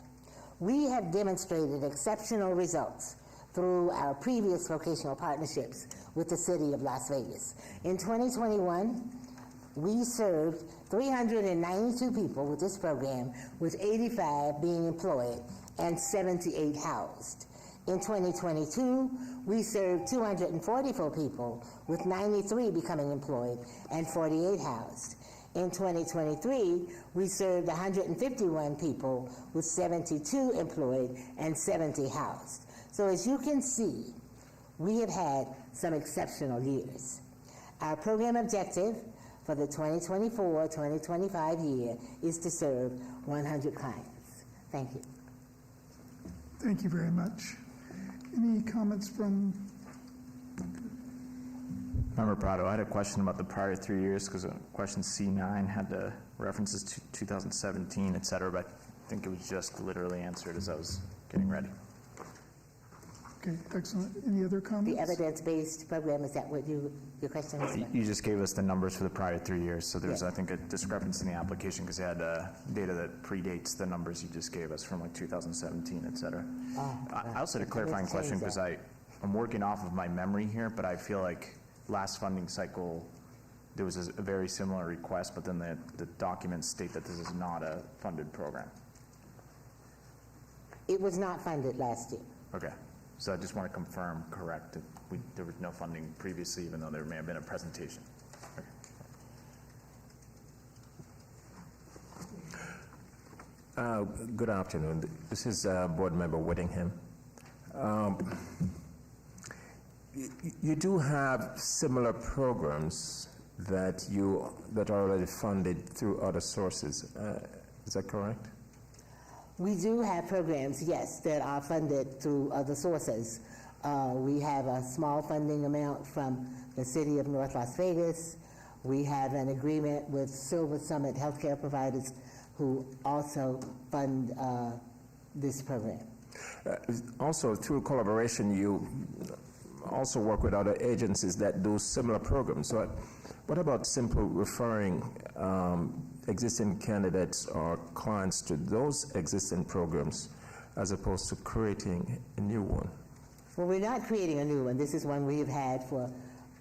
We have demonstrated exceptional results through our previous vocational partnerships with the City of Las Vegas. In 2021, we served 392 people with this program, with 85 being employed and 78 housed. In 2022, we served 244 people, with 93 becoming employed and 48 housed. In 2023, we served 151 people, with 72 employed and 70 housed. So as you can see, we have had some exceptional years. Our program objective for the 2024-2025 year is to serve 100 clients. Thank you. Thank you very much. Any comments from? Member Prado, I had a question about the prior 3 years, because question C9 had the references to 2017, et cetera, but I think it was just literally answered as I was getting ready. Okay, excellent. Any other comments? The evidence-based program, is that what your question was about? You just gave us the numbers for the prior 3 years, so there's, I think, a discrepancy in the application because you had data that predates the numbers you just gave us from like 2017, et cetera. I also had a clarifying question because I'm working off of my memory here, but I feel like last funding cycle there was a very similar request, but then the documents state that this is not a funded program. It was not funded last year. Okay. So I just want to confirm, correct, that there was no funding previously, even though there may have been a presentation. Okay. Good afternoon. This is Board Member Whittingham. You do have similar programs that are already funded through other sources. Is that correct? We do have programs, yes, that are funded through other sources. We have a small funding amount from the City of North Las Vegas. We have an agreement with Silver Summit Healthcare Providers who also fund this program. Also, through collaboration, you also work with other agencies that do similar programs. So what about simply referring existing candidates or clients to those existing programs as opposed to creating a new one? Well, we're not creating a new one. This is one we've had for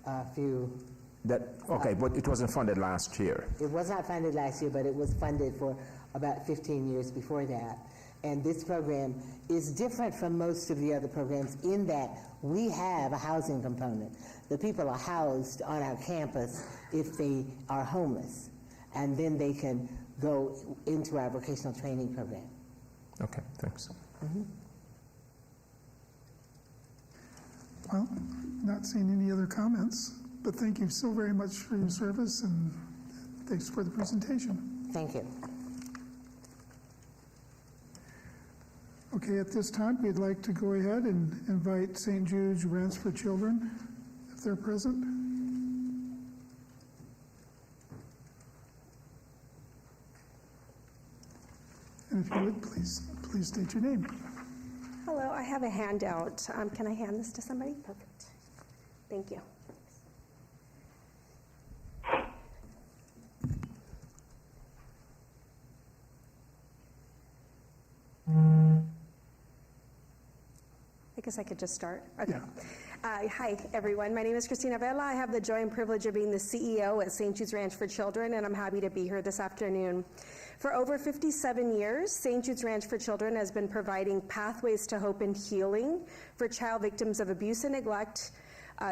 a few. Okay, but it wasn't funded last year. It was not funded last year, but it was funded for about 15 years before that. And this program is different from most of the other programs in that we have a housing component. The people are housed on our campus if they are homeless, and then they can go into our vocational training program. Okay, thanks. Mm-hmm. Well, not seeing any other comments, but thank you so very much for your service, and thanks for the presentation. Thank you. Okay, at this time, we'd like to go ahead and invite St. Jude's Ranch for Children, if they're present. And if you would, please state your name. Hello, I have a handout. Can I hand this to somebody? Perfect. Thank you. I guess I could just start. Okay. Yeah. Hi, everyone. My name is Christina Vela. I have the joy and privilege of being the CEO at St. Jude's Ranch for Children, and I'm happy to be here this afternoon. For over 57 years, St. Jude's Ranch for Children has been providing pathways to hope and healing for child victims of abuse and neglect,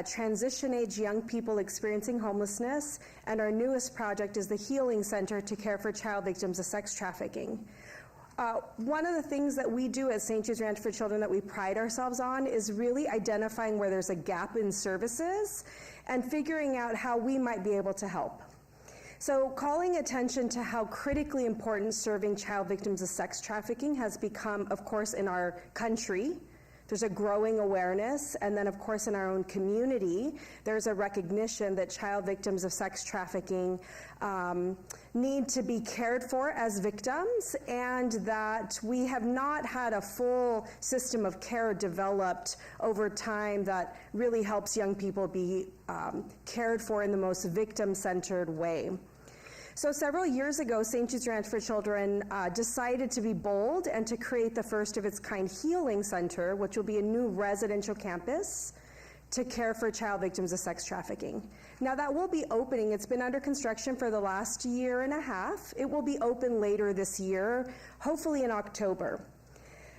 transition-age young people experiencing homelessness, and our newest project is the Healing Center to care for child victims of sex trafficking. One of the things that we do at St. Jude's Ranch for Children that we pride ourselves on is really identifying where there's a gap in services and figuring out how we might be able to help. So calling attention to how critically important serving child victims of sex trafficking has become, of course, in our country, There's a growing awareness, and then, of course, in our own community, there's a recognition that child victims of sex trafficking need to be cared for as victims, and that we have not had a full system of care developed over time that really helps young people be cared for in the most victim-centered way. So several years ago, St. Jude's Ranch for Children decided to be bold and to create the first of its kind healing center, which will be a new residential campus to care for child victims of sex trafficking. Now that will be opening. It's been under construction for the last year and a half. It will be open later this year, hopefully in October.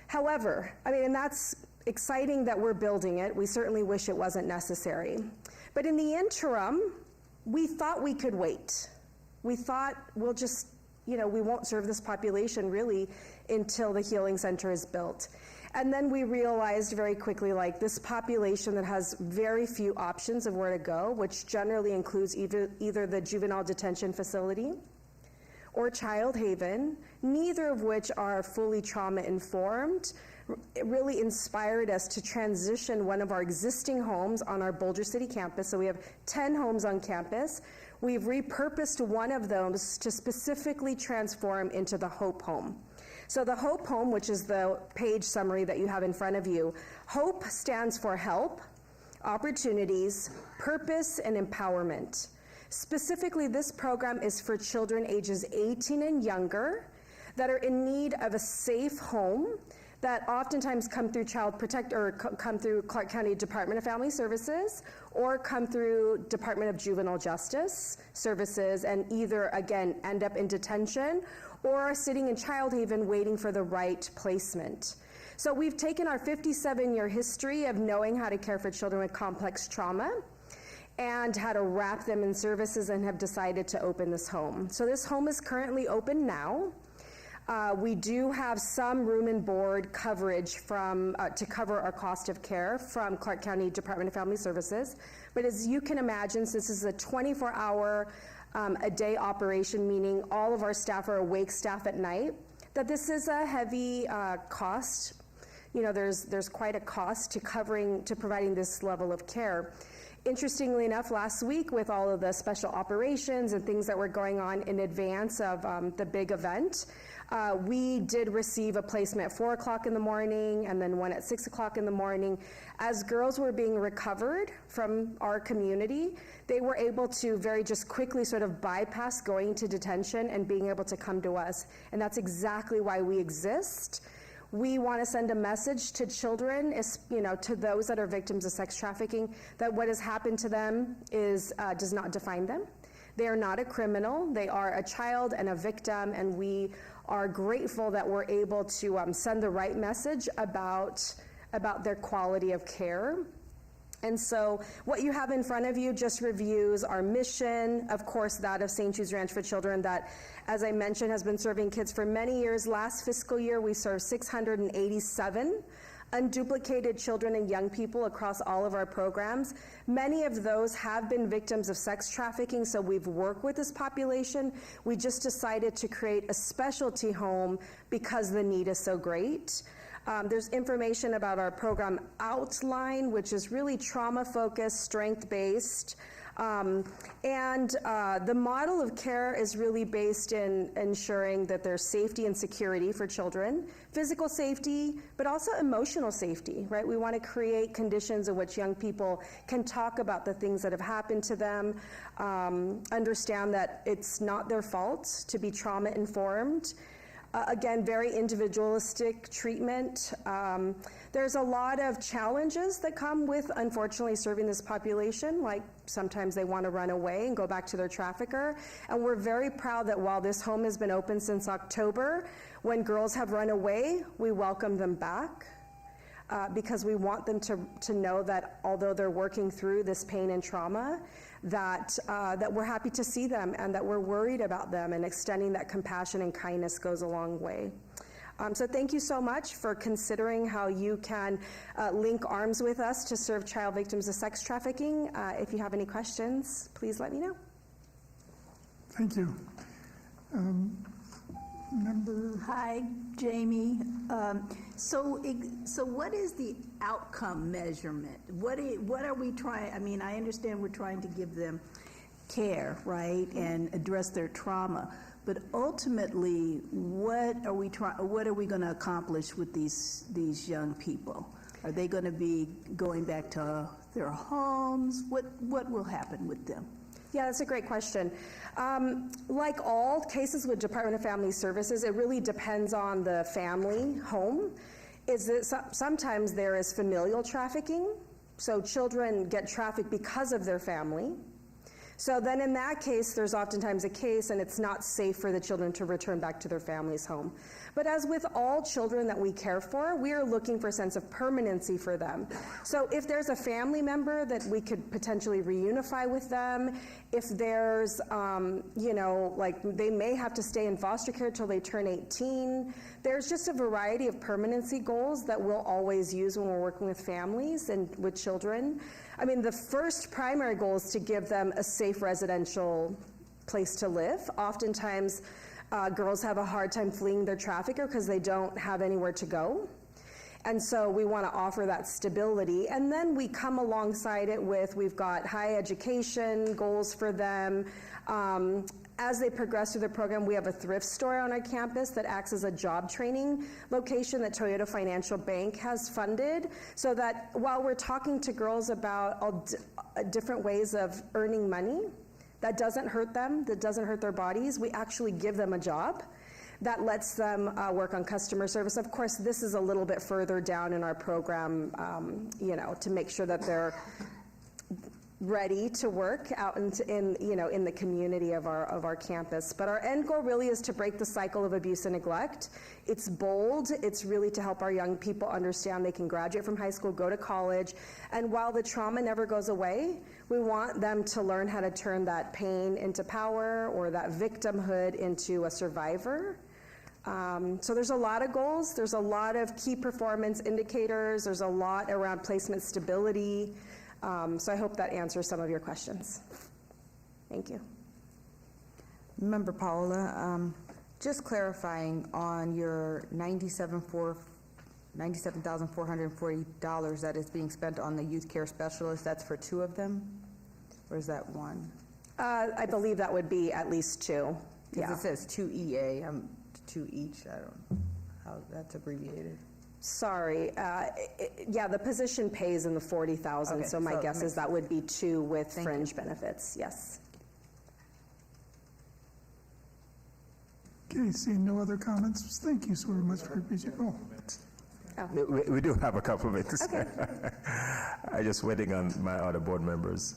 However, and that's exciting that we're building it. We certainly wish it wasn't necessary. But in the interim, we thought we could wait. We thought we'll just, we won't serve this population really until the healing center is built. And then we realized very quickly, this population that has very few options of where to go, which generally includes either the juvenile detention facility or child haven, neither of which are fully trauma informed. It really inspired us to transition one of our existing homes on our Boulder City campus. So we have 10 homes on campus. We've repurposed one of those to specifically transform into the Hope Home. So the Hope Home, which is the page summary that you have in front of you, HOPE stands for help, opportunities, purpose, and empowerment. Specifically, this program is for children ages 18 and younger that are in need of a safe home that oftentimes come through Child Protect or come through Clark County Department of Family Services or come through Department of Juvenile Justice Services and either, again, end up in detention or are sitting in child haven waiting for the right placement. So we've taken our 57-year history of knowing how to care for children with complex trauma and how to wrap them in services and have decided to open this home. So this home is currently open now. We do have some room and board coverage to cover our cost of care from Clark County Department of Family Services. But as you can imagine, since this is a 24-hour a day operation, meaning all of our staff are awake staff at night, that this is a heavy cost. There's quite a cost to providing this level of care. Interestingly enough, last week with all of the special operations and things that were going on in advance of the big event, we did receive a placement at 4 o'clock in the morning and then one at 6 o'clock in the morning. As girls were being recovered from our community, they were able to very just quickly sort of bypass going to detention and being able to come to us. And that's exactly why we exist. We want to send a message to children, to those that are victims of sex trafficking, that what has happened to them does not define them. They are not a criminal. They are a child and a victim, and we are grateful that we're able to send the right message about their quality of care. And so what you have in front of you just reviews our mission, of course, that of St. Jude's Ranch for Children that, as I mentioned, has been serving kids for many years. Last fiscal year, we served 687 unduplicated children and young people across all of our programs. Many of those have been victims of sex trafficking, so we've worked with this population. We just decided to create a specialty home because the need is so great. There's information about our program outline, which is really trauma-focused, strength-based. The model of care is really based in ensuring that there's safety and security for children, physical safety, but also emotional safety, right? We want to create conditions in which young people can talk about the things that have happened to them, understand that it's not their fault to be trauma-informed. Again, very individualistic treatment. There's a lot of challenges that come with, unfortunately, serving this population, like sometimes they want to run away and go back to their trafficker. And we're very proud that while this home has been open since October, when girls have run away, we welcome them back. Because we want them to know that although they're working through this pain and trauma, that we're happy to see them and that we're worried about them, and extending that compassion and kindness goes a long way. So thank you so much for considering how you can link arms with us to serve child victims of sex trafficking. If you have any questions, please let me know. Thank you. Member? Hi, Jamie. So what is the outcome measurement? What are we trying, I mean, I understand we're trying to give them care, right, and address their trauma, but ultimately, what are we going to accomplish with these young people? Are they going to be going back to their homes? What will happen with them? Yeah, that's a great question. Like all cases with Department of Family Services, it really depends on the family home. Sometimes there is familial trafficking, so children get trafficked because of their family. So then in that case, there's oftentimes a case and it's not safe for the children to return back to their family's home. But as with all children that we care for, we are looking for a sense of permanency for them. So if there's a family member that we could potentially reunify with them, if there's, like they may have to stay in foster care till they turn 18, there's just a variety of permanency goals that we'll always use when we're working with families and with children. I mean, the first primary goal is to give them a safe residential place to live. Oftentimes, girls have a hard time fleeing their trafficker because they don't have anywhere to go. And so we want to offer that stability. And then we come alongside it with, we've got high education goals for them. As they progress through the program, we have a thrift store on our campus that acts as a job training location that Toyota Financial Bank has funded, so that while we're talking to girls about all different ways of earning money, that doesn't hurt them, that doesn't hurt their bodies, we actually give them a job that lets them work on customer service. Of course, this is a little bit further down in our program, to make sure that they're ready to work out in the community of our campus. But our end goal really is to break the cycle of abuse and neglect. It's bold. It's really to help our young people understand they can graduate from high school, go to college, and while the trauma never goes away, we want them to learn how to turn that pain into power or that victimhood into a survivor. So there's a lot of goals. There's a lot of key performance indicators. There's a lot around placement stability. So I hope that answers some of your questions. Thank you. Member Paola, just clarifying on your $97,440 that is being spent on the youth care specialist, that's for two of them? Or is that one? I believe that would be at least two. Because it says 2 EA, 2 each, I don't know how that's abbreviated. Sorry, the position pays in the $40,000, Okay, so my guess is that would be two with fringe you. benefits, yes. Okay, seeing no other comments, thank you so very much for your presentation. We do have a couple of minutes. Okay. I'm just waiting on my other board members.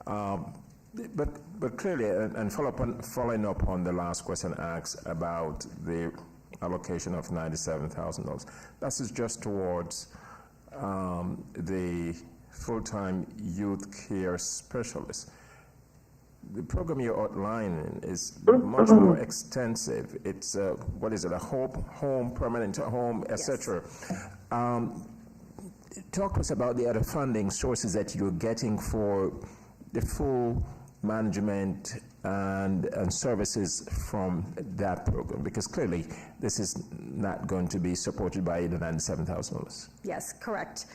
But clearly, and following up on the last question asked about the allocation of $97,000, that is just towards the full-time youth care specialist. The program you're outlining is much more extensive. It's, a home, permanent home, etc. Talk to us about the other funding sources that you're getting for the full management and services from that program, because clearly this is not going to be supported by the $97,000. Yes, correct.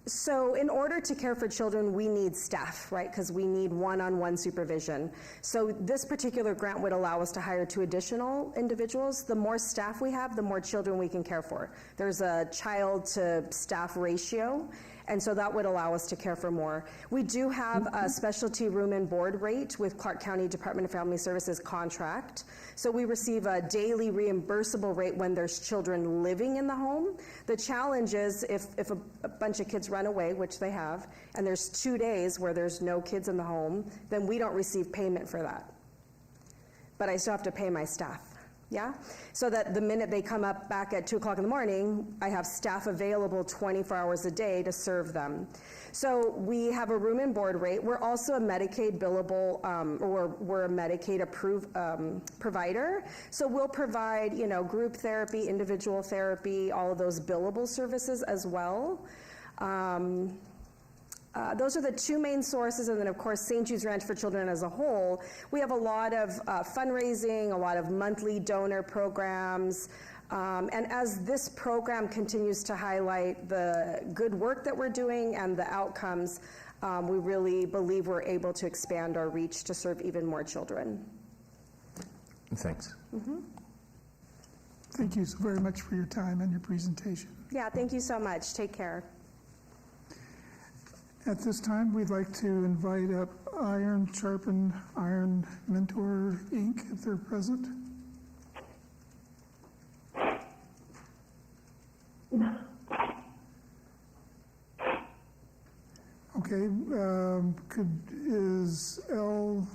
So in order to care for children, we need staff, right? Because we need one-on-one supervision. So this particular grant would allow us to hire 2 additional individuals. The more staff we have, the more children we can care for. There's a child to staff ratio, and so that would allow us to care for more. We do have a specialty room and board rate with Clark County Department of Family Services contract. So we receive a daily reimbursable rate when there's children living in the home. The challenge is if a bunch of kids run away, which they have, and there's 2 days where there's no kids in the home, then we don't receive payment for that. But I still have to pay my staff. Yeah? So that the minute they come up back at 2 o'clock in the morning, I have staff available 24 hours a day to serve them. So we have a room and board rate. We're also a Medicaid billable, or we're a Medicaid approved provider. So we'll provide, group therapy, individual therapy, all of those billable services as well. Those are the two main sources, and then of course St. Jude's Ranch for Children as a whole. We have a lot of fundraising, a lot of monthly donor programs, and as this program continues to highlight the good work that we're doing and the outcomes, we really believe we're able to expand our reach to serve even more children. Thanks. Thank you so very much for your time and your presentation. Yeah, thank you so much. Take care. At this time, we'd like to invite up Iron Sharpen Iron Mentor, Inc., if they're present. Okay, is L,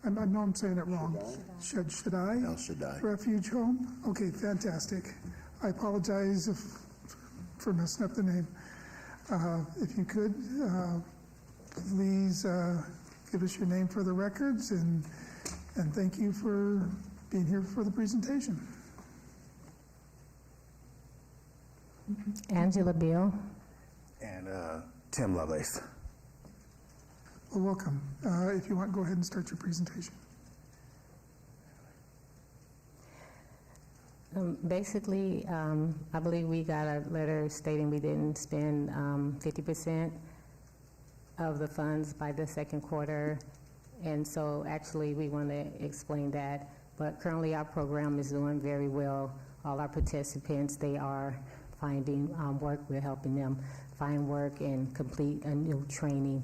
I know I'm saying it wrong. Should I? El Shaddai. Refuge Home? Okay, fantastic. I apologize for messing up the name. If you could, please give us your name for the records, and thank you for being here for the presentation. Angela Bill. And Tim Lovelace. Well, welcome. If you want, go ahead and start your presentation. Basically, I believe we got a letter stating we didn't spend 50% of the funds by the second quarter, and so actually we want to explain that. But currently our program is doing very well. All our participants, they are finding work. We're helping them find work and complete a new training.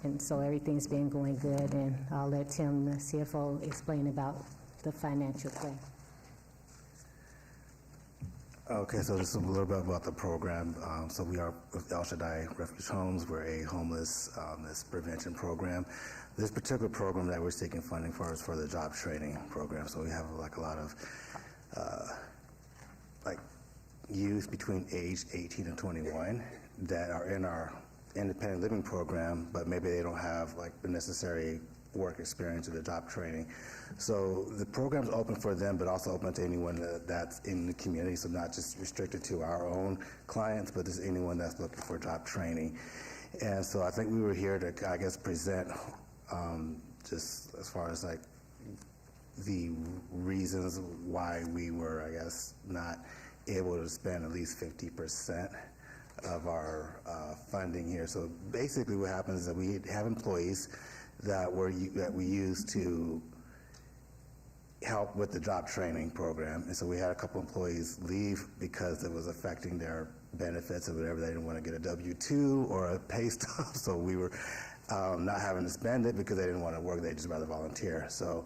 And so everything's been going good, and I'll let Tim, the CFO, explain about the financial plan. Okay, so just a little bit about the program. So we are with El Shaddai Refuge Homes. We're a homelessness prevention program. This particular program that we're seeking funding for is for the job training program. So we have like a lot of youth between age 18 and 21 that are in our independent living program, but maybe they don't have like the necessary work experience or the job training. So the program's open for them, but also open to anyone that's in the community, so not just restricted to our own clients, but just anyone that's looking for job training. And so I think we were here to, I guess, present just as far as like the reasons why we were, I guess, not able to spend at least 50% of our funding here. So basically what happens is that we have employees that we use to help with the job training program. And so we had a couple employees leave because it was affecting their benefits or whatever. They didn't want to get a W-2 or a pay stub. So we were not having to spend it because they didn't want to work. They'd just rather volunteer. So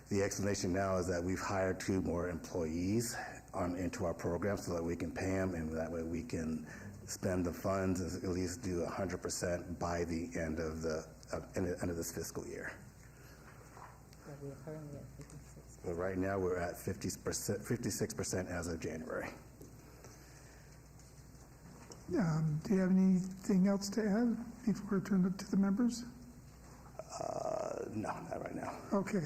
the explanation now is that we've hired 2 more employees into our program so that we can pay them, and that way we can spend the funds and at least do 100% by the end of this fiscal year. But right now we're at 56% as of January. Do you have anything else to add before I turn it to the members? No, not right now. Okay.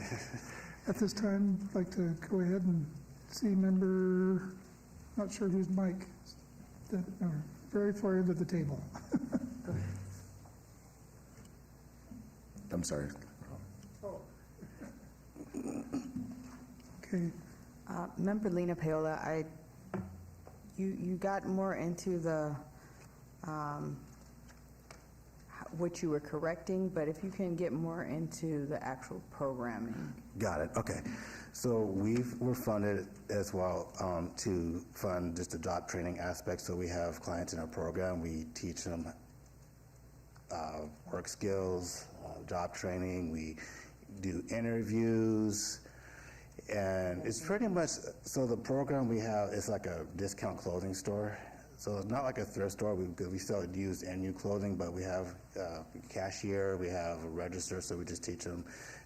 At this time, I'd like to go ahead and see member, not sure whose mic, very far end of the table. I'm sorry. Okay. Member Lena Paola, you got more into the what you were correcting, but if you can get more into the actual programming. Got it. Okay. So we're funded as well to fund just the job training aspect. So we have clients in our program. We teach them work skills, job training. We do interviews. And it's pretty much, so the program we have is like a discount clothing store. So it's not like a thrift store because we sell used and new clothing, but we have a cashier, we have a register, so we just teach them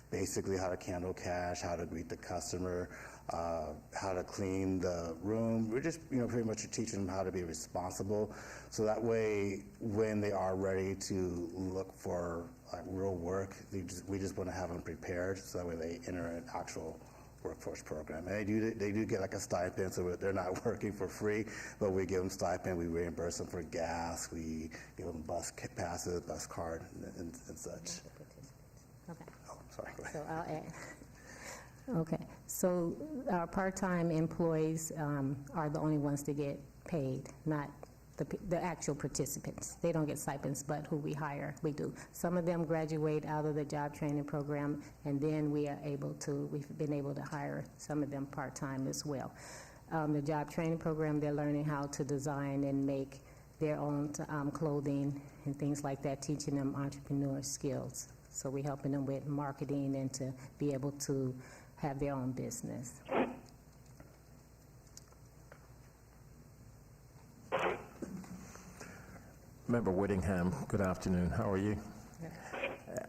basically how to handle cash, how to greet the customer, how to clean the room. We're just, pretty much teaching them how to be responsible. So that way, when they are ready to look for like real work, we just want to have them prepared, so that way they enter an actual workforce program. And they do get like a stipend, so they're not working for free, but we give them stipend, we reimburse them for gas, we give them bus passes, bus card, and such. Okay. Oh, sorry. Go ahead. So I'll add. Okay, so our part-time employees are the only ones that get paid, not the actual participants. They don't get stipends, but who we hire, we do. Some of them graduate out of the job training program, and then we've been able to hire some of them part-time as well. The job training program, they're learning how to design and make their own clothing and things like that, teaching them entrepreneur skills. So we're helping them with marketing and to be able to have their own business. Member Whittingham, good afternoon. How are you?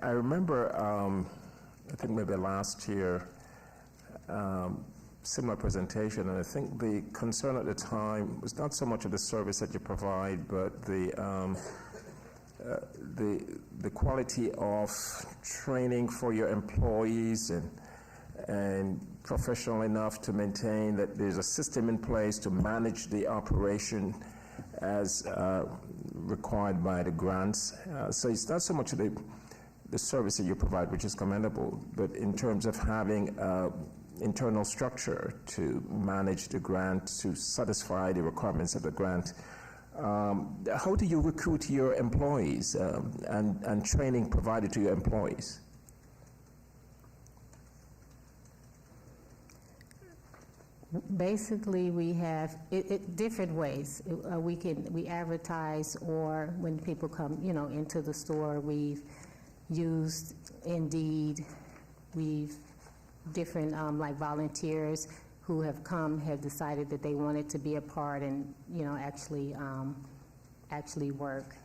I remember, I think maybe last year, similar presentation, and I think the concern at the time was not so much of the service that you provide, but the quality of training for your employees and professional enough to maintain that there's a system in place to manage the operation as required by the grants. So it's not so much the service that you provide, which is commendable, but in terms of having internal structure to manage the grant, to satisfy the requirements of the grant. How do you recruit your employees and training provided to your employees? Basically, we have different ways. We advertise, or when people come, into the store, we've used Indeed. We've different like volunteers who have decided that they wanted to be a part and actually work.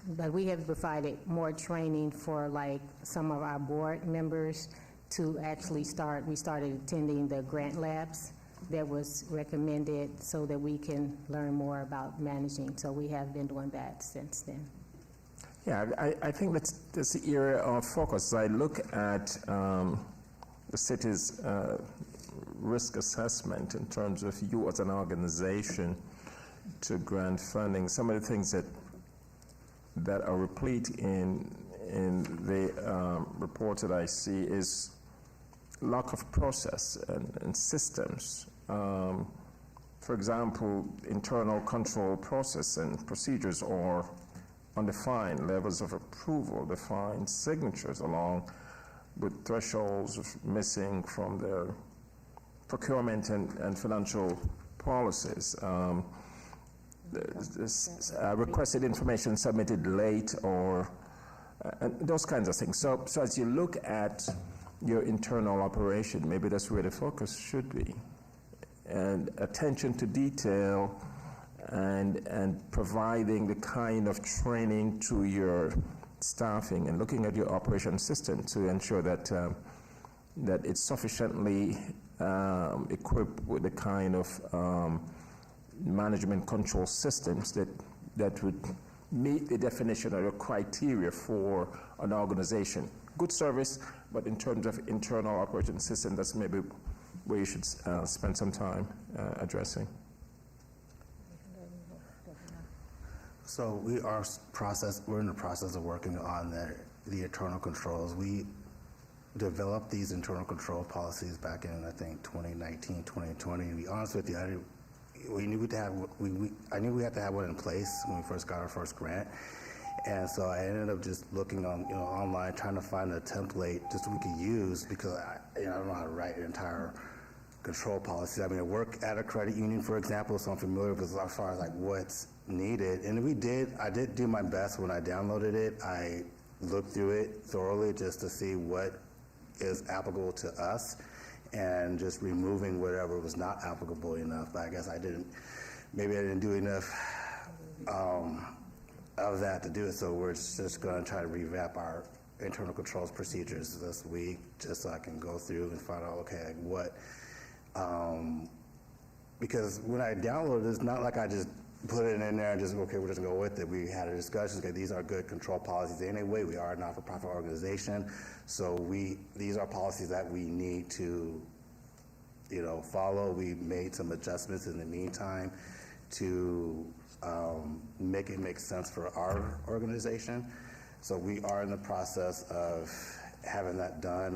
But we have provided more training for like some of our board members to actually we started attending the grant labs that was recommended so that we can learn more about managing. So we have been doing that since then. Yeah, I think that's the area of focus. I look at the city's risk assessment in terms of you as an organization to grant funding. Some of the things that are replete in the reports that I see is lack of process and systems. For example, internal control process and procedures are undefined, levels of approval, defined signatures along with thresholds missing from their procurement and financial policies. Requested information submitted late or those kinds of things. So as you look at your internal operation, maybe that's where the focus should be. And attention to detail and providing the kind of training to your staffing and looking at your operation system to ensure that that it's sufficiently equipped with the kind of management control systems that would meet the definition or the criteria for an organization. Good service, but in terms of internal operating system, that's maybe where you should spend some time addressing. So we're in the process of working on the internal controls. We developed these internal control policies back in, I think, 2019, 2020. To be honest with you, I knew we had to have one in place when we first got our first grant. And so I ended up just looking on, online, trying to find a template just so we could use, because I don't know how to write an entire control policy. I mean, I work at a credit union, for example, so I'm familiar with as far as like what's needed. And I did do my best when I downloaded it. I looked through it thoroughly just to see what is applicable to us and just removing whatever was not applicable enough. But I guess maybe I didn't do enough of that to do it. So we're just going to try to revamp our internal controls procedures this week, just so I can go through and find out, okay, like what, because when I downloaded it, it's not like I just put it in there and just, okay, we're just going to go with it. We had a discussion, okay, these are good control policies anyway. We are a not-for-profit organization, so these are policies that we need to follow. We made some adjustments in the meantime to make it make sense for our organization. So we are in the process of having that done.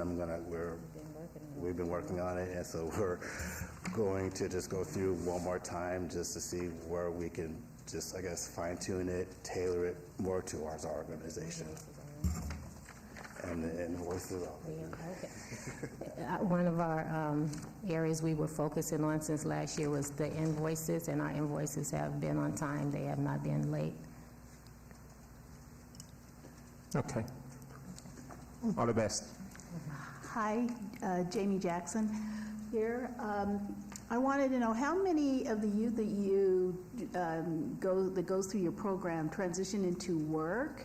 We've been working on it, and so we're going to just go through one more time just to see where we can just, I guess, fine tune it, tailor it more towards our organization. And the invoices. One of our areas we were focusing on since last year was the invoices, and our invoices have been on time. They have not been late. Okay. All the best. Hi, Jamie Jackson here. I wanted to know how many of the youth that you that goes through your program transition into work,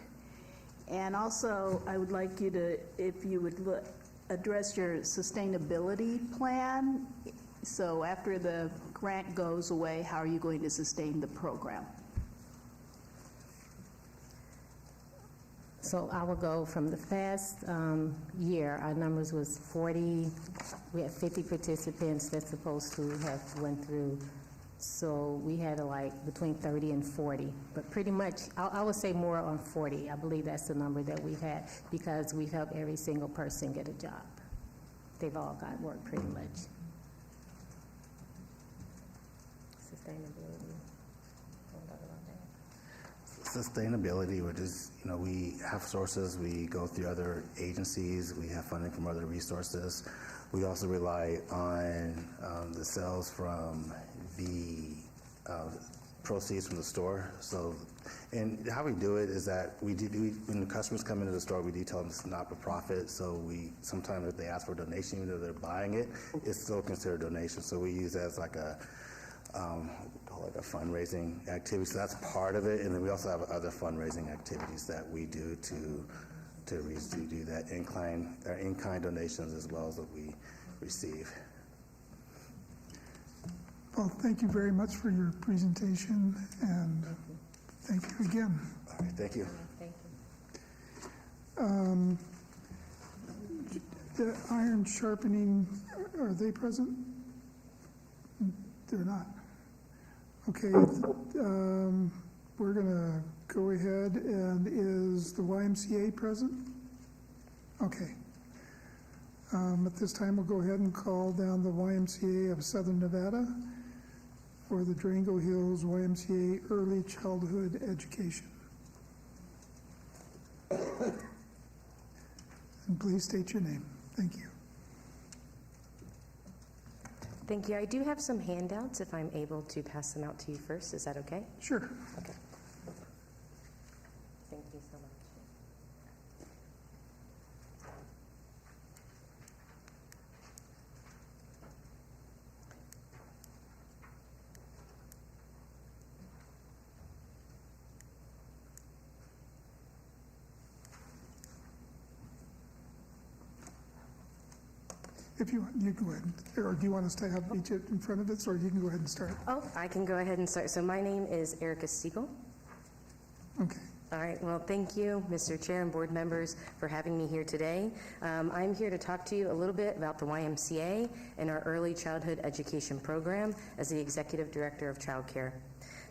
and also I would like you to, if you would address your sustainability plan. So after the grant goes away, how are you going to sustain the program? So I will go from the past year, our numbers was 40, we had 50 participants that's supposed to have went through. So we had between 30 and 40, but pretty much, I would say more on 40. I believe that's the number that we've had because we've helped every single person get a job. They've all got work pretty much. Sustainability. Don't talk about that. Sustainability, we're just, we have sources, we go through other agencies, we have funding from other resources. We also rely on the sales from the proceeds from the store. So, and how we do it is that when the customers come into the store, we do tell them it's not for profit. So sometimes if they ask for a donation, even though they're buying it, it's still considered a donation. So we use it as like a fundraising activity. So that's part of it. And then we also have other fundraising activities that we do to do that in-kind donations as well as what we receive. Well, thank you very much for your presentation, and thank you again. All right, thank you. Thank you. The iron sharpening, are they present? They're not. Okay, we're going to go ahead, and is the YMCA present? Okay. At this time, we'll go ahead and call down the YMCA of Southern Nevada for the Durango Hills YMCA Early Childhood Education. And please state your name. Thank you. Thank you. I do have some handouts if I'm able to pass them out to you first. Is that okay? Sure. Okay. Thank you so much. If you want, you go ahead. Or do you want us to have each in front of us, or you can go ahead and start? Oh, I can go ahead and start. So my name is Erica Siegel. Okay. All right. Well, thank you, Mr. Chair and board members, for having me here today. I'm here to talk to you a little bit about the YMCA and our early childhood education program as the Executive Director of Child Care.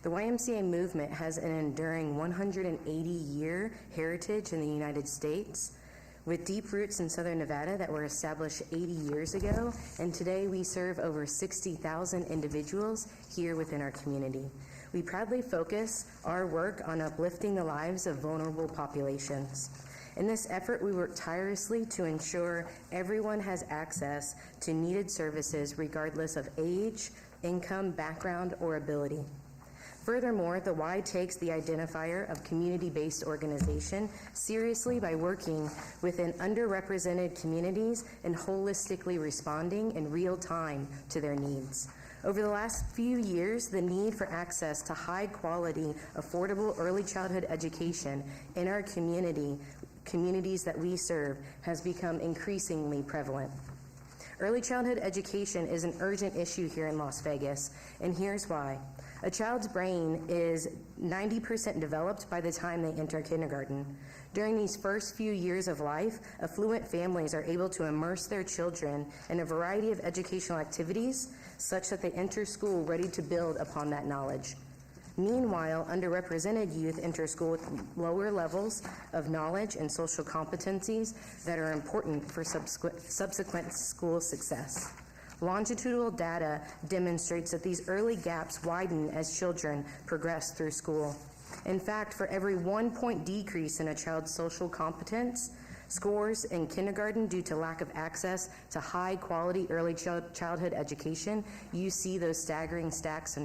The YMCA movement has an enduring 180-year heritage in the United States, with deep roots in Southern Nevada that were established 80 years ago, and today we serve over 60,000 individuals here within our community. We proudly focus our work on uplifting the lives of vulnerable populations. In this effort, we work tirelessly to ensure everyone has access to needed services regardless of age, income, background, or ability. Furthermore, the Y takes the identifier of community-based organization seriously by working within underrepresented communities and holistically responding in real time to their needs. Over the last few years, the need for access to high-quality, affordable early childhood education in our communities that we serve has become increasingly prevalent. Early childhood education is an urgent issue here in Las Vegas, and here's why. A child's brain is 90% developed by the time they enter kindergarten. During these first few years of life, affluent families are able to immerse their children in a variety of educational activities such that they enter school ready to build upon that knowledge. Meanwhile, underrepresented youth enter school with lower levels of knowledge and social competencies that are important for subsequent school success. Longitudinal data demonstrates that these early gaps widen as children progress through school. In fact, for every 1 point decrease in a child's social competence scores in kindergarten due to lack of access to high-quality early childhood education, you see those staggering statistics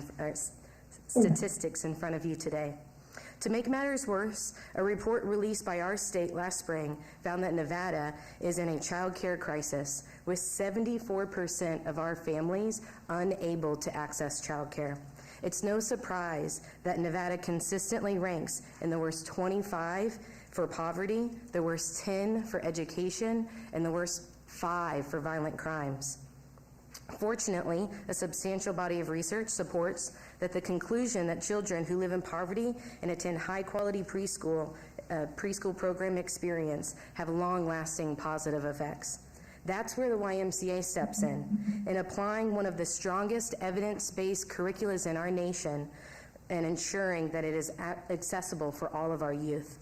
in front of you today. To make matters worse, a report released by our state last spring found that Nevada is in a child care crisis, with 74% of our families unable to access child care. It's no surprise that Nevada consistently ranks in the worst 25 for poverty, the worst 10 for education, and the worst 5 for violent crimes. Fortunately, a substantial body of research supports that the conclusion that children who live in poverty and attend high-quality preschool program experience have long-lasting positive effects. That's where the YMCA steps in applying one of the strongest evidence-based curriculums in our nation and ensuring that it is accessible for all of our youth.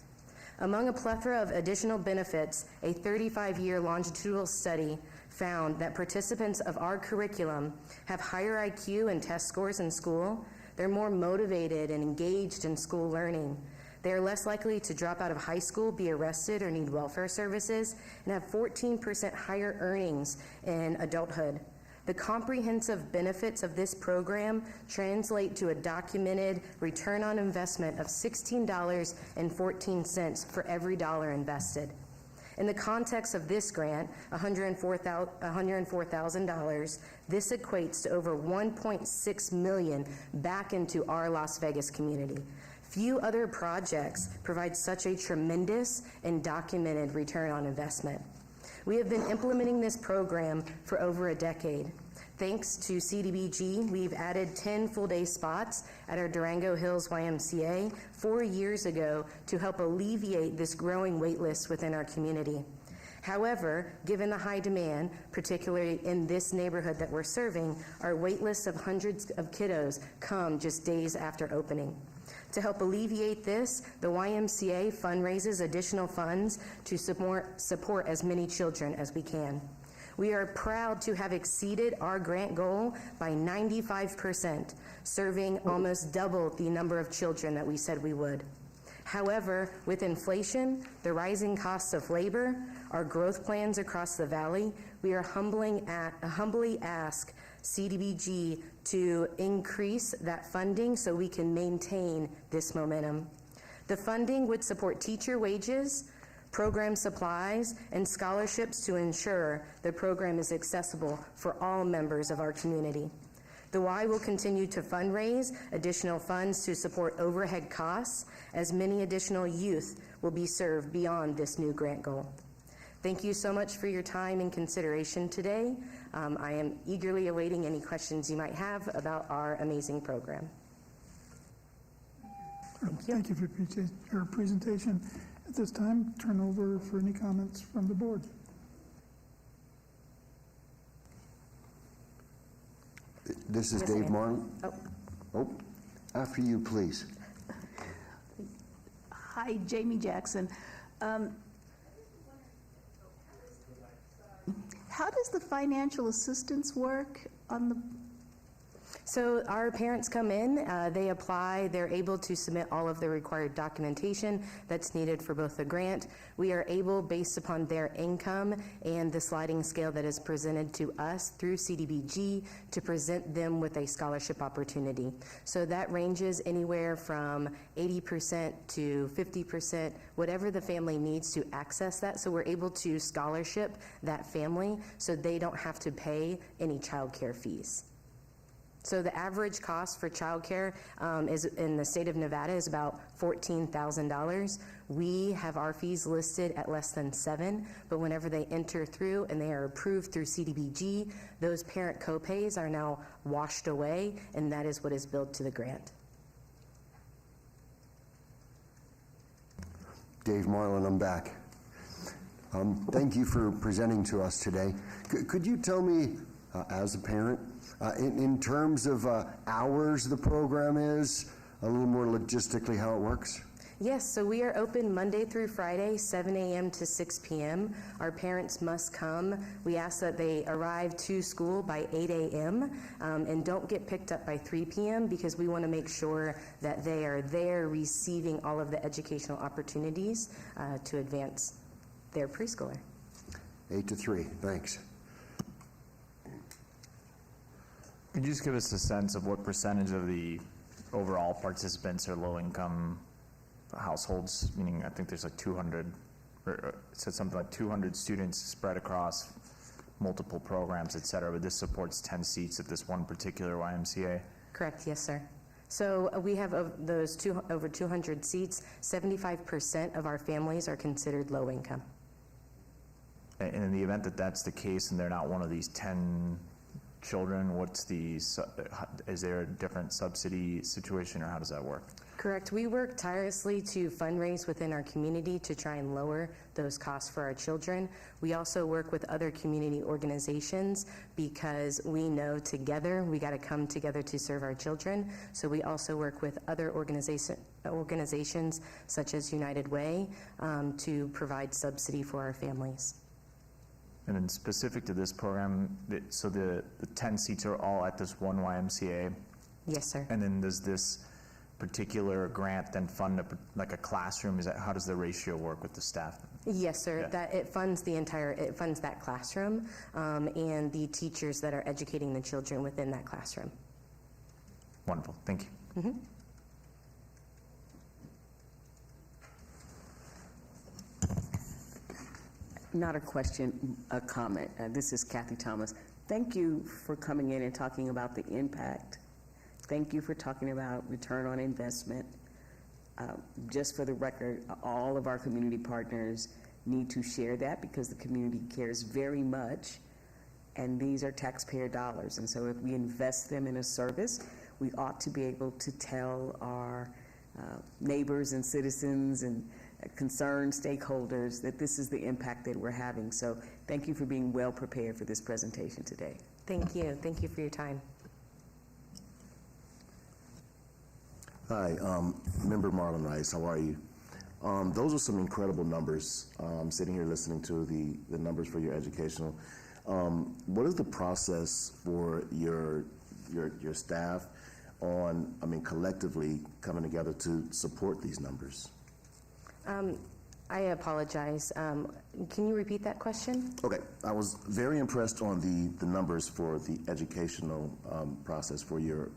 Among a plethora of additional benefits, a 35-year longitudinal study found that participants of our curriculum have higher IQ and test scores in school. They're more motivated and engaged in school learning. They are less likely to drop out of high school, be arrested, or need welfare services, and have 14% higher earnings in adulthood. The comprehensive benefits of this program translate to a documented return on investment of $16.14 for every dollar invested. In the context of this grant, $104,000, this equates to over $1.6 million back into our Las Vegas community. Few other projects provide such a tremendous and documented return on investment. We have been implementing this program for over a decade. Thanks to CDBG, we've added 10 full-day spots at our Durango Hills YMCA 4 years ago to help alleviate this growing wait list within our community. However, given the high demand, particularly in this neighborhood that we're serving, our wait lists of hundreds of kiddos come just days after opening. To help alleviate this, the YMCA fundraises additional funds to support as many children as we can. We are proud to have exceeded our grant goal by 95%, serving almost double the number of children that we said we would. However, with inflation, the rising costs of labor, our growth plans across the valley, we are humbly ask CDBG to increase that funding so we can maintain this momentum. The funding would support teacher wages, program supplies, and scholarships to ensure the program is accessible for all members of our community. The Y will continue to fundraise additional funds to support overhead costs, as many additional youth will be served beyond this new grant goal. Thank you so much for your time and consideration today. I am eagerly awaiting any questions you might have about our amazing program. Thank you for your presentation. At this time, turn over for any comments from the board. This is Dave Martin. Oh, after you, please. Hi, Jamie Jackson. How does the financial assistance work on the? So our parents come in, they apply, they're able to submit all of the required documentation that's needed for both the grant. We are able, based upon their income and the sliding scale that is presented to us through CDBG, to present them with a scholarship opportunity. So that ranges anywhere from 80% to 50%, whatever the family needs to access that. So we're able to scholarship that family so they don't have to pay any child care fees. So the average cost for childcare is in the state of Nevada is about $14,000. We have our fees listed at less than $7,000, but whenever they enter through and they are approved through CDBG, those parent copays are now washed away, and that is what is billed to the grant. Dave Marlin, I'm back. Thank you for presenting to us today. Could you tell me, as a parent, in terms of hours the program is, a little more logistically how it works? Yes, so we are open Monday through Friday, 7 a.m. to 6 p.m. Our parents must come. We ask that they arrive to school by 8 a.m. And don't get picked up by 3 p.m. because we want to make sure that they are there receiving all of the educational opportunities to advance their preschooler. 8 to 3, thanks. Could you just give us a sense of what percentage of the overall participants are low-income households? Meaning, I think there's like 200, or it said something like 200 students spread across multiple programs, et cetera, but this supports 10 seats at this one particular YMCA? Correct, yes, sir. So we have over 200 seats. 75% of our families are considered low income. And in the event that that's the case and they're not one of these 10 children, is there a different subsidy situation, or how does that work? Correct. We work tirelessly to fundraise within our community to try and lower those costs for our children. We also work with other community organizations because we know together we got to come together to serve our children. So we also work with other organizations such as United Way to provide subsidy for our families. And then specific to this program, so the 10 seats are all at this one YMCA? Yes, sir. And then does this particular grant then fund like a classroom? How does the ratio work with the staff? Yes, sir. Yeah. That it funds that classroom and the teachers that are educating the children within that classroom. Wonderful. Thank you. Mm-hmm. Not a question, a comment. This is Kathy Thomas. Thank you for coming in and talking about the impact. Thank you for talking about return on investment. Just for the record, all of our community partners need to share that because the community cares very much, and these are taxpayer dollars. And so if we invest them in a service, we ought to be able to tell our neighbors and citizens and concerned stakeholders that this is the impact that we're having. So thank you for being well prepared for this presentation today. Thank you. Thank you for your time. Hi, Member Marlon Rice, how are you? Those are some incredible numbers. Sitting here listening to the numbers for your educational. What is the process for your staff on, collectively coming together to support these numbers? I apologize. Can you repeat that question? Okay, I was very impressed on the numbers for the educational process for the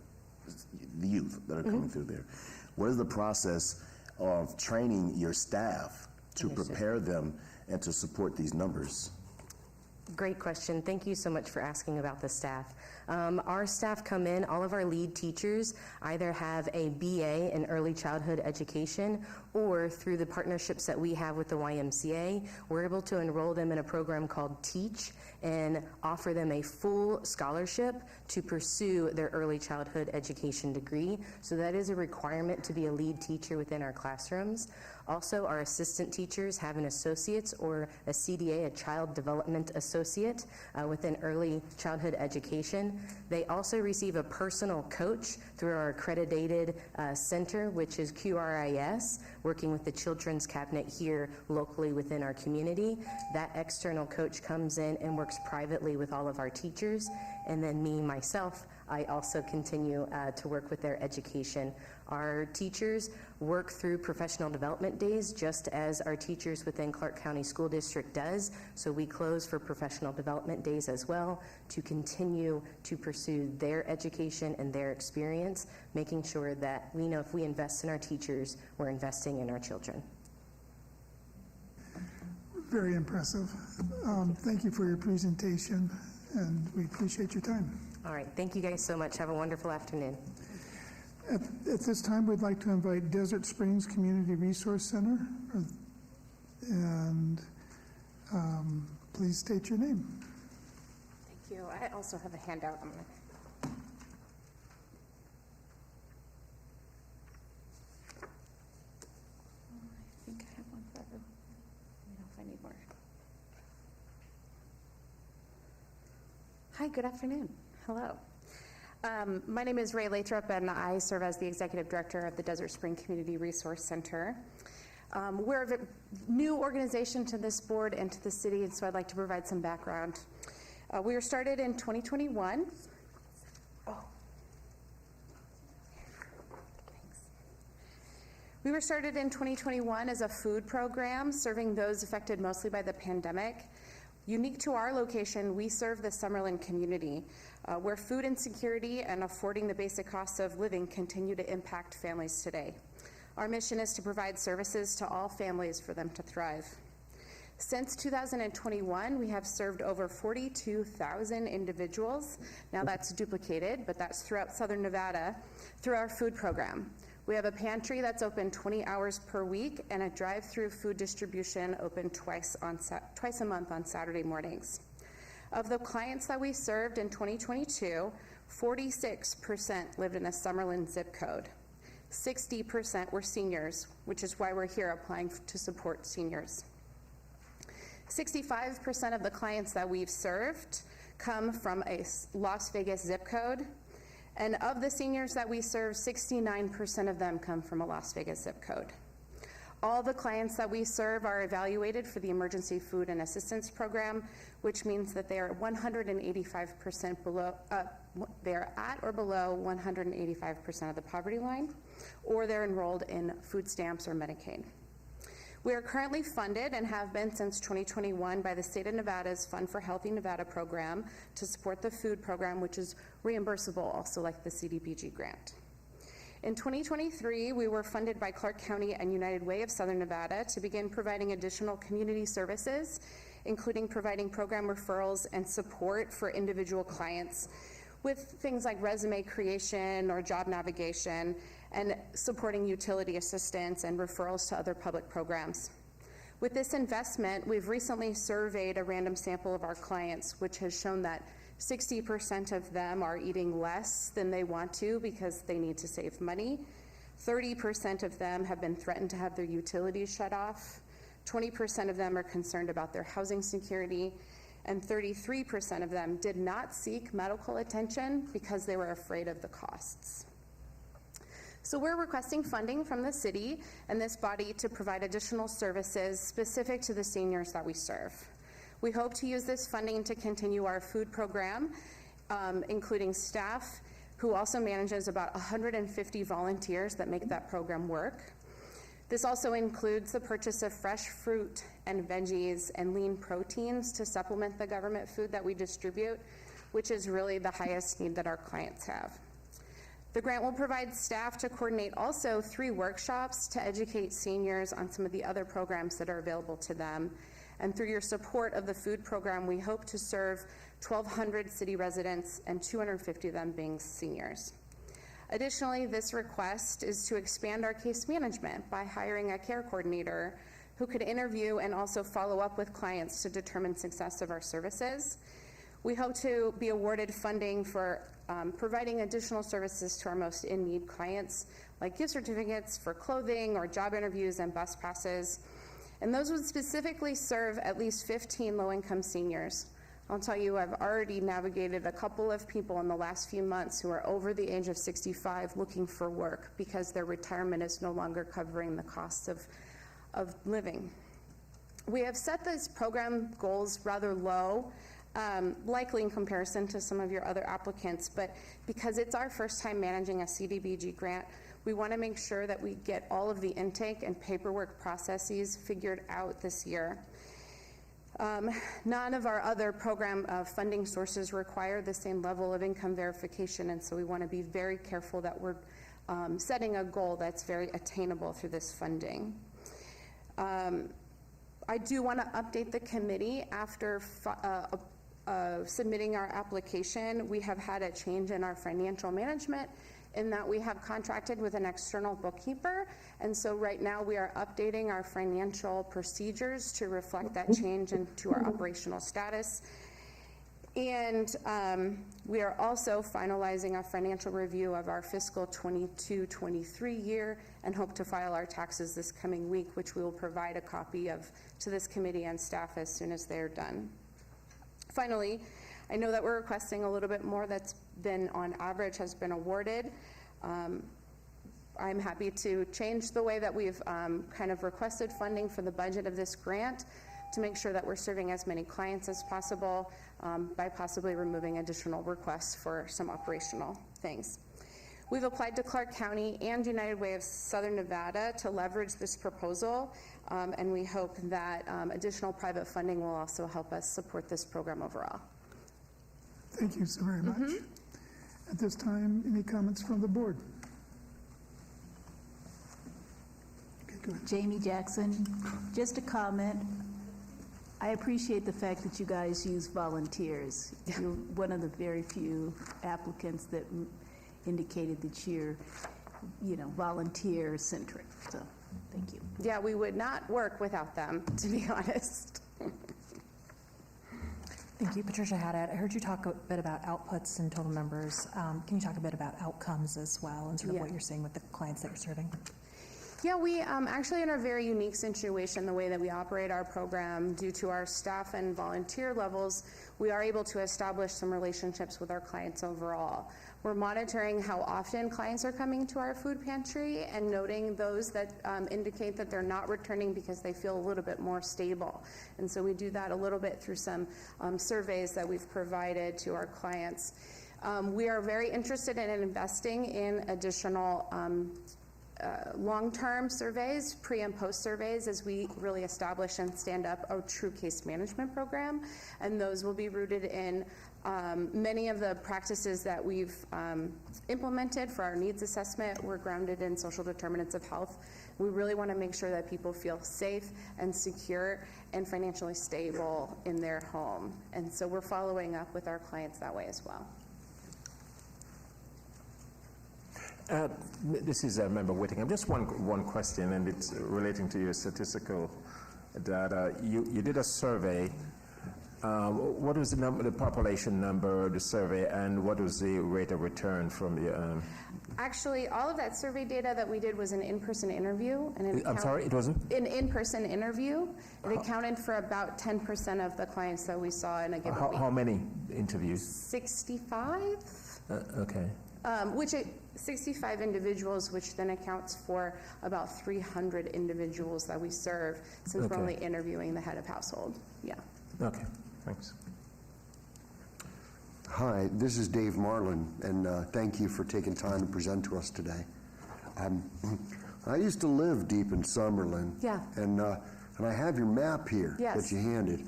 youth that are coming through there. What is the process of training your staff to prepare them and to support these numbers? Great question. Thank you so much for asking about the staff. Our staff come in, all of our lead teachers either have a BA in early childhood education, or through the partnerships that we have with the YMCA, we're able to enroll them in a program called Teach and offer them a full scholarship to pursue their early childhood education degree. So that is a requirement to be a lead teacher within our classrooms. Also, our assistant teachers have an associate's or a CDA, a child development associate within early childhood education. They also receive a personal coach through our accredited center, which is QRIS, working with the Children's Cabinet here locally within our community. That external coach comes in and works privately with all of our teachers. And then myself, I also continue to work with their education. Our teachers work through professional development days just as our teachers within Clark County School District does. So we close for professional development days as well to continue to pursue their education and their experience, making sure that we know if we invest in our teachers, we're investing in our children. Very impressive. Thank you for your presentation. and we appreciate your time. All right, thank you guys so much. Have a wonderful afternoon. At this time, we'd like to invite Desert Springs Community Resource Center, and please state your name. Thank you. I also have a handout. I think I have one for everyone. Let me know if I need more. Hi, good afternoon. Hello. My name is Ray Lathrop, and I serve as the Executive Director of the Desert Spring Community Resource Center. We're a new organization to this board and to the city, and so I'd like to provide some background. We were started in 2021. We were started in 2021 as a food program serving those affected mostly by the pandemic. Unique to our location, we serve the Summerlin community, where food insecurity and affording the basic costs of living continue to impact families today. Our mission is to provide services to all families for them to thrive. Since 2021, we have served over 42,000 individuals. Now that's duplicated, but that's throughout Southern Nevada through our food program. We have a pantry that's open 20 hours per week and a drive-through food distribution open twice a month on Saturday mornings. Of the clients that we served in 2022, 46% lived in a Summerlin zip code. 60% were seniors, which is why we're here applying to support seniors. 65% of the clients that we've served come from a Las Vegas zip code. And of the seniors that we serve, 69% of them come from a Las Vegas zip code. All the clients that we serve are evaluated for the Emergency Food and Assistance Program, which means that they are 185% below, they are at or below 185% of the poverty line, or they're enrolled in food stamps or Medicaid. We are currently funded and have been since 2021 by the state of Nevada's Fund for Healthy Nevada program to support the food program, which is reimbursable, also like the CDBG grant. In 2023, we were funded by Clark County and United Way of Southern Nevada to begin providing additional community services, including providing program referrals and support for individual clients with things like resume creation or job navigation, and supporting utility assistance and referrals to other public programs. With this investment, we've recently surveyed a random sample of our clients, which has shown that 60% of them are eating less than they want to because they need to save money. 30% of them have been threatened to have their utilities shut off. 20% of them are concerned about their housing security. And 33% of them did not seek medical attention because they were afraid of the costs. So we're requesting funding from the city and this body to provide additional services specific to the seniors that we serve. We hope to use this funding to continue our food program, including staff, who also manages about 150 volunteers that make that program work. This also includes the purchase of fresh fruit and veggies and lean proteins to supplement the government food that we distribute, which is really the highest need that our clients have. The grant will provide staff to coordinate also 3 workshops to educate seniors on some of the other programs that are available to them. And through your support of the food program, we hope to serve 1,200 city residents and 250 of them being seniors. Additionally, this request is to expand our case management by hiring a care coordinator who could interview and also follow up with clients to determine success of our services. We hope to be awarded funding for providing additional services to our most in-need clients, like gift certificates for clothing or job interviews and bus passes. And those would specifically serve at least 15 low-income seniors. I'll tell you, I've already navigated a couple of people in the last few months who are over the age of 65 looking for work because their retirement is no longer covering the costs of living. We have set these program goals rather low, likely in comparison to some of your other applicants, but because it's our first time managing a CDBG grant, we want to make sure that we get all of the intake and paperwork processes figured out this year. None of our other program funding sources require the same level of income verification, and so we want to be very careful that we're setting a goal that's very attainable through this funding. I do want to update the committee after submitting our application, we have had a change in our financial management in that we have contracted with an external bookkeeper. And so right now we are updating our financial procedures to reflect that change into our operational status. And we are also finalizing a financial review of our fiscal 22-23 year and hope to file our taxes this coming week, which we will provide a copy of to this committee and staff as soon as they're done. Finally, I know that we're requesting a little bit more that's been on average has been awarded. I'm happy to change the way that we've kind of requested funding for the budget of this grant to make sure that we're serving as many clients as possible by possibly removing additional requests for some operational things. We've applied to Clark County and United Way of Southern Nevada to leverage this proposal, and we hope that additional private funding will also help us support this program overall. Thank you so very much. At this time, any comments from the board? Okay, go ahead. Jamie Jackson, just a comment. I appreciate the fact that you guys use volunteers. You're one of the very few applicants that indicated that you're, volunteer-centric. So, thank you. Yeah, we would not work without them, to be honest. Thank you. Patricia Haddad, I heard you talk a bit about outputs and total numbers. Can you talk a bit about outcomes as well and sort of what you're seeing with the clients that you're serving? Yeah, we actually in a very unique situation, the way that we operate our program, due to our staff and volunteer levels, we are able to establish some relationships with our clients overall. We're monitoring how often clients are coming to our food pantry and noting those that indicate that they're not returning because they feel a little bit more stable. And so we do that a little bit through some surveys that we've provided to our clients. We are very interested in investing in additional long-term surveys, pre and post surveys, as we really establish and stand up a true case management program. And those will be rooted in many of the practices that we've implemented for our needs assessment. We're grounded in social determinants of health. We really want to make sure that people feel safe and secure and financially stable in their home. And so we're following up with our clients that way as well. This is Member Whittingham. Just one question, and it's relating to your statistical data. You did a survey. What was the population number, the survey, and what was the rate of return from the? Actually, all of that survey data that we did was an in-person interview. And I'm sorry, it wasn't? An in-person interview. It accounted for about 10% of the clients that we saw in a given week. How many interviews? 65. Okay. 65 individuals, which then accounts for about 300 individuals that we serve, since we're only interviewing the head of household. Yeah. Okay, thanks. Hi, this is Dave Marlin, and thank you for taking time to present to us today. I used to live deep in Summerlin. Yeah. And I have your map here that you handed.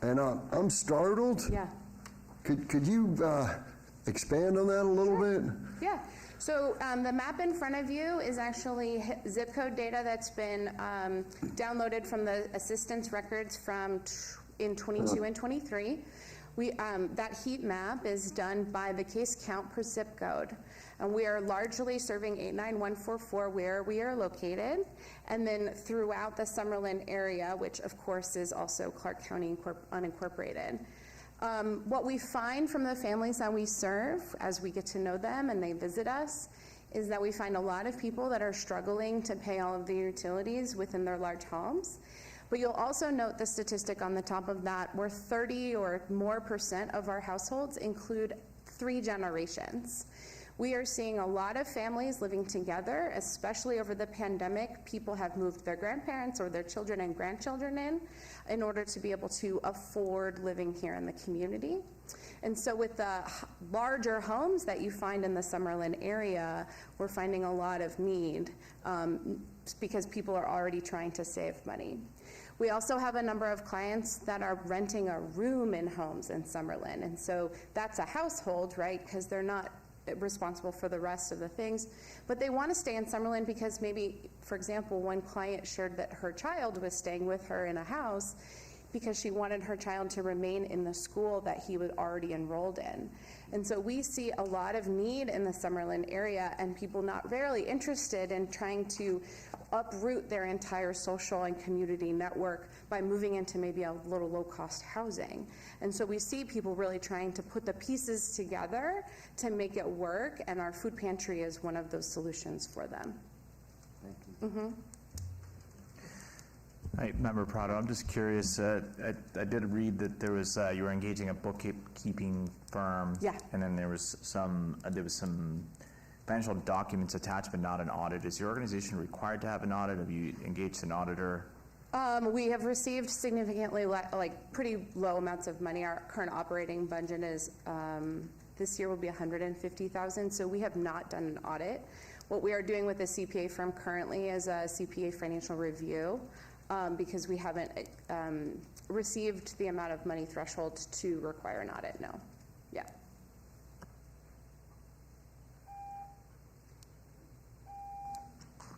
And I'm startled. Yeah. Could you expand on that a little bit? Yeah. So the map in front of you is actually zip code data that's been downloaded from the assistance records from in 22 and 23. That heat map is done by the case count per zip code. And we are largely serving 89144 where we are located. And then throughout the Summerlin area, which of course is also Clark County unincorporated. What we find from the families that we serve as we get to know them and they visit us is that we find a lot of people that are struggling to pay all of the utilities within their large homes. But you'll also note the statistic on the top of that where 30 or more % of our households include 3 generations. We are seeing a lot of families living together, especially over the pandemic. People have moved their grandparents or their children and grandchildren in order to be able to afford living here in the community. And so with the larger homes that you find in the Summerlin area, we're finding a lot of need because people are already trying to save money. We also have a number of clients that are renting a room in homes in Summerlin. And so that's a household, right? Because they're not responsible for the rest of the things, but they want to stay in Summerlin because maybe, for example, one client shared that her child was staying with her in a house, because she wanted her child to remain in the school that he was already enrolled in. And so we see a lot of need in the Summerlin area and people not really interested in trying to uproot their entire social and community network by moving into maybe a little low-cost housing. And so we see people really trying to put the pieces together to make it work, and our food pantry is one of those solutions for them. Thank you. Hi, Member Prado. I'm just curious. I did read that there was you were engaging a bookkeeping firm. Yeah. And then there was some financial documents attached, but not an audit. Is your organization required to have an audit? Have you engaged an auditor? We have received significantly, pretty low amounts of money. Our current operating budget is this year will be $150,000. So we have not done an audit. What we are doing with the CPA firm currently is a CPA financial review. Because we haven't received the amount of money threshold to require an audit, no. Yeah.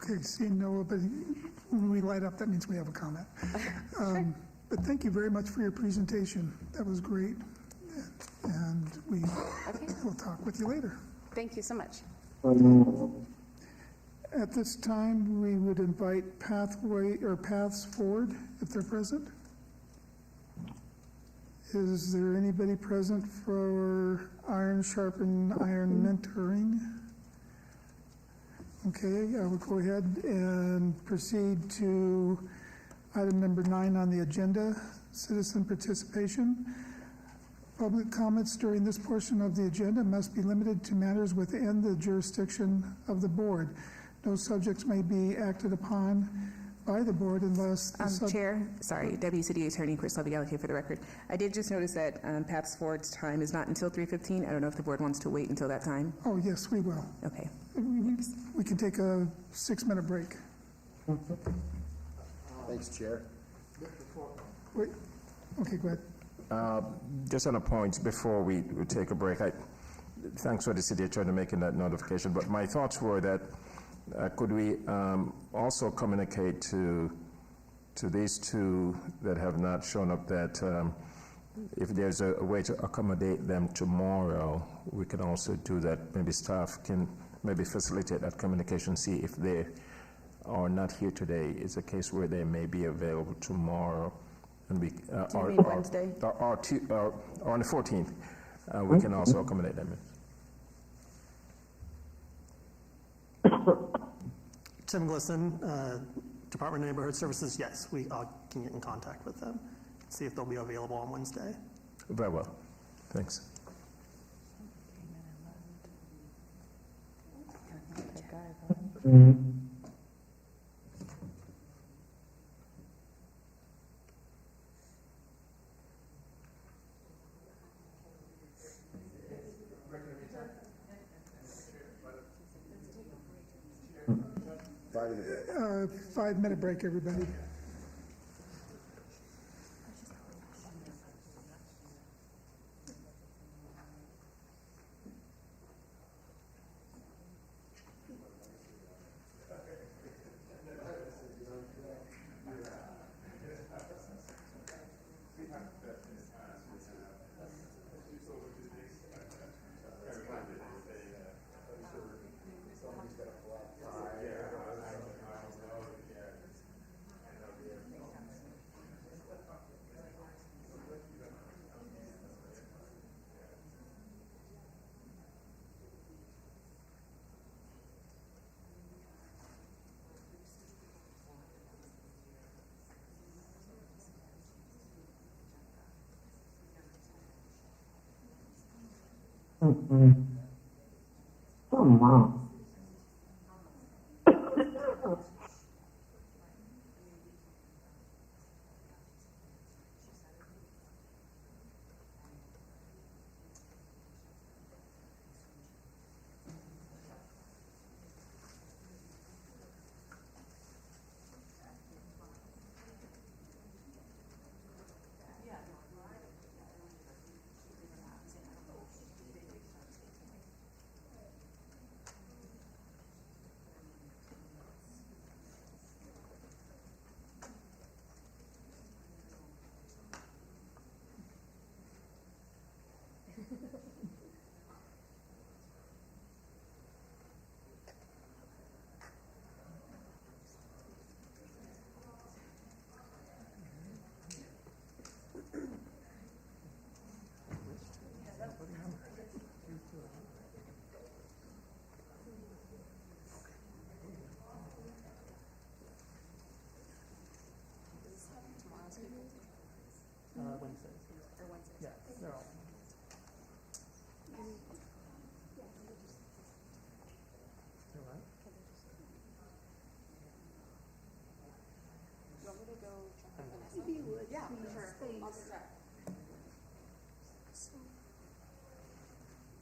Okay, seeing nobody, when we light up, that means we have a comment. But thank you very much for your presentation. That was great. And we will talk with you later. Thank you so much. At this time, we would invite Paths Forward, if they're present. Is there anybody present for Iron Sharpen Iron Mentoring? Okay, I will go ahead and proceed to item number 9 on the agenda, citizen participation. Public comments during this portion of the agenda must be limited to matters within the jurisdiction of the board. No subjects may be acted upon by the board unless the Chair, sorry, Deputy City Attorney Chris Levy-Gallagher for the record. I did just notice that Paths Forward's time is not until 3:15. I don't know if the board wants to wait until that time. Oh, yes, we will. Okay. We can take a 6-minute break. Thanks, Chair. Wait. Okay, go ahead. Just on a point before we take a break, thanks for the city attorney making that notification, but my thoughts were that could we also communicate to these two that have not shown up that if there's a way to accommodate them tomorrow, we can also do that. Maybe staff can maybe facilitate that communication, see if they are not here today. It's a case where they may be available tomorrow. And we, Wednesday? Or on the 14th, we can also accommodate them. Tim Glisson, Department of Neighborhood Services, yes, we can get in contact with them, see if they'll be available on Wednesday. Very well. Thanks. 5-minute break, everybody.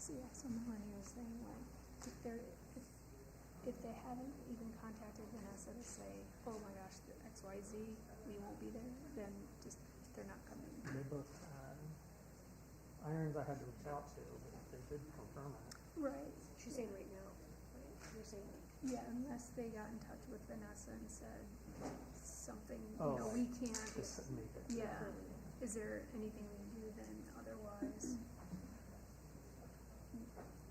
So yeah, someone was saying like, if they haven't even contacted Vanessa to say, oh my gosh, the XYZ, we won't be there, then just, they're not coming. They both had irons I had to reach out to, but they did confirm it. Right. She's saying right now, right? You're saying like, yeah, unless they got in touch with Vanessa and said something, you know, we can't. Just make it. Yeah. Is there anything we can do then? Otherwise,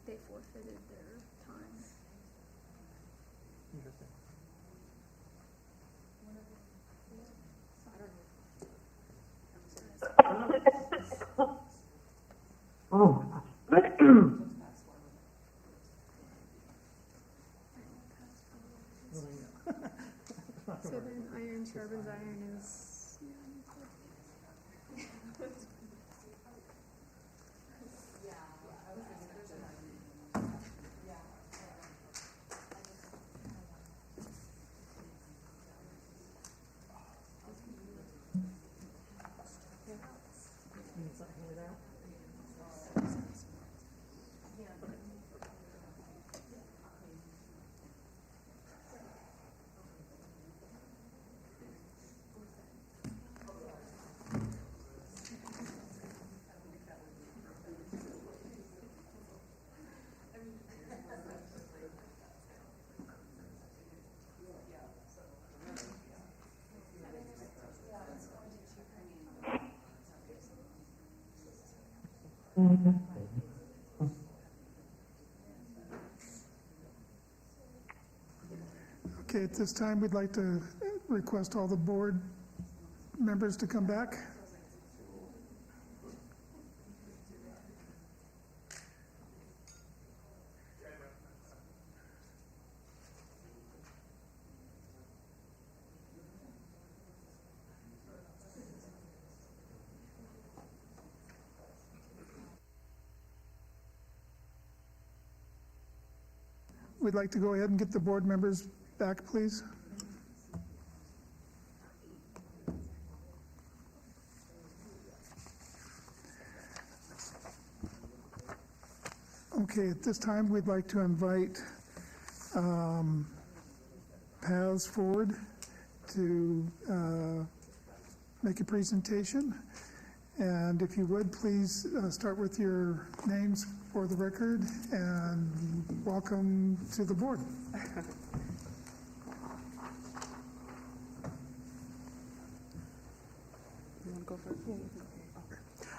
they forfeited their time. Interesting. Oh. So then iron sharpens iron is, Okay, at this time, we'd like to request all the board members to come back. We'd like to go ahead and get the board members back, please. Okay, at this time, we'd like to invite Paths Forward to make a presentation. And if you would, please start with your names for the record, and welcome to the board. You want to go first?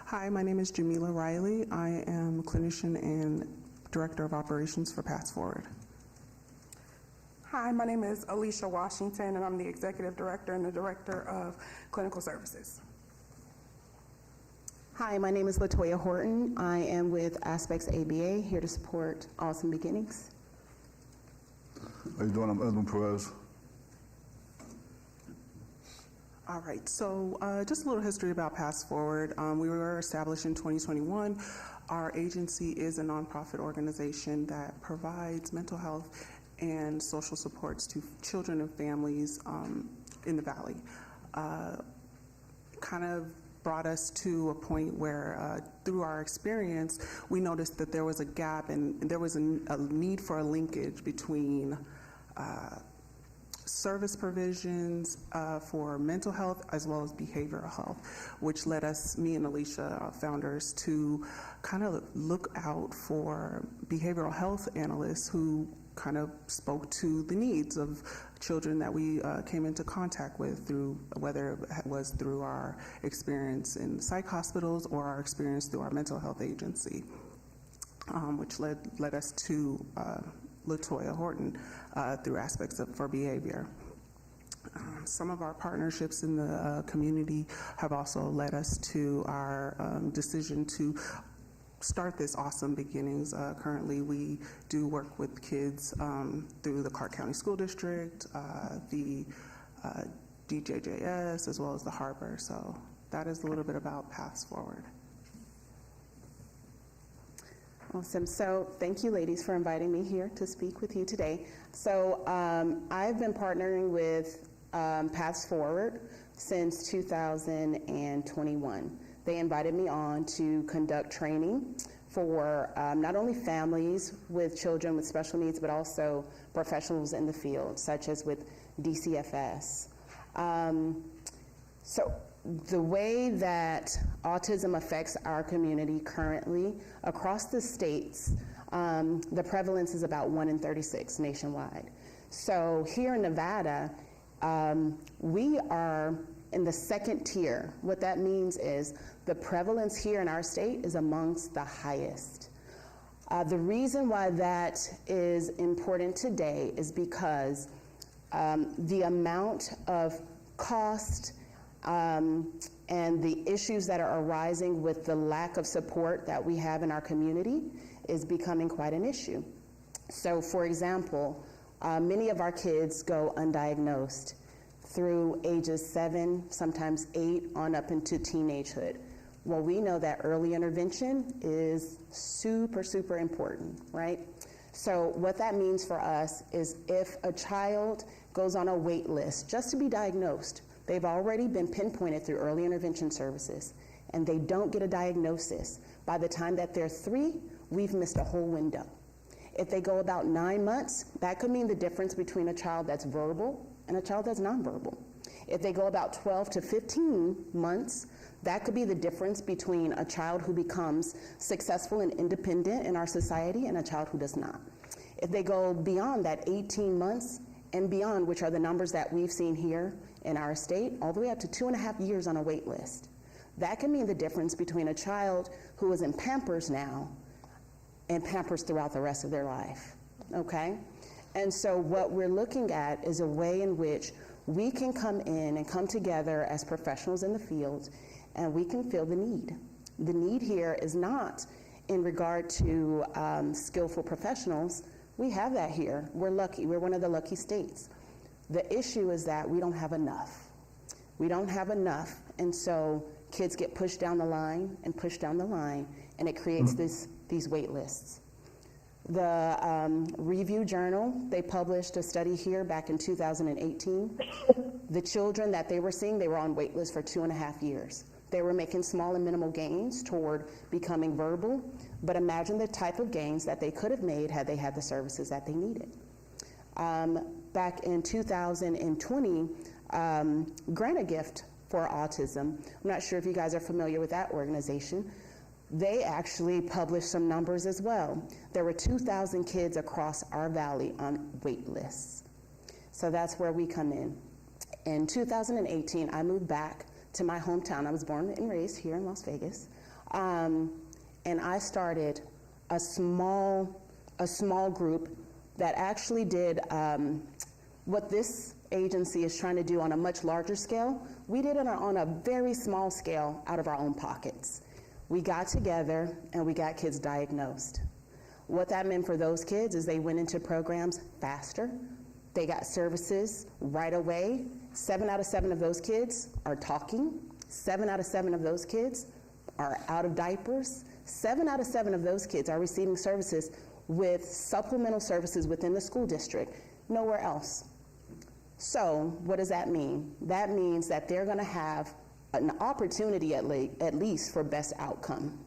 Hi, my name is Jamila Riley. I am a clinician and Director of Operations for Paths Forward. Hi, my name is Alicia Washington, and I'm the Executive Director and the Director of Clinical Services. Hi, my name is LaToya Horton. I am with Aspects ABA, here to support Awesome Beginnings. How you doing? I'm Edwin Perez. All right, so just a little history about Paths Forward. We were established in 2021. Our agency is a nonprofit organization that provides mental health and social supports to children and families in the Valley. Kind of brought us to a point where, through our experience, we noticed that there was a gap and there was a need for a linkage between service provisions for mental health as well as behavioral health, which led us, me and Alicia, founders, to kind of look out for behavioral health analysts who kind of spoke to the needs of children that we came into contact with, through whether it was through our experience in psych hospitals or our experience through our mental health agency, which led us to LaToya Horton through Aspects for Behavior. Some of our partnerships in the community have also led us to our decision to start this Awesome Beginnings. Currently, we do work with kids through the Clark County School District, the DJJS, as well as the Harbor. So that is a little bit about Paths Forward. Awesome. So thank you, ladies, for inviting me here to speak with you today. So I've been partnering with Paths Forward since 2021. They invited me on to conduct training for not only families with children with special needs, but also professionals in the field, such as with DCFS. So the way that autism affects our community currently across the states, the prevalence is about 1 in 36 nationwide. So here in Nevada, we are in the second tier. What that means is the prevalence here in our state is amongst the highest. The reason why that is important today is because the amount of cost and the issues that are arising with the lack of support that we have in our community is becoming quite an issue. So, for example, many of our kids go undiagnosed through ages 7, sometimes 8, on up into teenagehood. Well, we know that early intervention is super, super important, right? So what that means for us is if a child goes on a wait list just to be diagnosed, they've already been pinpointed through early intervention services, and they don't get a diagnosis. By the time that they're 3, we've missed a whole window. If they go about 9 months, that could mean the difference between a child that's verbal and a child that's nonverbal. If they go about 12 to 15 months, that could be the difference between a child who becomes successful and independent in our society and a child who does not. If they go beyond that 18 months and beyond, which are the numbers that we've seen here in our state, all the way up to 2.5 years on a wait list, that can mean the difference between a child who is in Pampers now and Pampers throughout the rest of their life, okay? And so what we're looking at is a way in which we can come in and come together as professionals in the field, and we can fill the need. The need here is not in regard to skillful professionals. We have that here. We're lucky. We're one of the lucky states. The issue is that we don't have enough. We don't have enough, and so kids get pushed down the line and pushed down the line, and it creates these wait lists. The Review Journal, they published a study here back in 2018. The children that they were seeing, they were on wait lists for 2.5 years. They were making small and minimal gains toward becoming verbal, but imagine the type of gains that they could have made had they had the services that they needed. Back in 2020, Grant a Gift for Autism, I'm not sure if you guys are familiar with that organization, they actually published some numbers as well. There were 2,000 kids across our valley on wait lists. So that's where we come in. In 2018, I moved back to my hometown. I was born and raised here in Las Vegas. And I started a small group that actually did what this agency is trying to do on a much larger scale. We did it on a very small scale out of our own pockets. We got together and we got kids diagnosed. What that meant for those kids is they went into programs faster. They got services right away. 7 out of 7 of those kids are talking. 7 out of 7 of those kids are out of diapers. 7 out of 7 of those kids are receiving services with supplemental services within the school district, nowhere else. So what does that mean? That means that they're going to have an opportunity at least for best outcome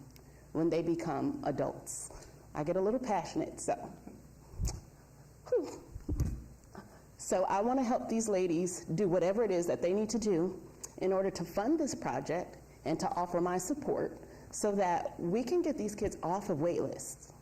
when they become adults. I get a little passionate, so. Whew. So I want to help these ladies do whatever it is that they need to do in order to fund this project and to offer my support so that we can get these kids off of wait lists.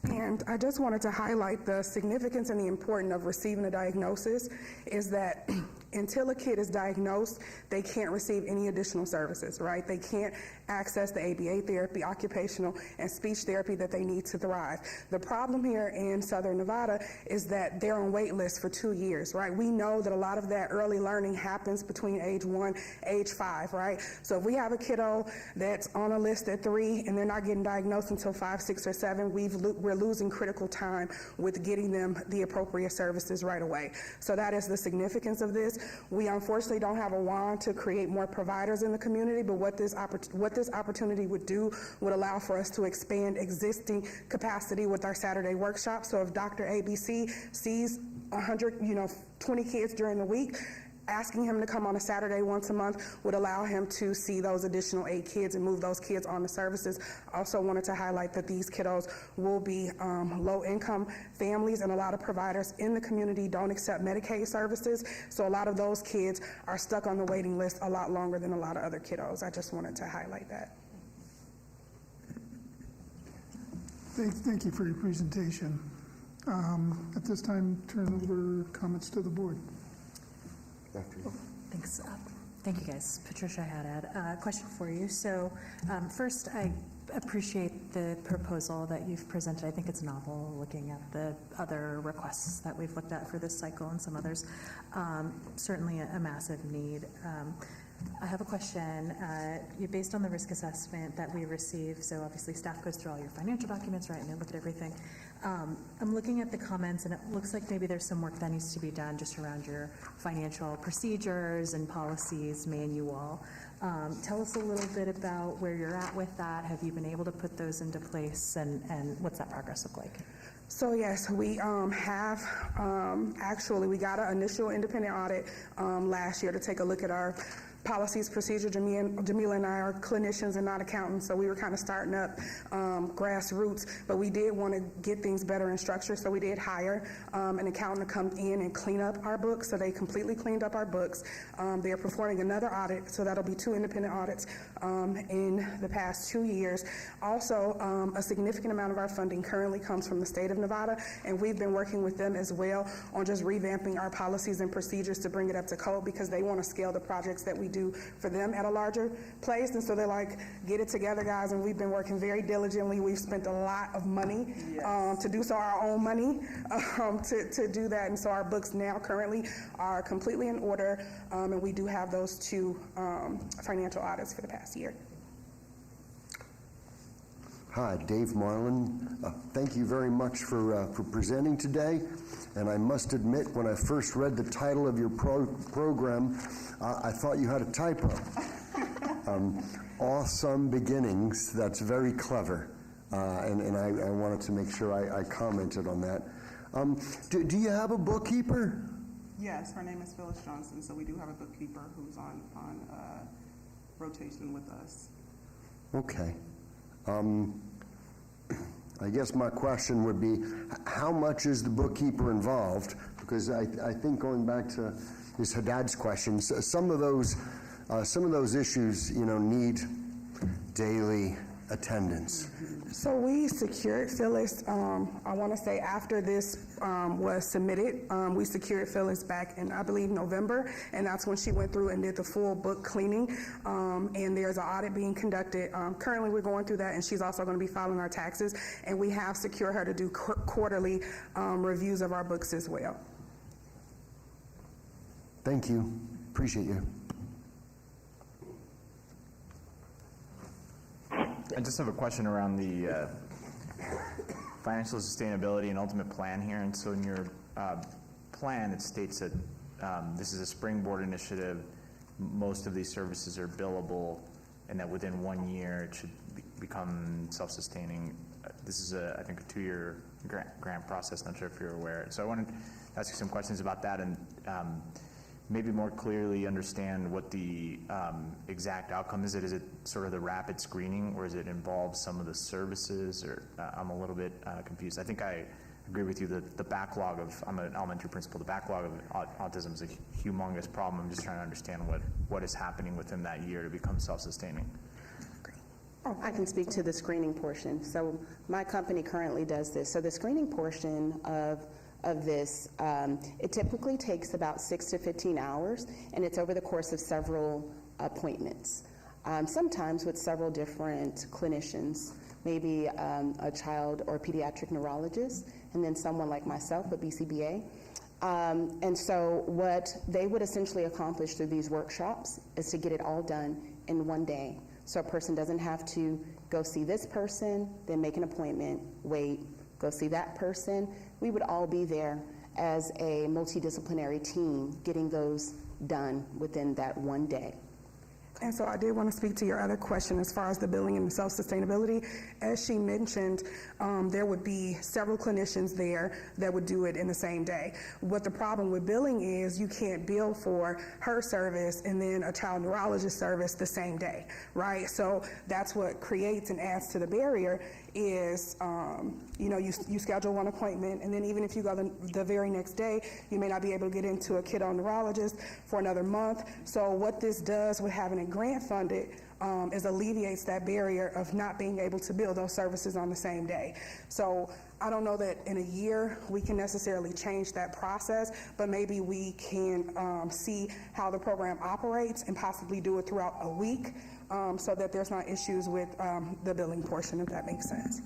And I just wanted to highlight the significance and the importance of receiving a diagnosis is that until a kid is diagnosed, they can't receive any additional services, right? They can't access the ABA therapy, occupational, and speech therapy that they need to thrive. The problem here in Southern Nevada is that they're on wait lists for 2 years, right? We know that a lot of that early learning happens between age 1, age 5, right? So if we have a kiddo that's on a list at 3 and they're not getting diagnosed until 5, 6, or 7, we're losing critical time with getting them the appropriate services right away. So that is the significance of this. We unfortunately don't have a wand to create more providers in the community, but what this opportunity would do would allow for us to expand existing capacity with our Saturday workshop. So if Dr. ABC sees 100, 20 kids during the week. Asking him to come on a Saturday once a month would allow him to see those additional 8 kids and move those kids on to services. Also wanted to highlight that these kiddos will be low-income families, and a lot of providers in the community don't accept Medicaid services, so a lot of those kids are stuck on the waiting list a lot longer than a lot of other kiddos. I just wanted to highlight that. Thank you for your presentation. At this time, turn over comments to the board. Thanks. Thank you, guys. Patricia Haddad. Question for you. So first, I appreciate the proposal that you've presented. I think it's novel looking at the other requests that we've looked at for this cycle and some others. Certainly a massive need. I have a question. Based on the risk assessment that we receive, so obviously staff goes through all your financial documents, right, and they look at everything. I'm looking at the comments, and it looks like maybe there's some work that needs to be done just around your financial procedures and policies manual. Tell us a little bit about where you're at with that. Have you been able to put those into place, and what's that progress look like? So yes, we have actually, we got an initial independent audit last year to take a look at our policies, procedure. Jamila and I are clinicians and not accountants, so we were kind of starting up grassroots, but we did want to get things better in structure, so we did hire an accountant to come in and clean up our books, so they completely cleaned up our books. They are performing another audit, so that'll be 2 independent audits in the past 2 years. Also, a significant amount of our funding currently comes from the state of Nevada, and we've been working with them as well on just revamping our policies and procedures to bring it up to code, because they want to scale the projects that we do for them at a larger place. And so they're like, get it together, guys. And we've been working very diligently. We've spent a lot of money to do so, our own money to do that. And so our books now currently are completely in order. And we do have those 2 financial audits for the past year. Hi, Dave Marlin. Thank you very much for presenting today. And I must admit, when I first read the title of your program, I thought you had a typo. Awesome beginnings. That's very clever. And I wanted to make sure I commented on that. Do you have a bookkeeper? Yes, her name is Phyllis Johnson, so we do have a bookkeeper who's on rotation with us. Okay. I guess my question would be, how much is the bookkeeper involved? Because I think, going back to Ms. Haddad's questions, some of those issues, need daily attendance. So we secured Phyllis, I want to say after this was submitted, we secured Phyllis back in, I believe, November, and that's when she went through and did the full book cleaning, and there's an audit being conducted. Currently, we're going through that, and she's also going to be filing our taxes, and we have secured her to do quarterly reviews of our books as well. Thank you. Appreciate you. I just have a question around the financial sustainability and ultimate plan here. And so in your plan, it states that this is a springboard initiative. Most of these services are billable, and that within 1 year it should become self-sustaining. This is, I think, a 2-year grant process. Not sure if you're aware. So I wanted to ask you some questions about that, and maybe more clearly understand what the exact outcome is. Is it sort of the rapid screening, or does it involve some of the services? Or I'm a little bit confused. I think I agree with you that the backlog of, I'm an elementary principal, the backlog of autism is a humongous problem. I'm just trying to understand what is happening within that year to become self-sustaining. I can speak to the screening portion. So my company currently does this. So the screening portion of this, it typically takes about 6 to 15 hours, and it's over the course of several appointments, sometimes with several different clinicians, maybe a child or pediatric neurologist, and then someone like myself, a BCBA. And so what they would essentially accomplish through these workshops is to get it all done in 1 day. So a person doesn't have to go see this person, then make an appointment, wait, go see that person. We would all be there as a multidisciplinary team getting those done within that 1 day. And so I did want to speak to your other question as far as the billing and the self-sustainability. As she mentioned, there would be several clinicians there that would do it in the same day. What the problem with billing is you can't bill for her service and then a child neurologist service the same day, right? So that's what creates and adds to the barrier is, you schedule one appointment, and then even if you go the very next day, you may not be able to get into a kiddo neurologist for another month. So what this does with having it grant funded is alleviates that barrier of not being able to bill those services on the same day. So I don't know that in a year we can necessarily change that process, but maybe we can see how the program operates and possibly do it throughout a week so that there's not issues with the billing portion, if that makes sense.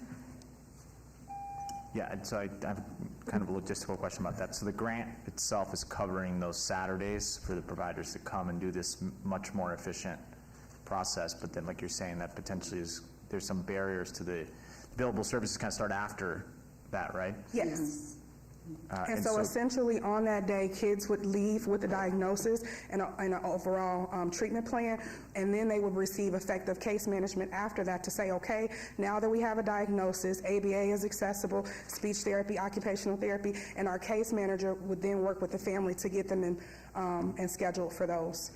Yeah, and so I have kind of a logistical question about that. So the grant itself is covering those Saturdays for the providers to come and do this much more efficient process, but then like you're saying, that potentially there's some barriers to the billable services kind of start after that, right? Yes. And so essentially on that day, kids would leave with a diagnosis and an overall treatment plan, and then they would receive effective case management after that to say, okay, now that we have a diagnosis, ABA is accessible, speech therapy, occupational therapy, and our case manager would then work with the family to get them in and scheduled for those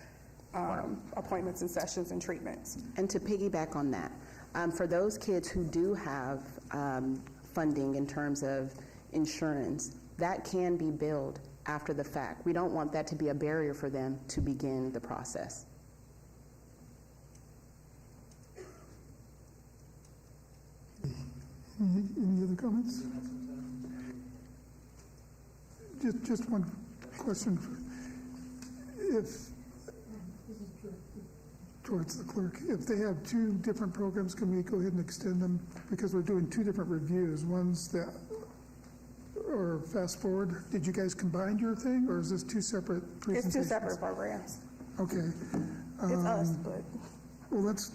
appointments and sessions and treatments. And to piggyback on that, for those kids who do have funding in terms of insurance, that can be billed after the fact. We don't want that to be a barrier for them to begin the process. Any other comments? Just one question. Towards the clerk, if they have two different programs, can we go ahead and extend them? Because we're doing two different reviews. One's that, or fast forward. Did you guys combine your thing, or is this two separate presentations? It's two separate programs. Okay. It's us, but. Well, let's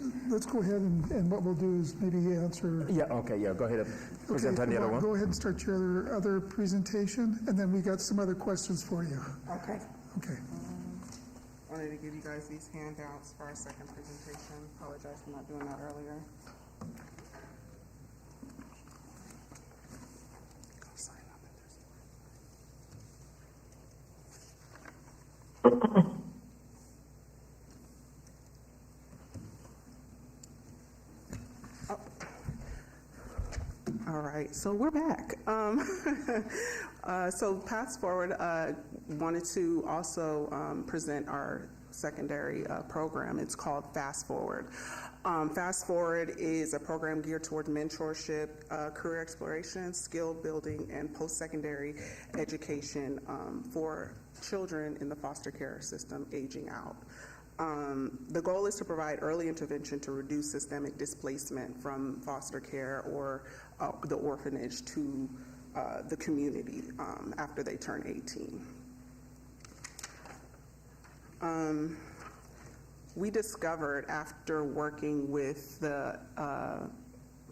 go ahead and what we'll do is maybe answer. Yeah, okay, yeah, go ahead and present on the other one. Go ahead and start your other presentation, and then we got some other questions for you. Okay. Okay. Wanted to give you guys these handouts for our second presentation. Apologize for not doing that earlier. All right, so we're back. So Paths Forward wanted to also present our secondary program. It's called Fast Forward. Fast Forward is a program geared towards mentorship, career exploration, skill building, and post-secondary education for children in the foster care system aging out. The goal is to provide early intervention to reduce systemic displacement from foster care or the orphanage to the community after they turn 18. We discovered after working with the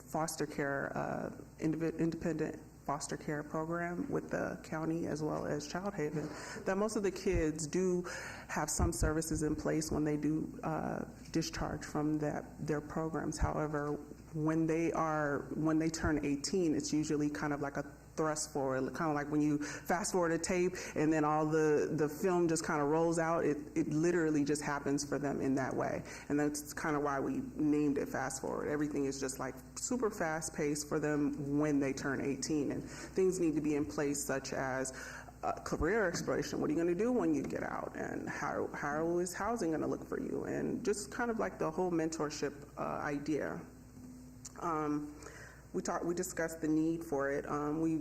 foster care, independent foster care program with the county as well as Child Haven, that most of the kids do have some services in place when they do discharge from their programs. However, when they turn 18, it's usually kind of like a thrust forward, kind of like when you fast forward a tape and then all the film just kind of rolls out. It literally just happens for them in that way. And that's kind of why we named it Fast Forward. Everything is just like super fast paced for them when they turn 18. And things need to be in place such as career exploration. What are you going to do when you get out? And how is housing going to look for you? And just kind of like the whole mentorship idea. We discussed the need for it. We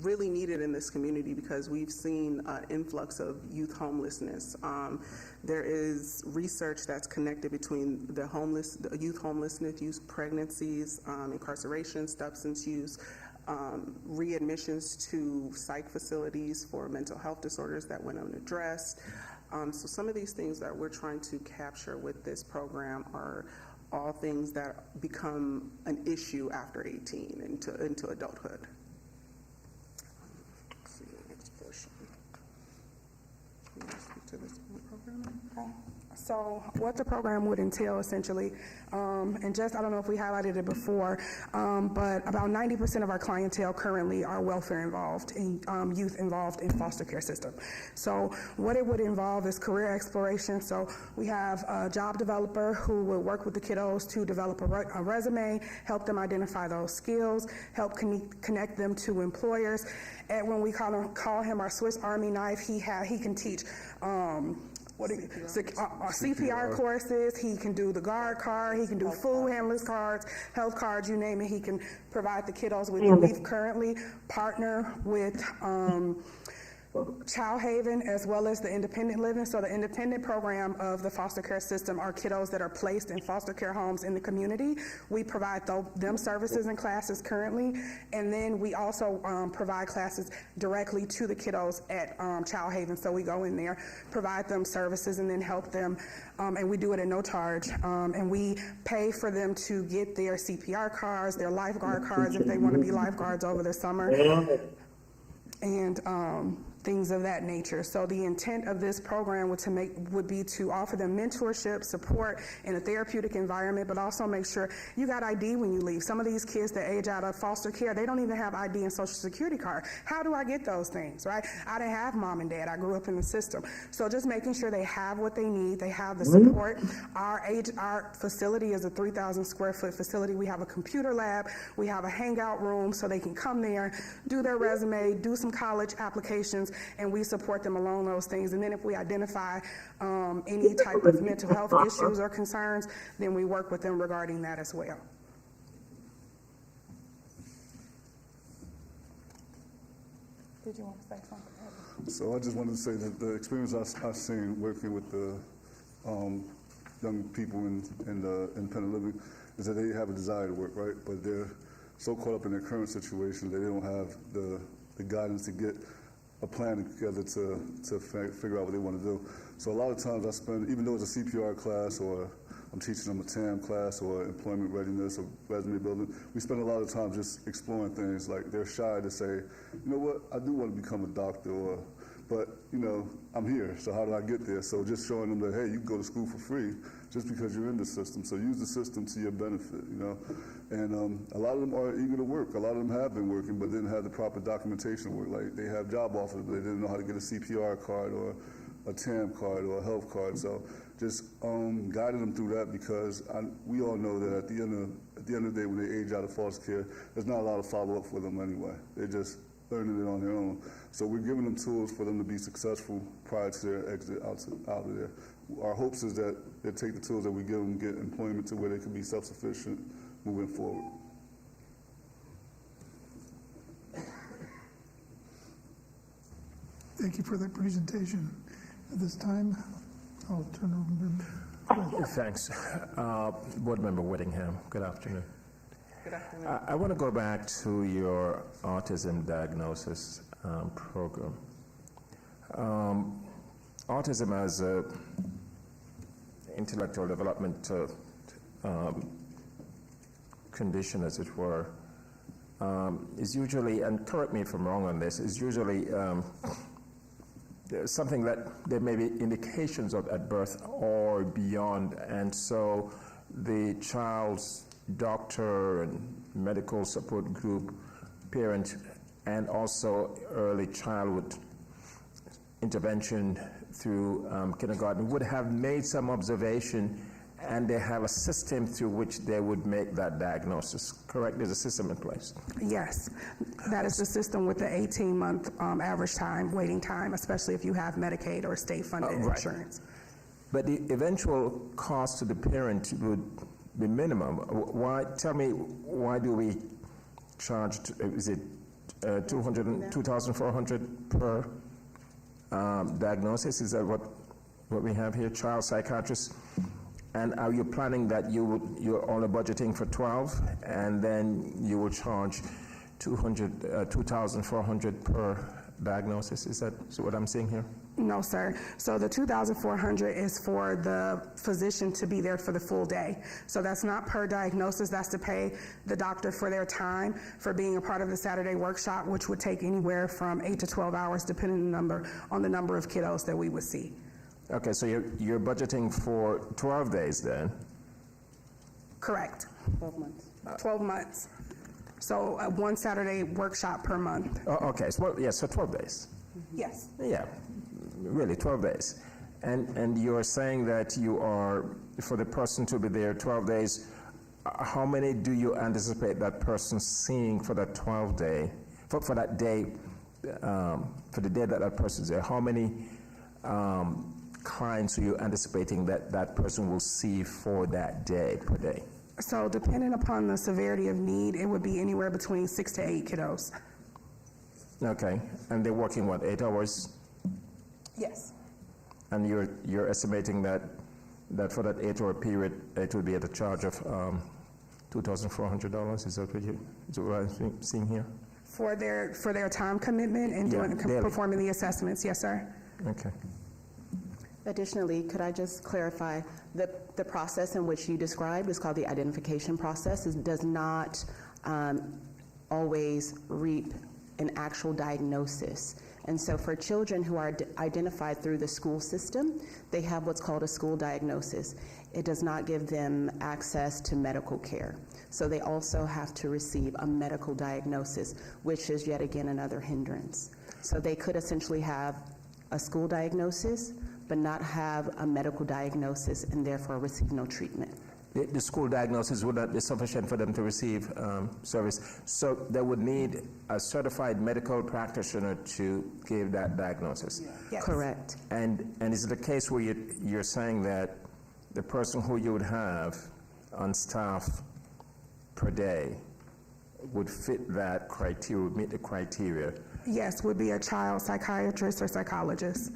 really need it in this community because we've seen an influx of youth homelessness. There is research that's connected between the youth homelessness, youth pregnancies, incarceration, substance use, readmissions to psych facilities for mental health disorders that went unaddressed. So some of these things that we're trying to capture with this program are all things that become an issue after 18 into adulthood. Let's see the next portion. Can you speak to this program? Okay. So what the program would entail essentially, and just, I don't know if we highlighted it before, but about 90% of our clientele currently are welfare involved, and youth involved in foster care system. So what it would involve is career exploration. So we have a job developer who will work with the kiddos to develop a resume, help them identify those skills, help connect them to employers. And when we call him our Swiss Army knife, he can teach CPR courses. He can do the guard card. He can do food handlers cards, health cards, you name it. He can provide the kiddos with. We've currently partner with Child Haven as well as the independent living. So the independent program of the foster care system are kiddos that are placed in foster care homes in the community. We provide them services and classes currently, and then we also provide classes directly to the kiddos at Child Haven. So we go in there, provide them services, and then help them, and we do it at no charge. And we pay for them to get their CPR cards, their lifeguard cards if they want to be lifeguards over the summer, and things of that nature. So the intent of this program would be to offer them mentorship, support in a therapeutic environment, but also make sure you got ID when you leave. Some of these kids that age out of foster care, they don't even have ID and social security card. How do I get those things, right? I didn't have mom and dad. I grew up in the system. So just making sure they have what they need, they have the support. Our facility is a 3,000 square foot facility. We have a computer lab. We have a hangout room so they can come there, do their resume, do some college applications, and we support them along those things. And then if we identify any type of mental health issues or concerns, then we work with them regarding that as well. Did you want to say something? So I just wanted to say that the experience I've seen working with the young people in the independent living is that they have a desire to work, right? But they're so caught up in their current situation that they don't have the guidance to get a plan together to figure out what they want to do. So a lot of times I spend, even though it's a CPR class or I'm teaching them a TAM class or employment readiness or resume building, we spend a lot of time just exploring things. Like they're shy to say, you know what, I do want to become a doctor, but you know, I'm here, so how do I get there? So just showing them that, hey, you can go to school for free just because you're in the system. So use the system to your benefit, you know. And a lot of them are eager to work. A lot of them have been working, but didn't have the proper documentation work. Like they have job offers, but they didn't know how to get a CPR card or a TAM card or a health card. So just guiding them through that, because we all know that at the end of the day, when they age out of foster care, there's not a lot of follow-up for them anyway. They're just learning it on their own. So we're giving them tools for them to be successful prior to their exit out of there. Our hopes is that they take the tools that we give them, get employment to where they can be self-sufficient moving forward. Thank you for that presentation. At this time, I'll turn over. Thanks. Board Member Whittingham, good afternoon. Good afternoon. I want to go back to your autism diagnosis program. Autism as a intellectual development condition, as it were, is usually, and correct me if I'm wrong on this, is usually something that there may be indications of at birth or beyond, and so the child's doctor and medical support group, parent, and also early childhood intervention through kindergarten would have made some observation, and they have a system through which they would make that diagnosis, correct? There's a system in place. Yes, that is the system with the 18-month average time, waiting time, especially if you have Medicaid or state-funded Right. insurance. But the eventual cost to the parent would be minimum. Why? Tell me, why do we charge? Is it $2,400 per diagnosis? Is that what we have here? Child psychiatrist. And are you planning that you're only budgeting for 12, and then you will charge $2,400 per diagnosis? Is that what I'm seeing here? No, sir. So the $2,400 is for the physician to be there for the full day. So that's not per diagnosis. That's to pay the doctor for their time for being a part of the Saturday workshop, which would take anywhere from 8 to 12 hours, depending on the number of kiddos that we would see. Okay, so you're budgeting for 12 days then? Correct. 12 months. 12 months. So one Saturday workshop per month. Oh, okay, so 12 days. Yes. Yeah, really, 12 days. And you're saying that you are, for the person to be there 12 days, how many do you anticipate that person seeing for that 12-day, for that day, for the day that that person's there? How many clients are you anticipating that that person will see for that day, per day? So depending upon the severity of need, it would be anywhere between 6 to 8 kiddos. Okay, and they're working, what, 8 hours? Yes. And you're estimating that for that 8-hour period, it would be at a charge of $2,400? Is that what I'm seeing here? For their time commitment and performing the assessments, yes, sir. Okay. Additionally, could I just clarify, the process in which you described is called the identification process. It does not always reap an actual diagnosis. And so for children who are identified through the school system, they have what's called a school diagnosis. It does not give them access to medical care. So they also have to receive a medical diagnosis, which is yet again another hindrance. So they could essentially have a school diagnosis, but not have a medical diagnosis and therefore receive no treatment. The school diagnosis would not be sufficient for them to receive service. So they would need a certified medical practitioner to give that diagnosis. Yes. Correct. And is it a case where you're saying that the person who you would have on staff per day would fit that criteria, would meet the criteria? Yes, would be a child psychiatrist or psychologist,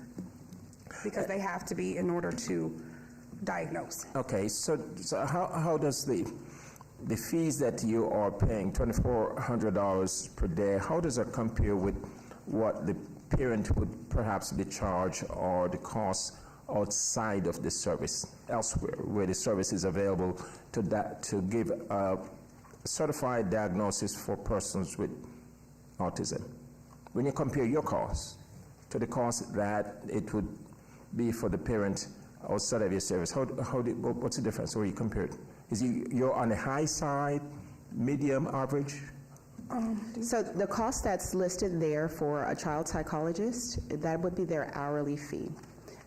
because they have to be in order to diagnose. Okay, so how does the fees that you are paying, $2,400 per day, how does that compare with what the parent would perhaps be charged, or the cost outside of the service, elsewhere, where the service is available to give a certified diagnosis for persons with autism? When you compare your costs to the cost that it would be for the parent outside of your service, what's the difference? Where you compare it? You're on the high side, medium, average? So the cost that's listed there for a child psychologist, that would be their hourly fee.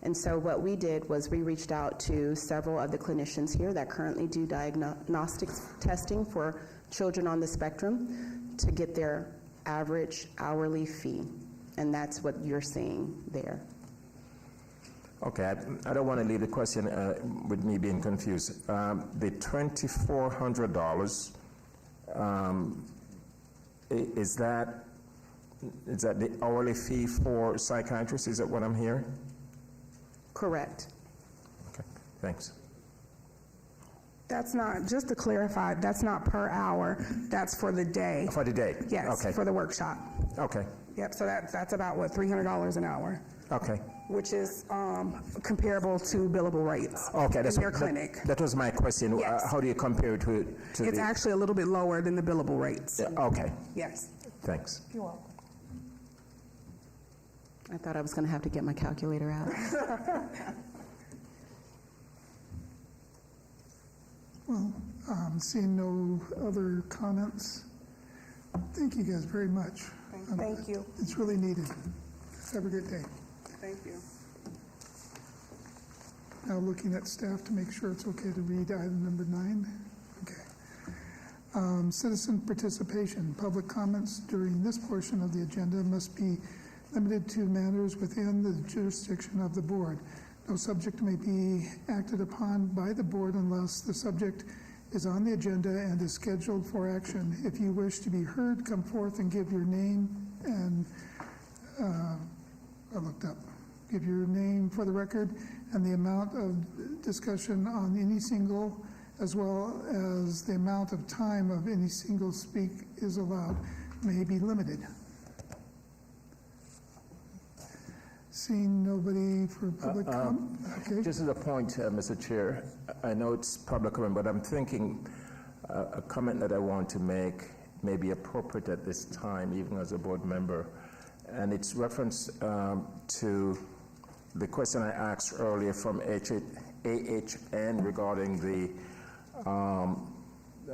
And so what we did was we reached out to several of the clinicians here that currently do diagnostic testing for children on the spectrum to get their average hourly fee. And that's what you're seeing there. Okay, I don't want to leave the question with me being confused. The $2,400, is that the hourly fee for psychiatrists? Is that what I'm hearing? Correct. Okay, thanks. That's not, just to clarify, that's not per hour, that's for the day. For the day? Yes, okay. for the workshop. Okay. Yep, so that's about, what, $300 an hour? Okay. Which is comparable to billable rates Okay, in their clinic. That was my question. Yes. How do you compare it to It's actually a little bit lower than the billable rates. Okay. Yes. Thanks. You're welcome. I thought I was going to have to get my calculator out. Well, seeing no other comments, thank you guys very much. Thank you. It's really needed. Have a good day. Thank you. Now looking at staff to make sure it's okay to read item number 9. Okay. Citizen participation. Public comments during this portion of the agenda must be limited to matters within the jurisdiction of the board. No subject may be acted upon by the board unless the subject is on the agenda and is scheduled for action. If you wish to be heard, come forth and give your name and I looked up. Give your name for the record and the amount of discussion on any single, as well as the amount of time of any single speak is allowed, may be limited. Seeing nobody for public comment? Okay. Just as a point, Mr. Chair, I know it's public comment, but I'm thinking a comment that I want to make may be appropriate at this time, even as a board member. And it's reference to the question I asked earlier from AHN regarding the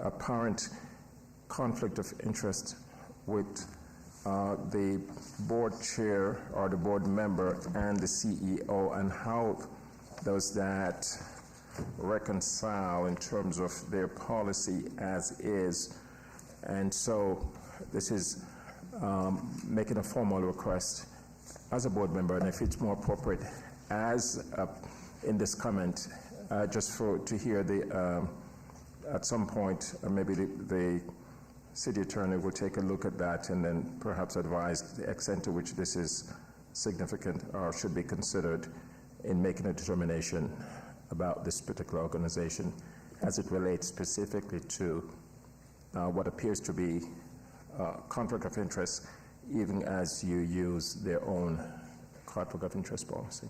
apparent conflict of interest with the board chair or the board member and the CEO, and how does that reconcile in terms of their policy as is. And so this is making a formal request as a board member, and if it's more appropriate as in this comment, just to hear the at some point maybe the city attorney will take a look at that and then perhaps advise the extent to which this is significant or should be considered in making a determination about this particular organization as it relates specifically to what appears to be conflict of interest, even as you use their own conflict of interest policy.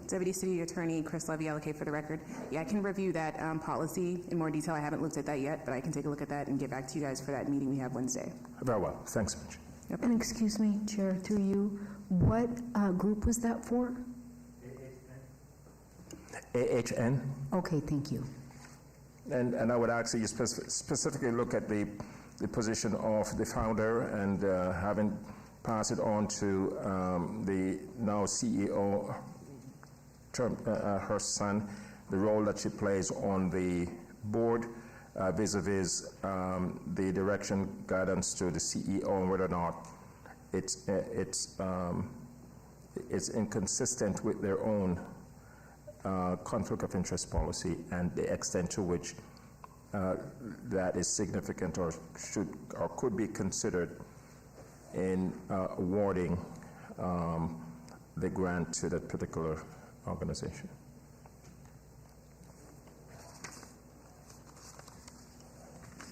Deputy City Attorney Chris Levy, allocate for the record. Yeah, I can review that policy in more detail. I haven't looked at that yet, but I can take a look at that and get back to you guys for that meeting we have Wednesday. Very well. Thanks, Mitch. Yep. And excuse me, Chair, through you, what group was that for? AHN. Okay, thank you. And I would actually specifically look at the position of the founder and having passed it on to the now CEO, her son, the role that she plays on the board vis-a-vis the direction guidance to the CEO, and whether or not it's inconsistent with their own conflict of interest policy and the extent to which that is significant or should or could be considered in awarding the grant to that particular organization.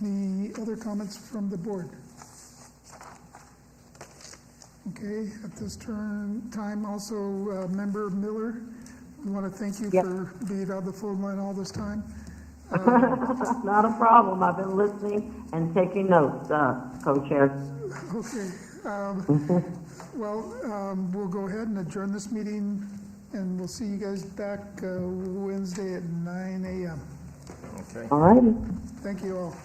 Any other comments from the board? Okay, at this time also, Member Miller, we want to thank you for being on the phone line all this time. Not a problem. I've been listening and taking notes, Co-Chair. Okay. Well, we'll go ahead and adjourn this meeting, and we'll see you guys back Wednesday at 9 a.m. Okay. All righty. Thank you all.